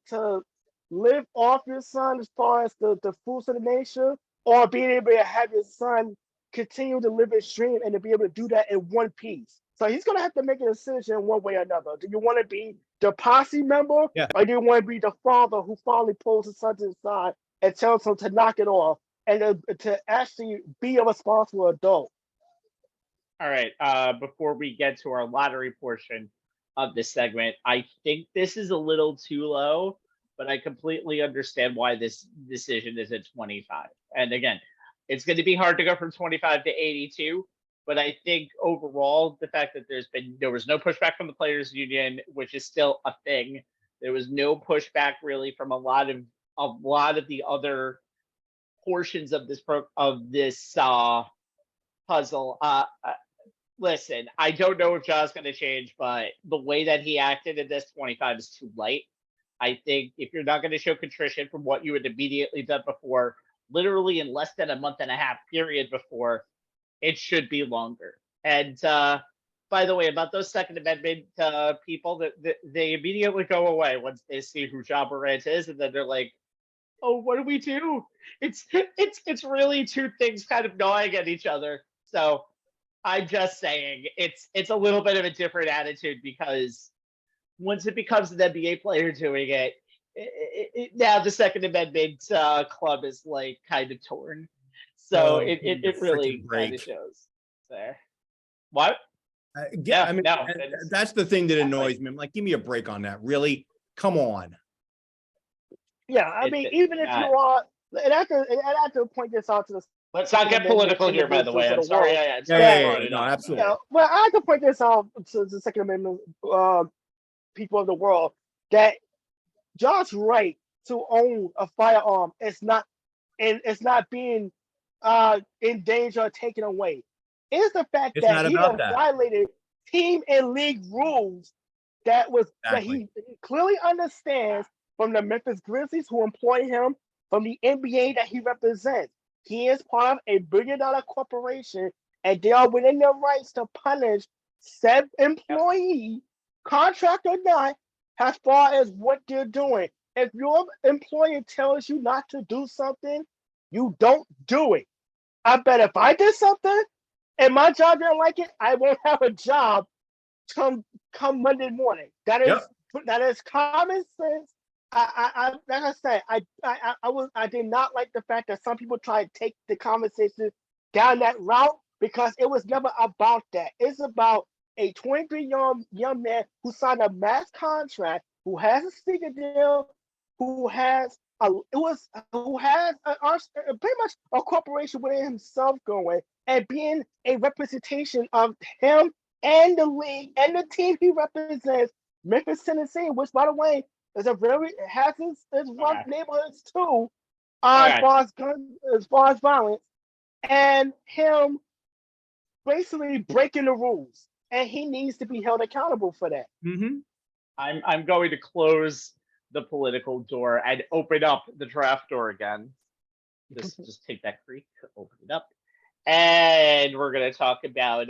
live off your son as far as the fruits of the nation, or being able to have your son continue to live his dream and to be able to do that in one piece. So he's going to have to make a decision one way or another. Do you want to be the posse member, or do you want to be the father who finally pulls his son to the side and tells him to knock it off and to actually be a responsible adult? All right. Before we get to our lottery portion of this segment, I think this is a little too low, but I completely understand why this decision is at 25. And again, it's going to be hard to go from 25 to 82. But I think overall, the fact that there was no pushback from the players' union, which is still a thing. There was no pushback really from a lot of the other portions of this puzzle. Listen, I don't know if Ja's going to change, but the way that he acted in this 25 is too light. I think if you're not going to show contrition from what you had immediately done before, literally in less than a month and a half period before, it should be longer. And by the way, about those Second Amendment people, that they immediately go away once they see who Ja Morant is, and then they're like, "Oh, what do we do?" It's really two things kind of gnawing at each other. So I'm just saying it's a little bit of a different attitude because once it becomes an NBA player doing it, now the Second Amendment club is like kind of torn. So it really kind of shows there. What? I mean, that's the thing that annoys me. I'm like, give me a break on that. Really? Come on. Yeah, I mean, even if you are, and I have to point this out to the. Let's not get political here, by the way. I'm sorry. No, absolutely. Yeah, well, I have to point this out to the Second Amendment people of the world that Ja's right to own a firearm is not being in danger or taken away. It's the fact that he has violated team and league rules that he clearly understands from the Memphis Grizzlies who employ him, from the NBA that he represents. He is part of a billion-dollar corporation, and they are within their rights to punish said employee, contract or not, as far as what they're doing. If your employer tells you not to do something, you don't do it. I bet if I did something and my job didn't like it, I won't have a job come Monday morning. That is common sense. I like I said, I did not like the fact that some people try to take the conversation down that route because it was never about that. It's about a 23-year-old young man who signed a mass contract, who has a sneaker deal, who has pretty much a corporation within himself going and being a representation of him and the league and the team he represents, Memphis, Tennessee, which by the way is has its rough neighborhoods too, as far as violence, and him basically breaking the rules, and he needs to be held accountable for that. Mm-hmm. I'm going to close the political door and open up the draft door again. Just take that creak, open it up, and we're going to talk about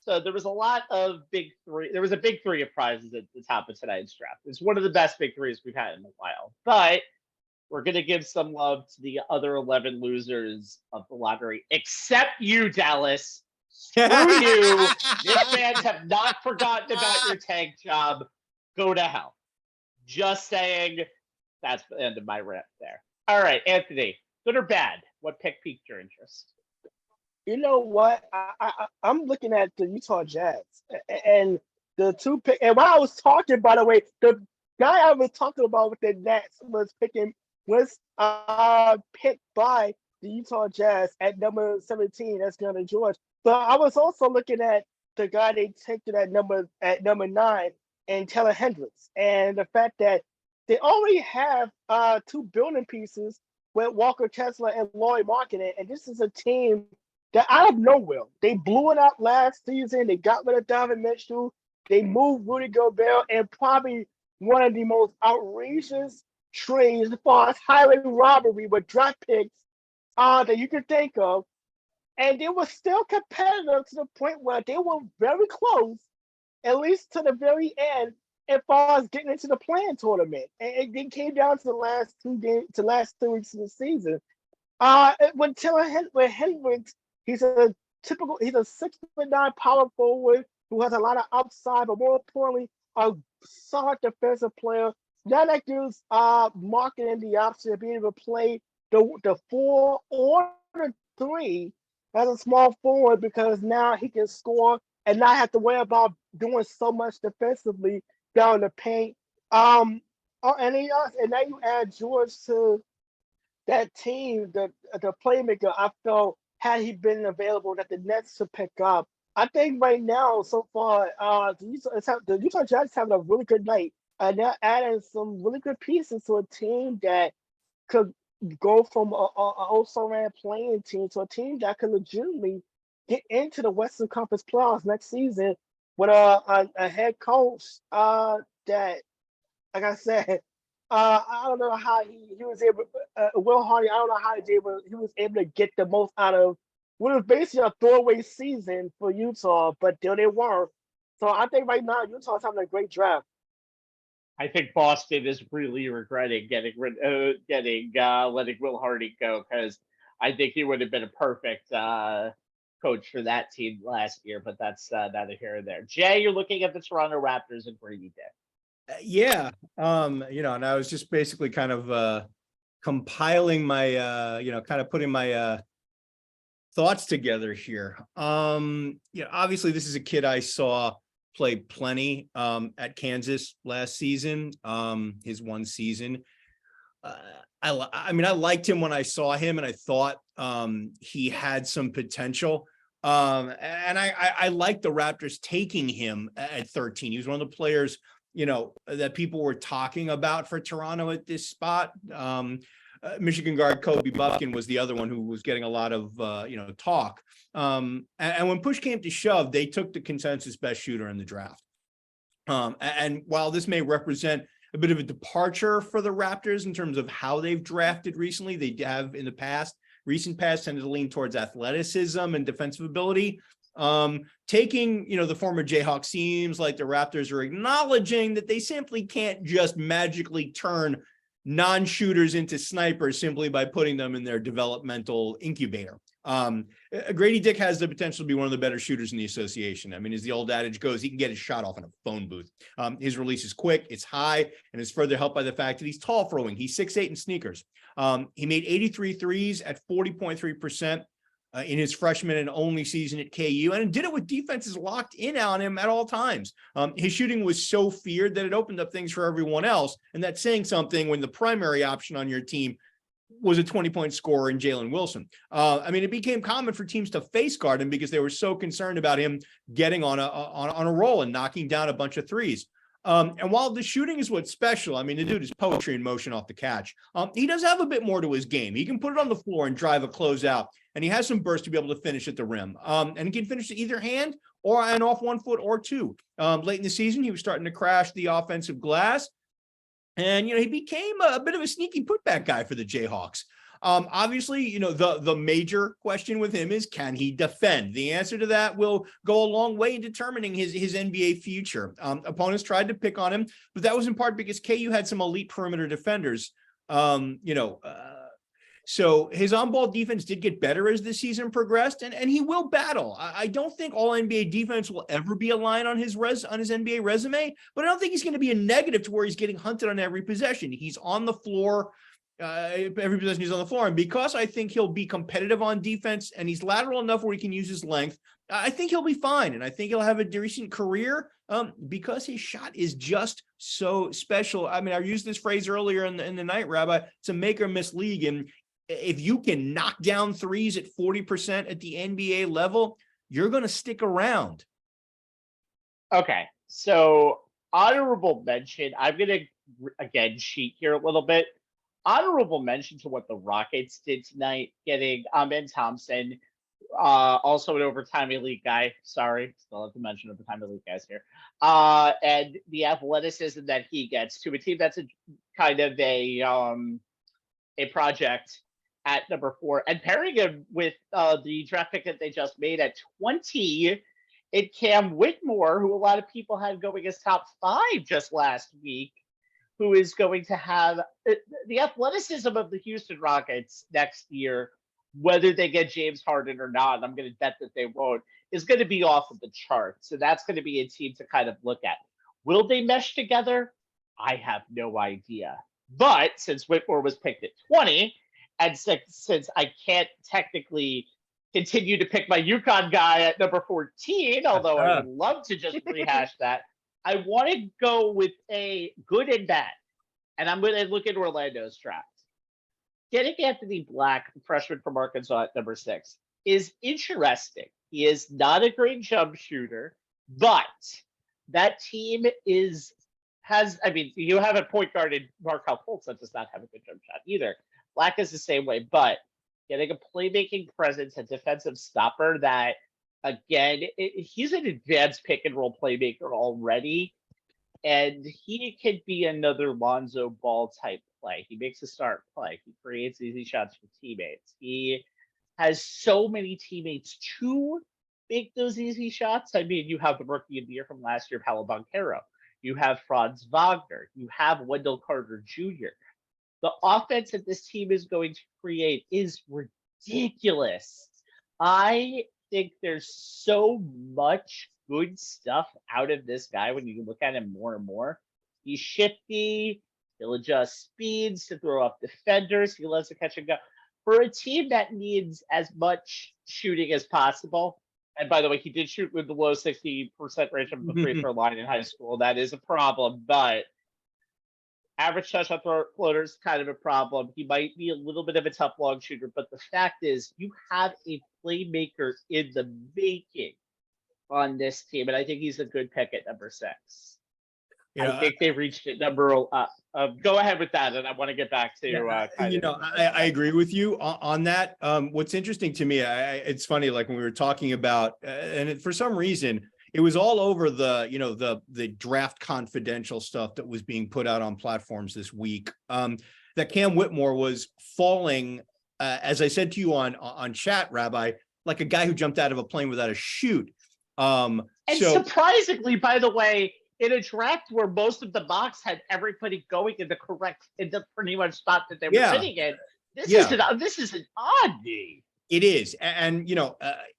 so there was a lot of big three. There was a big three of prizes at the top of tonight's draft. It's one of the best big threes we've had in a while, but we're going to give some love to the other 11 losers of the lottery, except you, Dallas. Screw you. Knicks fans have not forgotten about your tank job. Go to hell. Just saying. That's the end of my rant there. All right, Anthony, good or bad? What pick piqued your interest? You know what? I'm looking at the Utah Jazz and the two pick. And while I was talking, by the way, the guy I was talking about with the Nets was picked by the Utah Jazz at number 17. That's Gunnar George. But I was also looking at the guy they took at number 9 and Taylor Hendricks, and the fact that they already have two building pieces with Walker Kessler and Lauri Markkanen, and this is a team that out of nowhere, they blew it up last season. They got rid of Donovan Mitchell. They moved Rudy Gobert, and probably one of the most outrageous trades as far as highway robbery with draft picks that you could think of. And they were still competitive to the point where they were very close, at least to the very end, as far as getting into the play-in tournament. And it came down to the last 2 weeks of the season. With Hendricks, he's a 6'9" power forward who has a lot of upside, but more importantly, a solid defensive player. Now that gives Markkanen the option of being able to play the 4 or the 3 as a small forward, because now he can score and not have to worry about doing so much defensively down the paint. And now you add George to that team, the playmaker. I felt had he been available that the Nets should pick up. I think right now, so far, the Utah Jazz having a really good night, and they're adding some really good pieces to a team that could go from a also-ran playing team to a team that could legitimately get into the Western Conference playoffs next season with a head coach that, like I said, I don't know how he was able. Will Hardy, I don't know how he was able to get the most out of what was basically a throwaway season for Utah, but there they were. So I think right now Utah's having a great draft. I think Boston is really regretting letting Will Hardy go, because I think he would have been a perfect coach for that team last year. But that's neither here or there. Jay, you're looking at the Toronto Raptors and Brady Dick. Yeah. And I was just basically kind of compiling my, kind of putting my thoughts together here. Obviously this is a kid I saw play plenty at Kansas last season, his one season. I liked him when I saw him, and I thought he had some potential. And I liked the Raptors taking him at 13. He was one of the players, that people were talking about for Toronto at this spot. Michigan guard Kobe Buffkin was the other one who was getting a lot of talk. And when push came to shove, they took the consensus best shooter in the draft. And while this may represent a bit of a departure for the Raptors in terms of how they've drafted recently, they have in the recent past tended to lean towards athleticism and defensive ability. Taking, the former Jayhawk seems like the Raptors are acknowledging that they simply can't just magically turn non-shooters into snipers simply by putting them in their developmental incubator. Grady Dick has the potential to be one of the better shooters in the association. I mean, as the old adage goes, he can get his shot off in a phone booth. His release is quick, it's high, and is further helped by the fact that he's tall for a wing. He's 6'8" in sneakers. He made 83 threes at 40.3%. In his freshman and only season at KU, and did it with defenses locked in on him at all times. His shooting was so feared that it opened up things for everyone else, and that's saying something when the primary option on your team was a 20-point scorer in Jalen Wilson. It became common for teams to face guard him because they were so concerned about him getting on a roll and knocking down a bunch of threes. And while the shooting is what's special, the dude is poetry in motion off the catch. He does have a bit more to his game. He can put it on the floor and drive a closeout, and he has some burst to be able to finish at the rim. And he can finish with either hand or an off 1 foot or two. Late in the season, he was starting to crash the offensive glass. And, he became a bit of a sneaky putback guy for the Jayhawks. Obviously, the major question with him is, can he defend? The answer to that will go a long way in determining his NBA future. Opponents tried to pick on him, but that was in part because KU had some elite perimeter defenders. So his on-ball defense did get better as the season progressed, and he will battle. I don't think all NBA defense will ever be a line on his NBA resume, but I don't think he's going to be a negative to where he's getting hunted on every possession. He's on the floor. Every possession he's on the floor. And because I think he'll be competitive on defense and he's lateral enough where he can use his length, I think he'll be fine. And I think he'll have a decent career because his shot is just so special. I used this phrase earlier in the night, Rabbi. It's a make or miss league. And if you can knock down threes at 40% at the NBA level, you're going to stick around. Okay. So honorable mention, I'm going to, again, cheat here a little bit. Honorable mention to what the Rockets did tonight, getting Ben Thompson, also an overtime elite guy. Sorry, still have to mention overtime elite guys here. And the athleticism that he gets to a team that's a kind of a project at number 4, and pairing him with the draft pick that they just made at 20, in Cam Whitmore, who a lot of people had going as top 5 just last week, who is going to have the athleticism of the Houston Rockets next year, whether they get James Harden or not, I'm going to bet that they won't, is going to be off of the chart. So that's going to be a team to kind of look at. Will they mesh together? I have no idea. But since Whitmore was picked at 20, and since I can't technically continue to pick my UConn guy at number 14, although I would love to just rehash that, I want to go with a good and bad. And I'm going to look at Orlando's draft. Getting Anthony Black, freshman from Arkansas at number 6, is interesting. He is not a great jump shooter, but that team you have a point guard in Markelle Fultz that does not have a good jump shot either. Black is the same way, but getting a playmaking presence, a defensive stopper that, again, he's an advanced pick and roll playmaker already, and he could be another Lonzo Ball type play. He makes a start play. He creates easy shots for teammates. He has so many teammates to make those easy shots. You have the rookie of the year from last year, Paolo Banchero. You have Franz Wagner. You have Wendell Carter Jr. The offense that this team is going to create is ridiculous. I think there's so much good stuff out of this guy when you look at him more and more. He's shifty. He'll adjust speeds to throw off defenders. He loves to catch and go. For a team that needs as much shooting as possible, and by the way, he did shoot with the low 60% range from the free throw line in high school. That is a problem, but average touch on floaters kind of a problem. He might be a little bit of a tough long shooter, but the fact is you have a playmaker in the making on this team, and I think he's a good pick at number 6. You know, I think they've reached it number. Go ahead with that, and I want to get back to. I agree with you on that. What's interesting to me, it's funny, like when we were talking about, for some reason, it was all over the draft confidential stuff that was being put out on platforms this week. That Cam Whitmore was falling, as I said to you on chat, Rabbi, like a guy who jumped out of a plane without a chute. And surprisingly, by the way, in a draft where most of the mocks had everybody going in the pretty much spot that they were sitting in, this is an oddity. It is. And,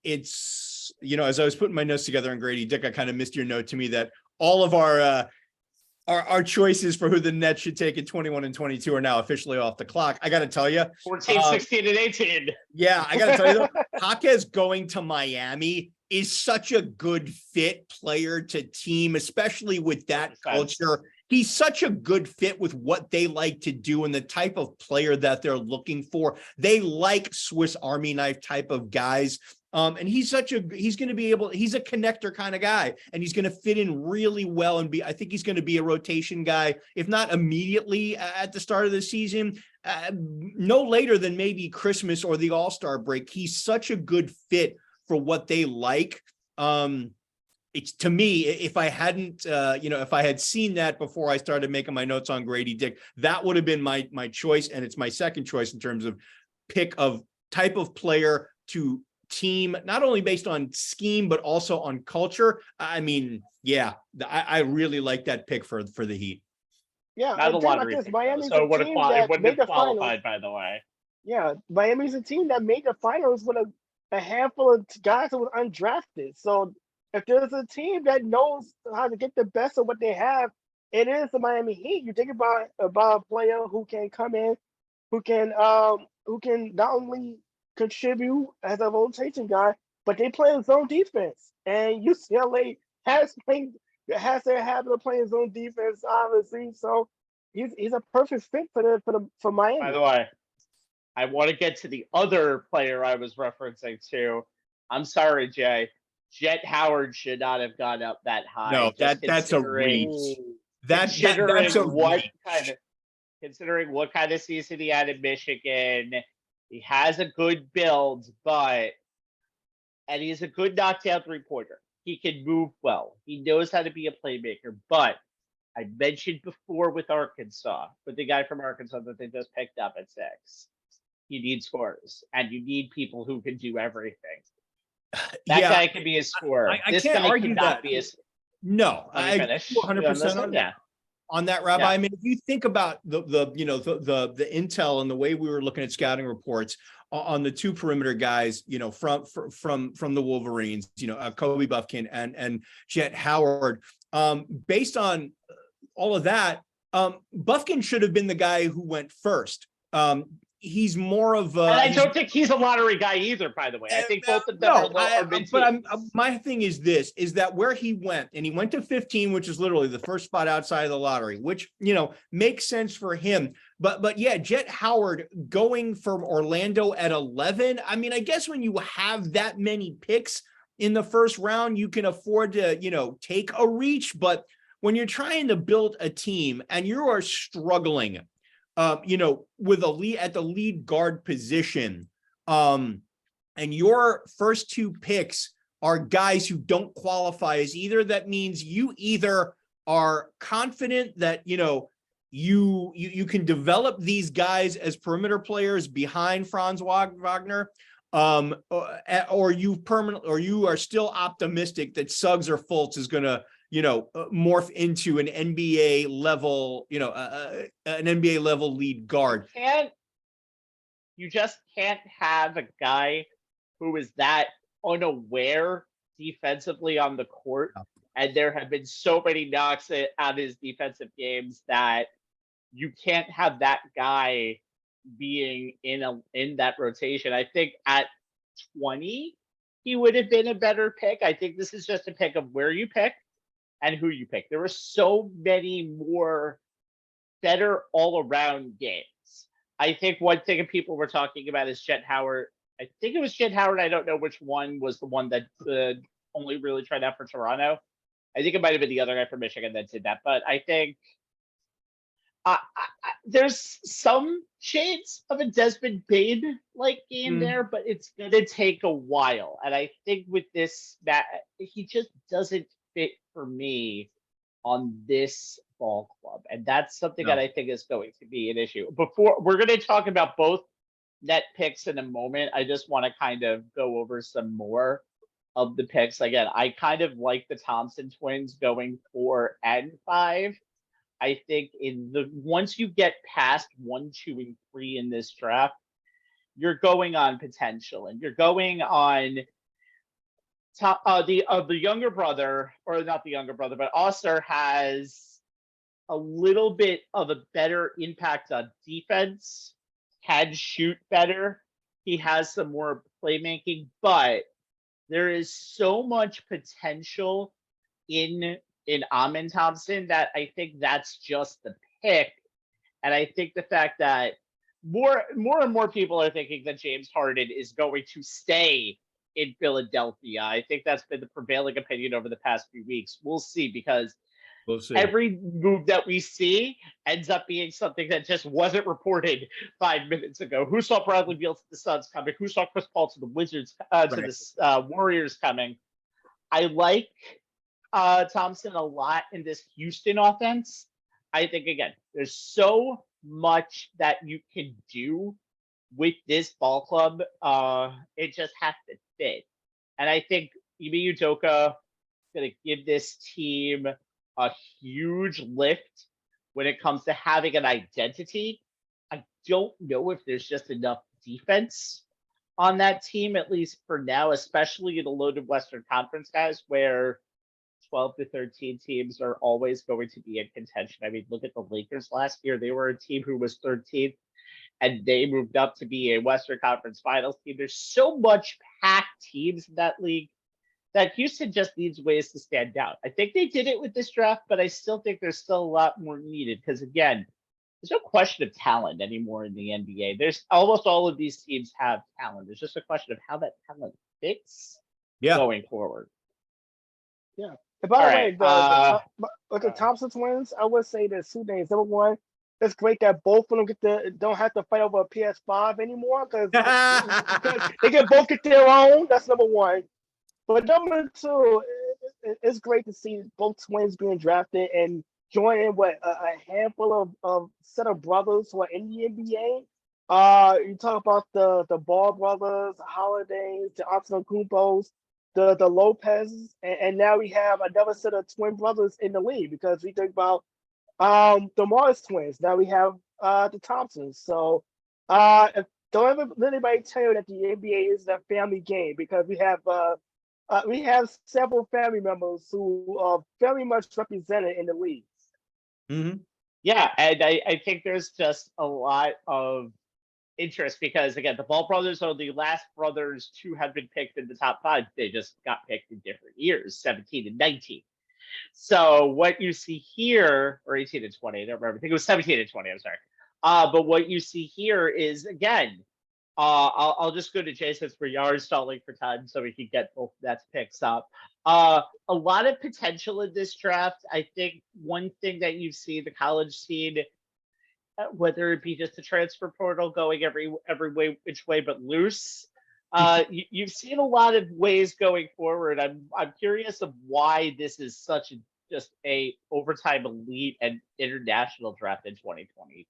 it's, as I was putting my notes together on Grady Dick, I kind of missed your note to me that all of our choices for who the Nets should take at 21 and 22 are now officially off the clock. I got to tell you. 14, 16, and 18. Yeah, I got to tell you, though, Jaquez going to Miami is such a good fit player to team, especially with that culture. He's such a good fit with what they like to do and the type of player that they're looking for. They like Swiss Army knife type of guys. And he's a connector kind of guy, and he's going to fit in really well I think he's going to be a rotation guy, if not immediately at the start of the season, no later than maybe Christmas or the All-Star break. He's such a good fit for what they like. It's, to me, if I hadn't, if I had seen that before I started making my notes on Grady Dick, that would have been my choice. And it's my second choice in terms of pick of type of player to team, not only based on scheme, but also on culture. I mean, I really like that pick for the Heat. Yeah. Not a lottery like pick, Miami's so it wouldn't have qualified, by the way. Yeah. Miami's a team that made the finals with a handful of guys that were undrafted. So if there's a team that knows how to get the best of what they have, it is the Miami Heat. You think about a player who can come in, who can not only contribute as a rotation guy, but they play zone defense. And UCLA has their habit of playing zone defense, obviously. So he's a perfect fit for Miami. By the way, I want to get to the other player I was referencing to. I'm sorry, Jay. Jet Howard should not have gone up that high. No, that's a reach. That's a reach. Considering what kind of season he had in Michigan, he has a good build, and he's a good knockdown three-pointer. He can move well. He knows how to be a playmaker. But I mentioned before with the guy from Arkansas that they just picked up at 6, you need scorers, and you need people who can do everything. That guy can be a scorer. I can't argue that. Be a. No, I 100% on that, Rabbi. Yeah. I mean, if you think about the intel and the way we were looking at scouting reports on the two perimeter guys, from the Wolverines, Kobe Buffkin and Jet Howard, based on all of that, Buffkin should have been the guy who went first. He's more of a. And I don't think he's a lottery guy either, by the way. I think both of them are mid-teens. But my thing is that where he went, and he went to 15, which is literally the first spot outside of the lottery, which, makes sense for him. But yeah, Jet Howard going from Orlando at 11. I mean, I guess when you have that many picks in the first round, you can afford to, take a reach. But when you're trying to build a team and you are struggling, with at the lead guard position, and your first two picks are guys who don't qualify as either. That means you either are confident that, you can develop these guys as perimeter players behind Franz Wagner, or you are still optimistic that Suggs or Fultz is going to, morph into an NBA level, an NBA level lead guard. You just can't have a guy who is that unaware defensively on the court. And there have been so many knocks at his defensive games that you can't have that guy being in that rotation. I think at 20, he would have been a better pick. I think this is just a pick of where you pick and who you pick. There were so many more better all-around games. I think one thing people were talking about is Jet Howard. I think it was Jet Howard. I don't know which one was the one that only really tried out for Toronto. I think it might have been the other guy from Michigan that did that, but I think there's some shades of a Desmond Bane like game there, but it's gonna take a while. And I think with this, that he just doesn't fit for me on this ball club, and that's something that I think is going to be an issue. Before we're going to talk about both net picks in a moment, I just want to kind of go over some more of the picks. Again, I kind of like the Thompson twins going 4 and 5. I think once you get past 1, 2, and 3 in this draft, you're going on potential, and you're going on the younger brother, or not the younger brother, but Oster has a little bit of a better impact on defense, can shoot better. He has some more playmaking, but there is so much potential in Amin Thompson that I think that's just the pick. And I think the fact that more and more people are thinking that James Harden is going to stay in Philadelphia. I think that's been the prevailing opinion over the past few weeks. We'll see, because every move that we see ends up being something that just wasn't reported 5 minutes ago. Who saw Bradley Beal to the Suns coming? Who saw Chris Paul to the Wizards, to the Warriors coming? I like Thompson a lot in this Houston offense. I think, again, there's so much that you can do with this ball club. It just has to fit. And I think Ime Udoka is going to give this team a huge lift when it comes to having an identity. I don't know if there's just enough defense on that team, at least for now, especially in the loaded Western Conference, guys, where 12 to 13 teams are always going to be in contention. I mean, look at the Lakers last year. They were a team who was 13th, and they moved up to be a Western Conference Finals team. There's so much packed teams in that league that Houston just needs ways to stand out. I think they did it with this draft, but I still think there's still a lot more needed, because, again, there's no question of talent anymore in the NBA. There's almost all of these teams have talent. There's just a question of how that talent fits going forward. Yeah. And by the way, the Thompson twins, I would say there's 2 things. Number one, it's great that both of them don't have to fight over a PS5 anymore, because they can both get their own. That's number one. But number two, it's great to see both twins being drafted and joining with a handful of set of brothers who are in the NBA. You talk about the Ball brothers, the Holidays, the Antetokounmpos, the Lopez, and now we have another set of twin brothers in the league, because we think about the Morris twins. Now we have the Thompsons. So don't ever let anybody tell you that the NBA is a family game, because we have several family members who are very much represented in the league. Mm-hmm. Yeah, and I think there's just a lot of interest, because, again, the Ball brothers are the last brothers to have been picked in the top 5. They just got picked in different years, 17 and 19. So what you see here, or 18 and 20, I don't remember. I think it was 17 and 20. I'm sorry. But what you see here is, again, I'll just go to Jay, since we are stalling for time, so we can get both Nets picks up. A lot of potential in this draft. I think one thing that you see the college scene, whether it be just the transfer portal going every way, which way but loose, you've seen a lot of ways going forward. I'm curious of why this is such just a overtime elite and international draft in 2023.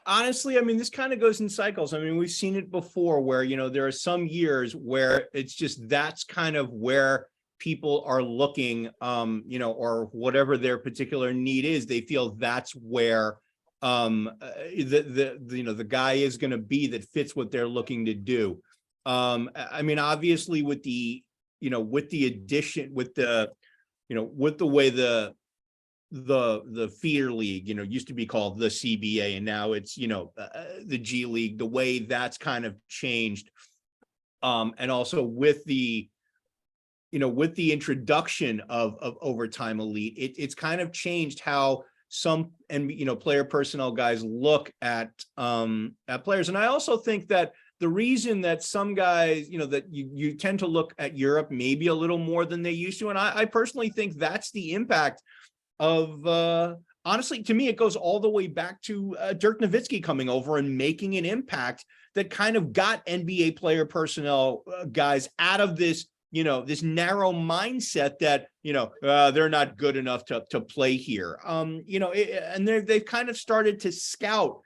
Honestly, I mean, this kind of goes in cycles. I mean, we've seen it before where, there are some years where it's just that's kind of where people are looking, or whatever their particular need is. They feel that's where the guy is going to be that fits what they're looking to do. I mean, obviously with the addition, with the way the feeder league, used to be called the CBA, and now it's, the G League, the way that's kind of changed. And also with the introduction of overtime elite, it's kind of changed how some, and player personnel guys look at players. And I also think that the reason that some guys, that you tend to look at Europe maybe a little more than they used to. And I personally think that's the impact of, honestly, to me, it goes all the way back to Dirk Nowitzki coming over and making an impact that kind of got NBA player personnel guys out of this, this narrow mindset that, they're not good enough to play here. And they've kind of started to scout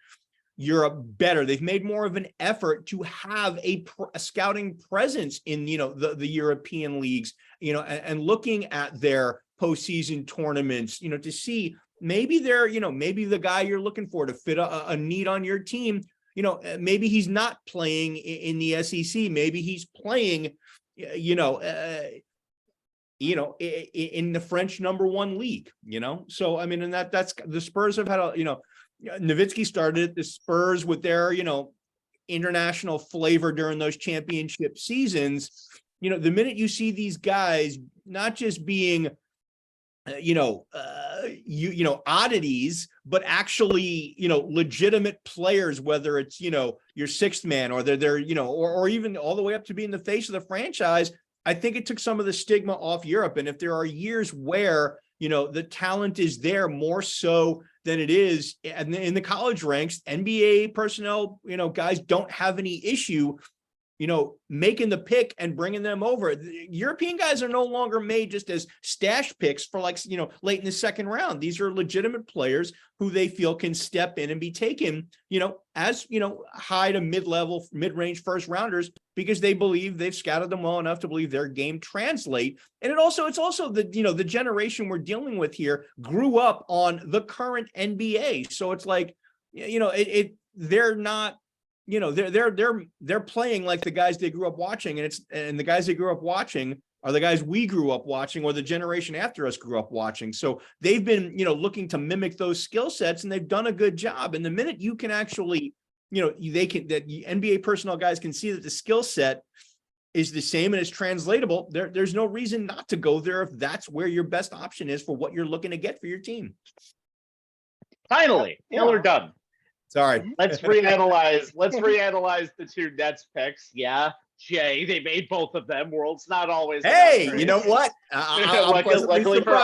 Europe better. They've made more of an effort to have a scouting presence in, the European leagues, and looking at their postseason tournaments, to see maybe they're, maybe the guy you're looking for to fit a need on your team, maybe he's not playing in the SEC. Maybe he's playing, in the French #1 league, So, I mean, and that's the Spurs have had Nowitzki started the Spurs with their, international flavor during those championship seasons. The minute you see these guys not just being, oddities, but actually, legitimate players, whether it's, your sixth man or they're, or even all the way up to being the face of the franchise. I think it took some of the stigma off Europe. And if there are years where, the talent is there more so than it is in the college ranks, NBA personnel, guys don't have any issue, making the pick and bringing them over. The European guys are no longer made just as stash picks for late in the second round. These are legitimate players who they feel can step in and be taken, as, high to mid-level, mid-range first rounders, because they believe they've scouted them well enough to believe their game translate. And it's also the, the generation we're dealing with here grew up on the current NBA. So it's like, they're not, they're playing like the guys they grew up watching, and the guys they grew up watching are the guys we grew up watching, or the generation after us grew up watching. So they've been, looking to mimic those skill sets, and they've done a good job. And the minute you can actually, that NBA personnel guys can see that the skill set is the same and is translatable, there's no reason not to go there if that's where your best option is for what you're looking to get for your team. Finally, we're done. Sorry. Let's reanalyze the two Nets picks. Yeah, Jay, they made both of them. World's not always. Hey, you know what? I'm luckily surprised. for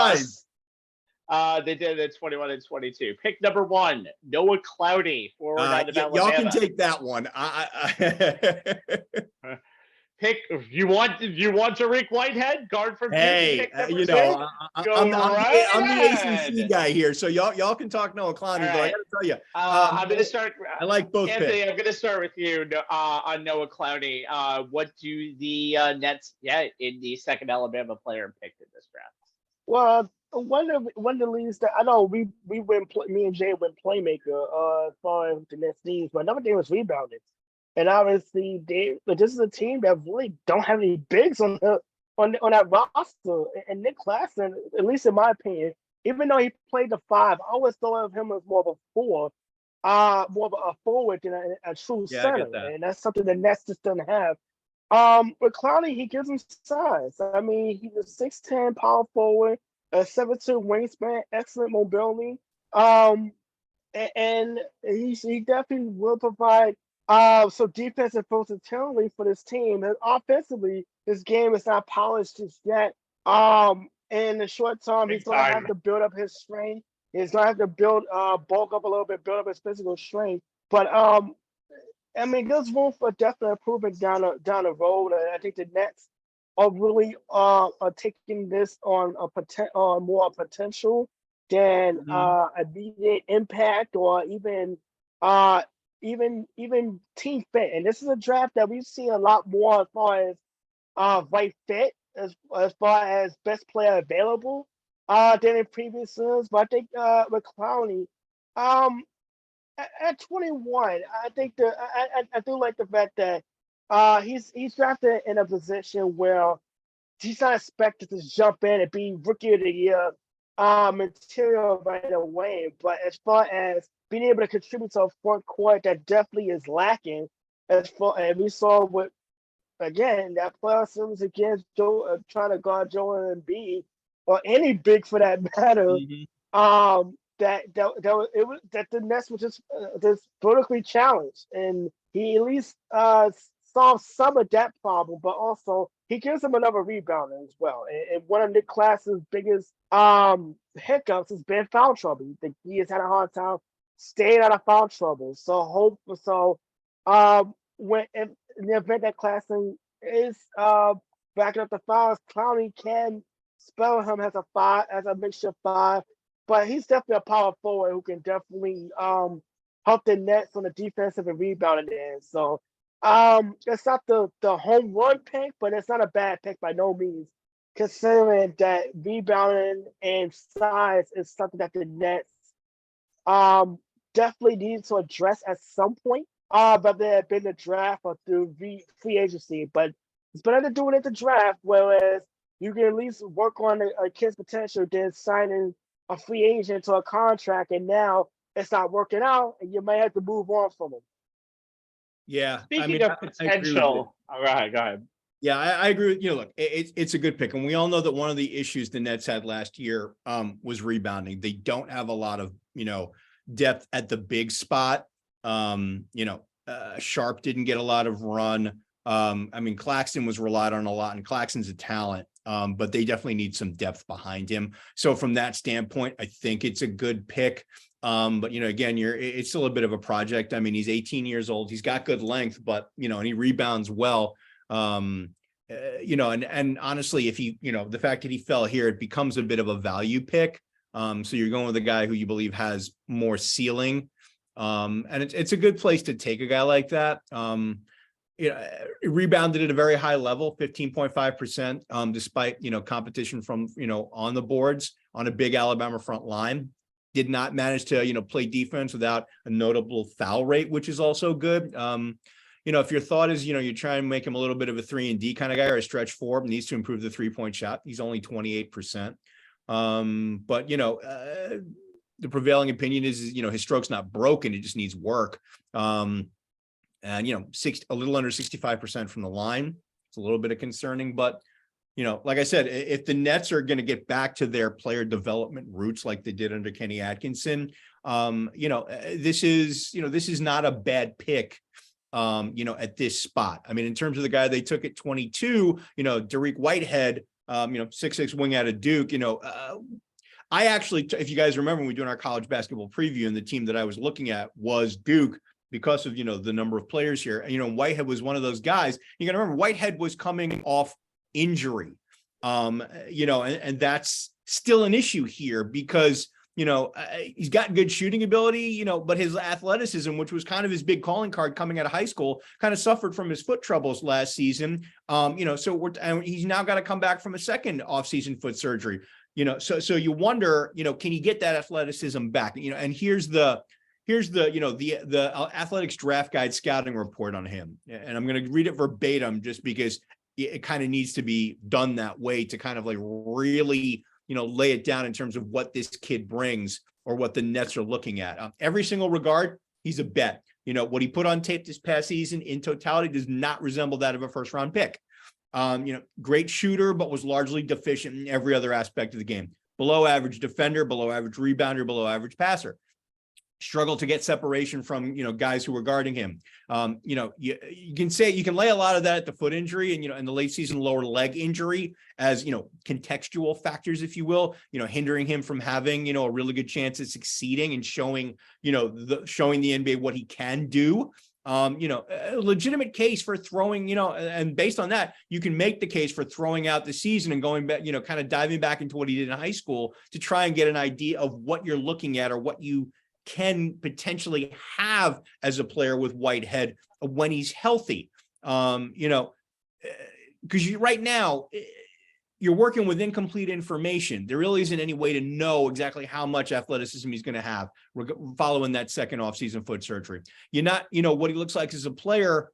us, they did it 21 and 22. Pick number 1, Noah Clowney, forward out of Alabama. Y'all can take that one. Pick. You want Tariq Whitehead, guard from Duke? Hey, I'm the ACC guy here, so y'all can talk Noah Clowney. But I got to tell you, I'm going to start. I like both. Anthony, picks. I'm going to start with you on Noah Clowney. What do the Nets get in the second Alabama player picked in this draft? Well, one of the leagues that I know we went, me and Jay went playmaker as far as the Nets needs, but another thing was rebounding. And obviously, this is a team that really don't have any bigs on that roster. And Nick Claxton, at least in my opinion, even though he played the 5, I always thought of him as more of a 4, more of a forward than a true center. And that's something the Nets just don't have. With Clowney, he gives him size. I mean, he's a 6'10" power forward, a 7'2" wingspan, excellent mobility. And he definitely will provide so defensive versatility for this team. And offensively, this game is not polished just yet. In the short term, he's going to have to build up his strength. He's going to have to bulk up a little bit, build up his physical strength. But I mean, there's room for definite improvement down the road. And I think the Nets are really are taking this on more potential than immediate impact or even team fit. And this is a draft that we've seen a lot more as far as right fit, as far as best player available than in previous years. But I think with Clowney, at 21, I think I do like the fact that he's drafted in a position where he's not expected to jump in and be rookie of the year material right away. But as far as being able to contribute to a front court that definitely is lacking, and we saw what, again, that playoff series against trying to guard Joel Embiid or any big for that matter. That the Nets were just vertically challenged, and he at least solves some of that problem, but also he gives him another rebounder as well. And one of Nick Claxton's biggest hiccups has been foul trouble. He has had a hard time staying out of foul trouble. So when in the event that Claxton is backing up the fouls, Clowney can spell him as a mixture 5, but he's definitely a power forward who can definitely help the Nets on the defensive and rebounding end. So it's not the home run pick, but it's not a bad pick by no means, considering that rebounding and size is something that the Nets definitely need to address at some point. But they have been the draft or through free agency, but it's better to do it at the draft, whereas you can at least work on a kid's potential than signing a free agent to a contract, and now it's not working out, and you might have to move on from him. Yeah. Speaking of potential, all right, go ahead. Yeah, I agree with you. Look, it's a good pick. And we all know that one of the issues the Nets had last year was rebounding. They don't have a lot of, depth at the big spot. Sharp didn't get a lot of run. Claxton was relied on a lot, and Claxton's a talent, but they definitely need some depth behind him. So from that standpoint, I think it's a good pick. But again, it's still a bit of a project. I mean, he's 18 years old. He's got good length, but and he rebounds well. And honestly, if he, the fact that he fell here, it becomes a bit of a value pick. So you're going with a guy who you believe has more ceiling. And it's a good place to take a guy like that. It rebounded at a very high level, 15.5%, despite, competition from, on the boards on a big Alabama front line. Did not manage to, play defense without a notable foul rate, which is also good. If your thought is, you're trying to make him a little bit of a 3-and-D kind of guy or a stretch 4, needs to improve the 3-point shot. He's only 28%. But the prevailing opinion is, his stroke's not broken. It just needs work. And, a little under 65% from the line. It's a little bit of concerning, but like I said, if the Nets are going to get back to their player development roots like they did under Kenny Atkinson, this is not a bad pick, at this spot. I mean, in terms of the guy they took at 22, Dariq Whitehead, 6'6" wing out of Duke, I actually, if you guys remember, when we were doing our college basketball preview, and the team that I was looking at was Duke because of, the number of players here. Whitehead was one of those guys. You got to remember, Whitehead was coming off injury, and that's still an issue here because, he's got good shooting ability, but his athleticism, which was kind of his big calling card coming out of high school, kind of suffered from his foot troubles last season. So he's now got to come back from a second offseason foot surgery, so you wonder, can he get that athleticism back? And here's the Athletics Draft Guide scouting report on him. And I'm going to read it verbatim just because it kind of needs to be done that way to kind of like really, lay it down in terms of what this kid brings or what the Nets are looking at. Every single regard, he's a bet. What he put on tape this past season in totality does not resemble that of a first round pick. Great shooter, but was largely deficient in every other aspect of the game. Below average defender, below average rebounder, below average passer. Struggled to get separation from, guys who were guarding him. You can lay a lot of that at the foot injury and, and the late season lower leg injury as, contextual factors, if you will, hindering him from having, a really good chance at succeeding and showing, showing the NBA what he can do. A legitimate case for throwing, and based on that, you can make the case for throwing out the season and going back, kind of diving back into what he did in high school to try and get an idea of what you're looking at or what you can potentially have as a player with Whitehead when he's healthy. Because right now you're working with incomplete information. There really isn't any way to know exactly how much athleticism he's going to have following that second offseason foot surgery. You're not, what he looks like as a player,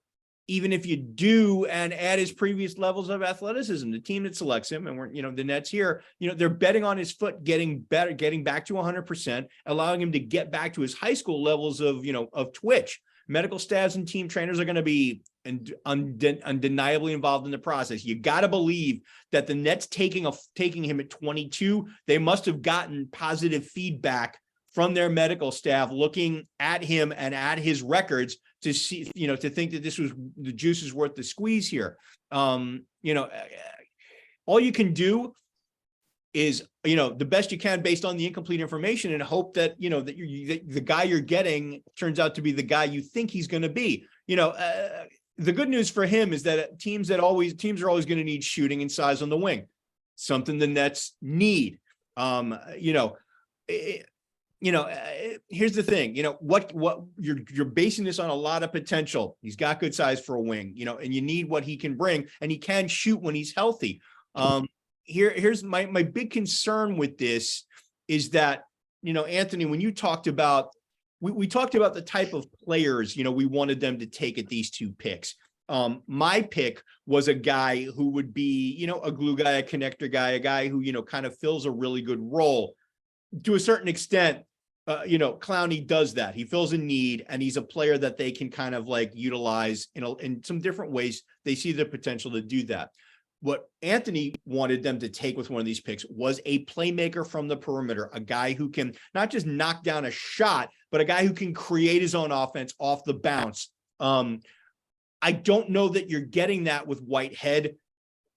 even if you do and add his previous levels of athleticism. The team that selects him, and we're, the Nets here, they're betting on his foot getting better, getting back to 100%, allowing him to get back to his high school levels of, of twitch. Medical staffs and team trainers are going to be undeniably involved in the process. You got to believe that the Nets taking him at 22, they must have gotten positive feedback from their medical staff looking at him and at his records to see, to think that this was the juice is worth the squeeze here. All you can do is, the best you can based on the incomplete information and hope that, that the guy you're getting turns out to be the guy you think he's going to be. The good news for him is that teams are always going to need shooting and size on the wing, something the Nets need. Here's the thing, what you're basing this on a lot of potential. He's got good size for a wing, and you need what he can bring, and he can shoot when he's healthy. Here's my big concern with this is that, Anthony, when you talked about, we talked about the type of players, we wanted them to take at these 2 picks. My pick was a guy who would be, a glue guy, a connector guy, a guy who, kind of fills a really good role. To a certain extent, Clowney does that. He fills a need, and he's a player that they can kind of like utilize in some different ways. They see the potential to do that. What Anthony wanted them to take with one of these picks was a playmaker from the perimeter, a guy who can not just knock down a shot, but a guy who can create his own offense off the bounce. I don't know that you're getting that with Whitehead.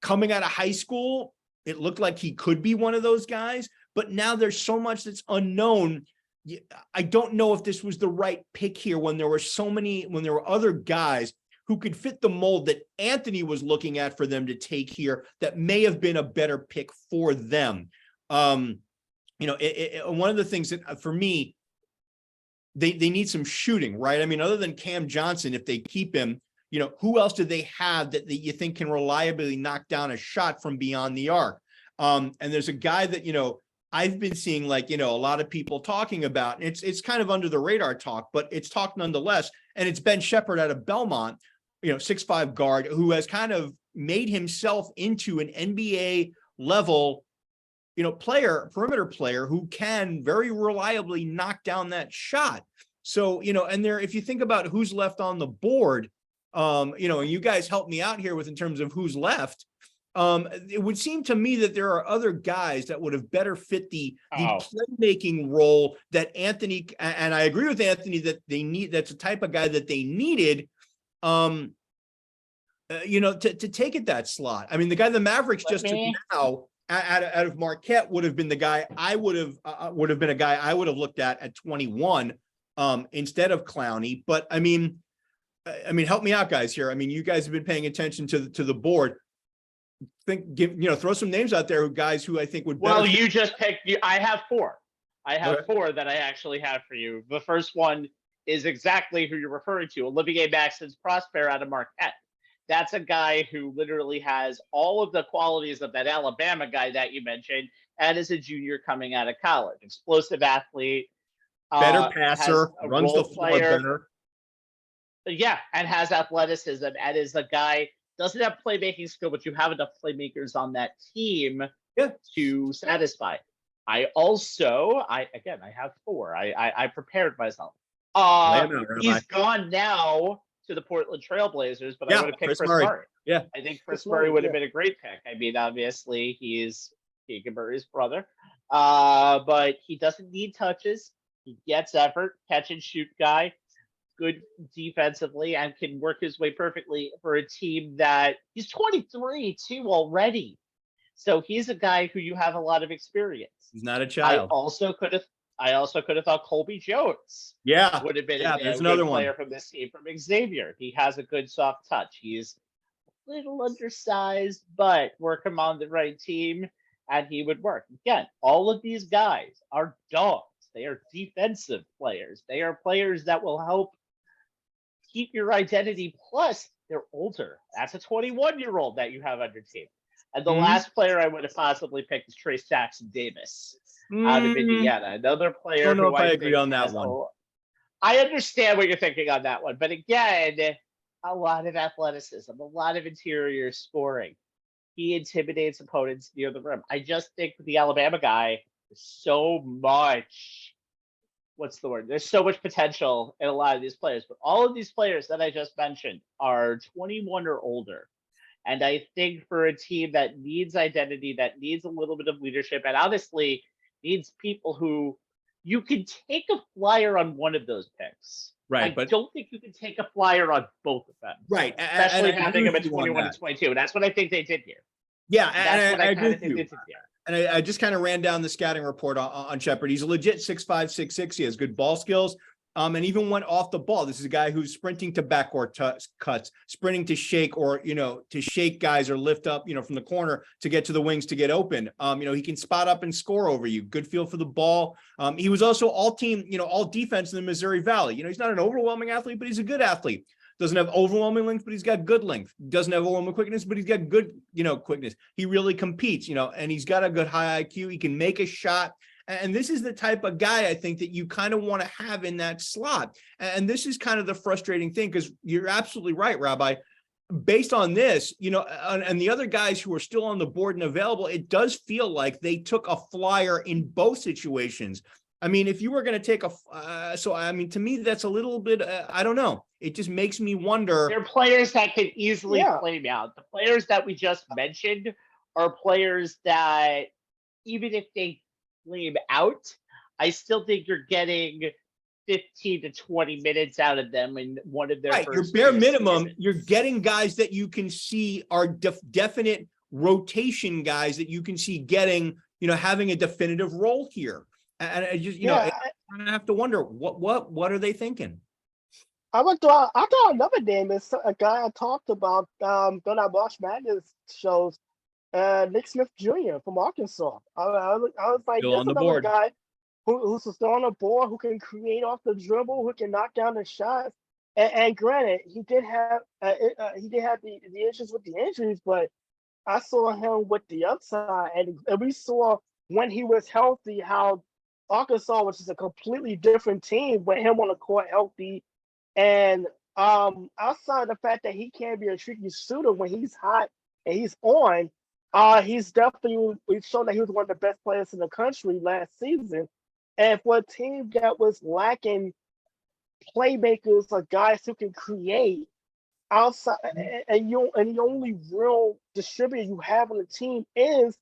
Coming out of high school, it looked like he could be one of those guys, but now there's so much that's unknown. I don't know if this was the right pick here when there were other guys who could fit the mold that Anthony was looking at for them to take here that may have been a better pick for them. One of the things that for me, they need some shooting, right? I mean, other than Cam Johnson, if they keep him, who else do they have that you think can reliably knock down a shot from beyond the arc? And there's a guy that, I've been seeing a lot of people talking about, and it's kind of under the radar talk, but it's talk nonetheless. And it's Ben Shepherd out of Belmont, 6'5" guard who has kind of made himself into an NBA level, perimeter player who can very reliably knock down that shot. So, and if you think about who's left on the board, and you guys help me out here with in terms of who's left. It would seem to me that there are other guys that would have better fit the playmaking role that Anthony, and I agree with Anthony that they need, that's the type of guy that they needed, to take at that slot. I mean, the guy the Mavericks just took now out of Marquette would have been the guy I would have been a guy I would have looked at 21 instead of Clowney. But I mean, help me out, guys. Here, I mean, you guys have been paying attention to the board. Throw some names out there, guys who I think would. Well, you just picked. I have 4. I have 4 that I actually have for you. The first one is exactly who you're referring to, Olivier Maxence Prosper out of Marquette. That's a guy who literally has all of the qualities of that Alabama guy that you mentioned, and is a junior coming out of college. Explosive athlete, better passer, runs the floor better. Yeah, and has athleticism, and is a guy, doesn't have playmaking skill, but you have enough playmakers on that team to satisfy. I have 4. I prepared myself. He's gone now to the Portland Trailblazers, but I would have picked Chris Murray. Yeah, I think Chris Murray would have been a great pick. I mean, obviously he's Keegan Murray's brother, but he doesn't need touches. He gets effort, catch and shoot guy, good defensively, and can work his way perfectly for a team that he's 23 too already. So he's a guy who you have a lot of experience. He's not a child. I also could have thought Colby Jones. Yeah, would have been there's another player from this team from Xavier. He has a good soft touch. He's a little undersized, but work him on the right team, and he would work. Again, all of these guys are dogs. They are defensive players. They are players that will help keep your identity. Plus, they're older. That's a 21-year-old that you have on your team. And the last player I would have possibly picked is Trace Jackson Davis out of Indiana. Another player. I don't know if I agree on that one. I understand what you're thinking on that one. But again, a lot of athleticism, a lot of interior scoring. He intimidates opponents near the rim. I just think the Alabama guy is so much. What's the word? There's so much potential in a lot of these players. But all of these players that I just mentioned are 21 or older. And I think for a team that needs identity, that needs a little bit of leadership, and honestly needs people who you can take a flyer on one of those picks. Right, I but don't think you can take a flyer on both of them, right, especially and I having agree them with at you on 21 that. and 22. That's what I think they did here. Yeah, That's what and I I agree kind of with think they you. did here. And I just kind of ran down the scouting report on Shepard. He's a legit 6'5", 6'6". He has good ball skills. And even went off the ball. This is a guy who's sprinting to backcourt cuts, sprinting to shake, or, to shake guys or lift up, from the corner to get to the wings to get open. He can spot up and score over you. Good feel for the ball. He was also all team, all defense in the Missouri Valley. He's not an overwhelming athlete, but he's a good athlete. Doesn't have overwhelming length, but he's got good length. Doesn't have overwhelming quickness, but he's got good, quickness. He really competes, and he's got a good high IQ. He can make a shot. And this is the type of guy I think that you kind of want to have in that slot. And this is kind of the frustrating thing, because you're absolutely right, Rabbi. Based on this, and the other guys who are still on the board and available, it does feel like they took a flyer in both situations. I mean, if you were going to take to me, that's a little bit, I don't know. It just makes me wonder. They're players that can easily flame out. The players that we just mentioned are players that, even if they flame out, I still think you're getting 15 to 20 minutes out of them in one of their Right, first your bare two minimum, seasons. you're getting guys that you can see are definite rotation guys that you can see getting, having a definitive role here. And I just, I have to wonder what are they thinking? I thought another name is a guy I talked about during our March Madness shows, Nick Smith Jr. from Arkansas. I was like, Still there's on the another board. guy who's still on the board, who can create off the dribble, who can knock down the shots. And granted, he did have the issues with the injuries, but I saw him with the upside, and we saw when he was healthy how Arkansas was just a completely different team with him on the court healthy. And outside the fact that he can be a tricky shooter when he's hot and he's on, he's definitely, we've shown that he was one of the best players in the country last season. And for a team that was lacking playmakers or guys who can create outside, and the only real distributor you have on the team is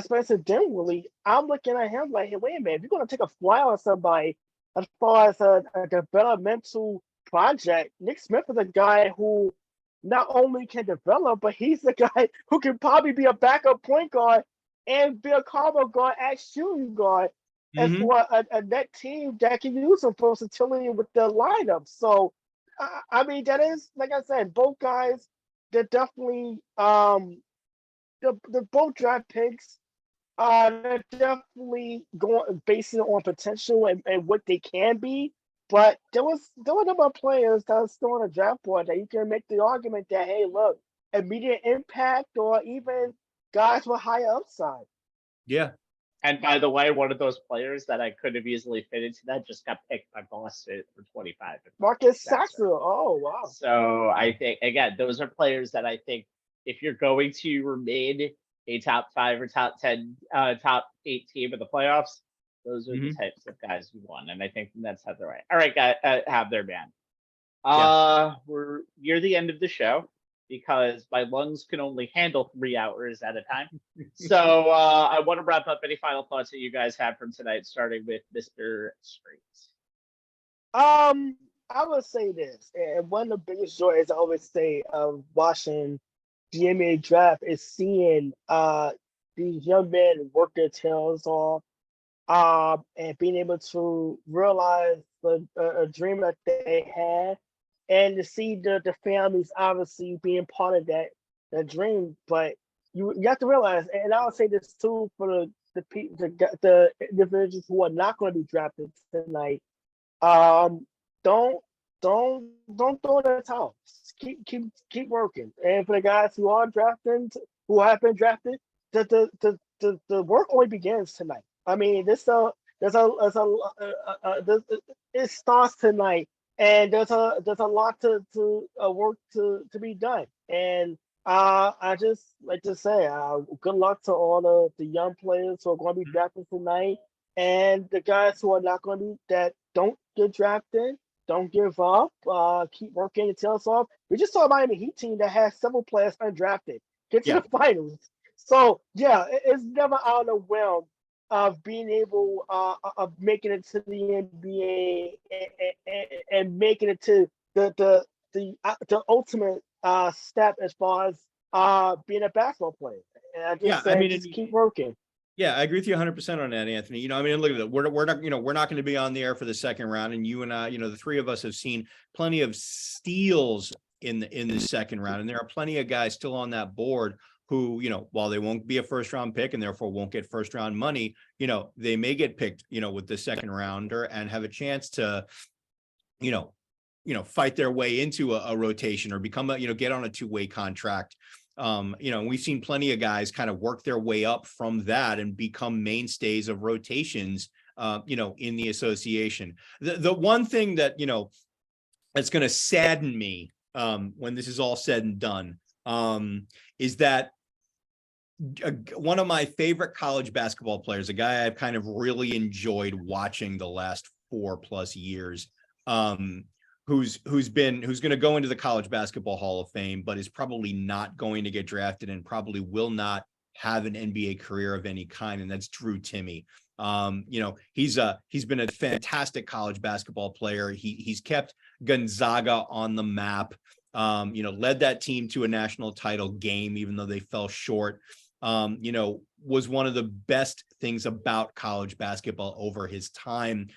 Spencer Dinwiddie, I'm looking at him like, hey, wait a minute, if you're going to take a flyer on somebody as far as a developmental project, Nick Smith is a guy who not only can develop, but he's the guy who can probably be a backup point guard and be a combo guard at shooting guard, and for a net team that can use some versatility with the lineup. So, I mean, that is, like I said, both guys, they're definitely the both draft picks. They're definitely basing it on potential and what they can be. But there were a number of players that are still on the draft board that you can make the argument that, hey, look, immediate impact, or even guys with higher upside. Yeah. And by the way, one of those players that I could have easily fit into that just got picked by Boston for 25. Marcus Sasser. Oh, wow. So I think, again, those are players that I think if you're going to remain a top 5 or top 10, top 8 team in the playoffs, those are the types of guys who won. And I think that's how they're right. All right, guys, have their man. We're near the end of the show because my lungs can only handle 3 hours at a time. So I want to wrap up any final thoughts that you guys have from tonight, starting with Mr. Strait. I would say this, and one of the biggest joys I always say of watching the NBA draft is seeing these young men work their tails off, and being able to realize a dream that they had, and to see the families obviously being part of that dream. But you have to realize, and I would say this too for the individuals who are not going to be drafted tonight, don't throw in the towel. Keep working. And for the guys who are drafting, who have been drafted, the work only begins tonight. I mean, it starts tonight, and there's a lot to work to be done. And I just like to say, good luck to all the young players who are going to be drafted tonight, and the guys who are not going to be, that don't get drafted. Don't give up. Keep working your tails off. We just saw a Miami Heat team that has several players undrafted get to the finals. So yeah, it's never out of the realm of being able of making it to the NBA and making it to the ultimate step as far as being a basketball player. And I just say, just keep working. Yeah, I agree with you 100% on that, Anthony. You know, I mean, look at it. We're not, we're not going to be on the air for the second round, and you and I, the three of us have seen plenty of steals in the second round, and there are plenty of guys still on that board who, while they won't be a first round pick and therefore won't get first round money, they may get picked, with the second rounder and have a chance to, fight their way into a rotation or become get on a two-way contract. We've seen plenty of guys kind of work their way up from that and become mainstays of rotations, in the association. The one thing that, that's going to sadden me, when this is all said and done, is that one of my favorite college basketball players, a guy I've kind of really enjoyed watching the last 4+ years, who's going to go into the College Basketball Hall of Fame, but is probably not going to get drafted and probably will not have an NBA career of any kind. And that's Drew Timme. He's been a fantastic college basketball player. He's kept Gonzaga on the map, led that team to a national title game, even though they fell short. Was one of the best things about college basketball over his time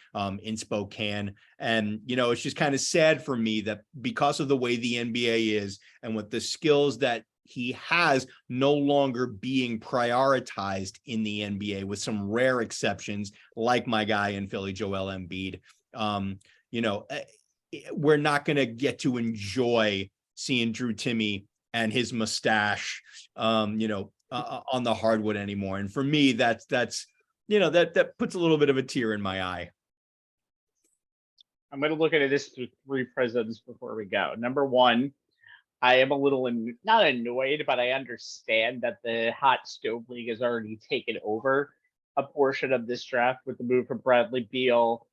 in Spokane. And, it's just kind of sad for me that because of the way the NBA is and with the skills that he has no longer being prioritized in the NBA, with some rare exceptions, like my guy in Philly, Joel Embiid, we're not going to get to enjoy seeing Drew Timme and his mustache, on the hardwood anymore. And for me, that puts a little bit of a tear in my eye. I'm going to look at this through 3 prisms before we go. Number one, I am a little not annoyed, but I understand that the hot stove league has already taken over a portion of this draft with the move from Bradley Beal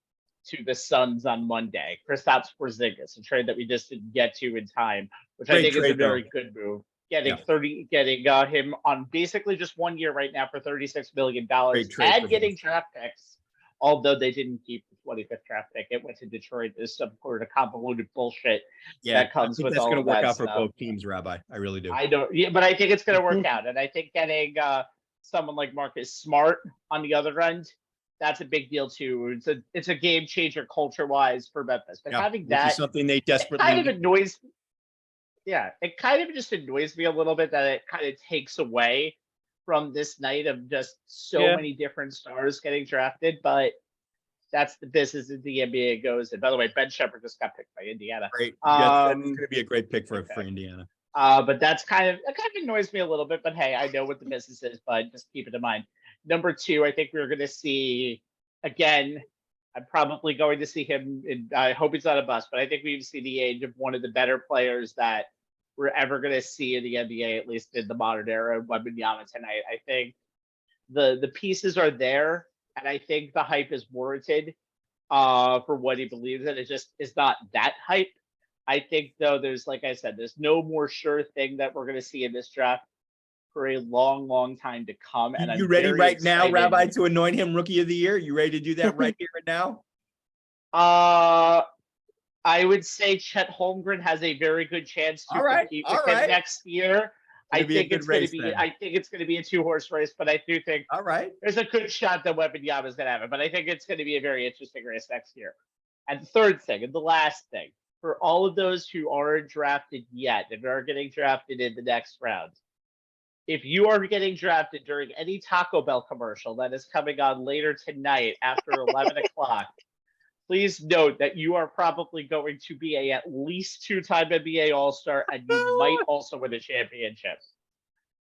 to the Suns on Monday. Kristaps Porzingis, a trade that we just didn't get to in time, which I think is a very good move. Getting him on basically just 1 year right now for $36 million and getting draft picks, although they didn't keep the 25th draft pick. It went to Detroit. There's some sort of convoluted bullshit that comes with all of that. That's going to work out for both teams, Rabbi. I really do. I don't, but I think it's going to work out. And I think getting someone like Marcus Smart on the other end, that's a big deal too. It's a game changer culture-wise for Memphis. But having that is something they desperately kind of annoys. Yeah, it kind of just annoys me a little bit that it kind of takes away from this night of just so many different stars getting drafted. But that's the business of the NBA goes. And by the way, Ben Shepherd just got picked by Indiana. Great. That's going to be a great pick for Indiana. But it kind of annoys me a little bit. But hey, I know what the business is, but just keep it in mind. Number 2, I think we're going to see again. I'm probably going to see him. I hope he's not a bust, but I think we see the age of one of the better players that we're ever going to see in the NBA, at least in the modern era, Wembanyama tonight. I think the pieces are there, and I think the hype is warranted for what he believes in. It just is not that hype. I think, though, like I said, there's no more sure thing that we're going to see in this draft for a long, long time to come. And you ready right now, Rabbi, to anoint him Rookie of the Year? You ready to do that right here and now? I would say Chet Holmgren has a very good chance to compete with him next year. I think it's going to be a 2-horse race, but I do think there's a good shot that Wembanyama is going to have it. But I think it's going to be a very interesting race next year. And the third thing, and the last thing, for all of those who aren't drafted yet and are getting drafted in the next round, if you are getting drafted during any Taco Bell commercial that is coming on later tonight after 11 o'clock, please note that you are probably going to be at least 2-time NBA All-Star, and you might also win a championship.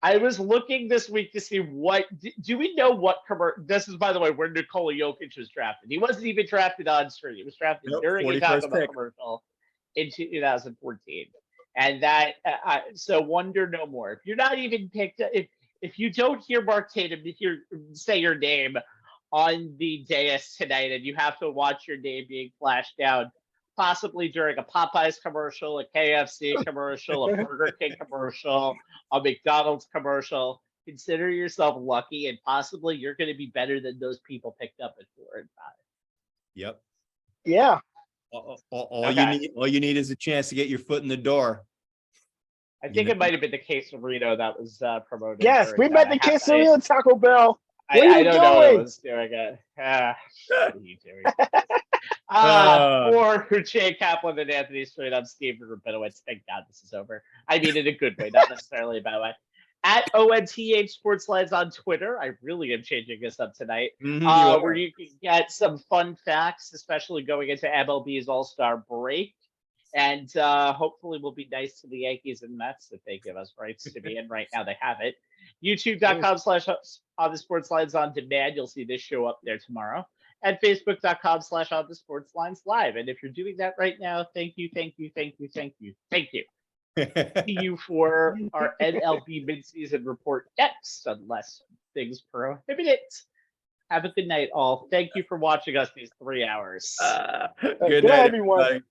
I was looking this week to see do we know what commercial. This is, by the way, where Nikola Jokic was drafted. He wasn't even drafted on screen. He was drafted during a Taco Bell commercial in 2014. And that, so wonder no more. If you're not even picked, if you don't hear Mark Tatum say your name on the dais tonight, and you have to watch your name being flashed down, possibly during a Popeyes commercial, a KFC commercial, a Burger King commercial, a McDonald's commercial, consider yourself lucky, and possibly you're going to be better than those people picked up at 4 and 5. Yep. Yeah. All Okay. you need is a chance to get your foot in the door. I You think know? it might have been the case of Reno that was promoted. Yes, for we met the half- quesadilla Taco Bell. What are I you don't know what I doing? was doing. What are you doing? Uh. For Jay Kaplan and Anthony Strait, I'm Steve Rabinowitz. Thank God this is over. I mean, in a good way, not necessarily a bad way. At ONTH Sports Lines on Twitter. I really am changing this up tonight. Where you can get some fun facts, especially going into MLB's All-Star break. And hopefully we'll be nice to the Yankees and Mets if they give us rights to be in. Right now they have it. YouTube.com/on the Sports Lines on demand. You'll see this show up there tomorrow. And Facebook.com/on the Sports Lines live. And if you're doing that right now, thank you. See you for our MLB midseason report next, unless things prohibit it. Have a good night, all. Thank you for watching us these 3 hours. Good Good night, night, everyone. everybody.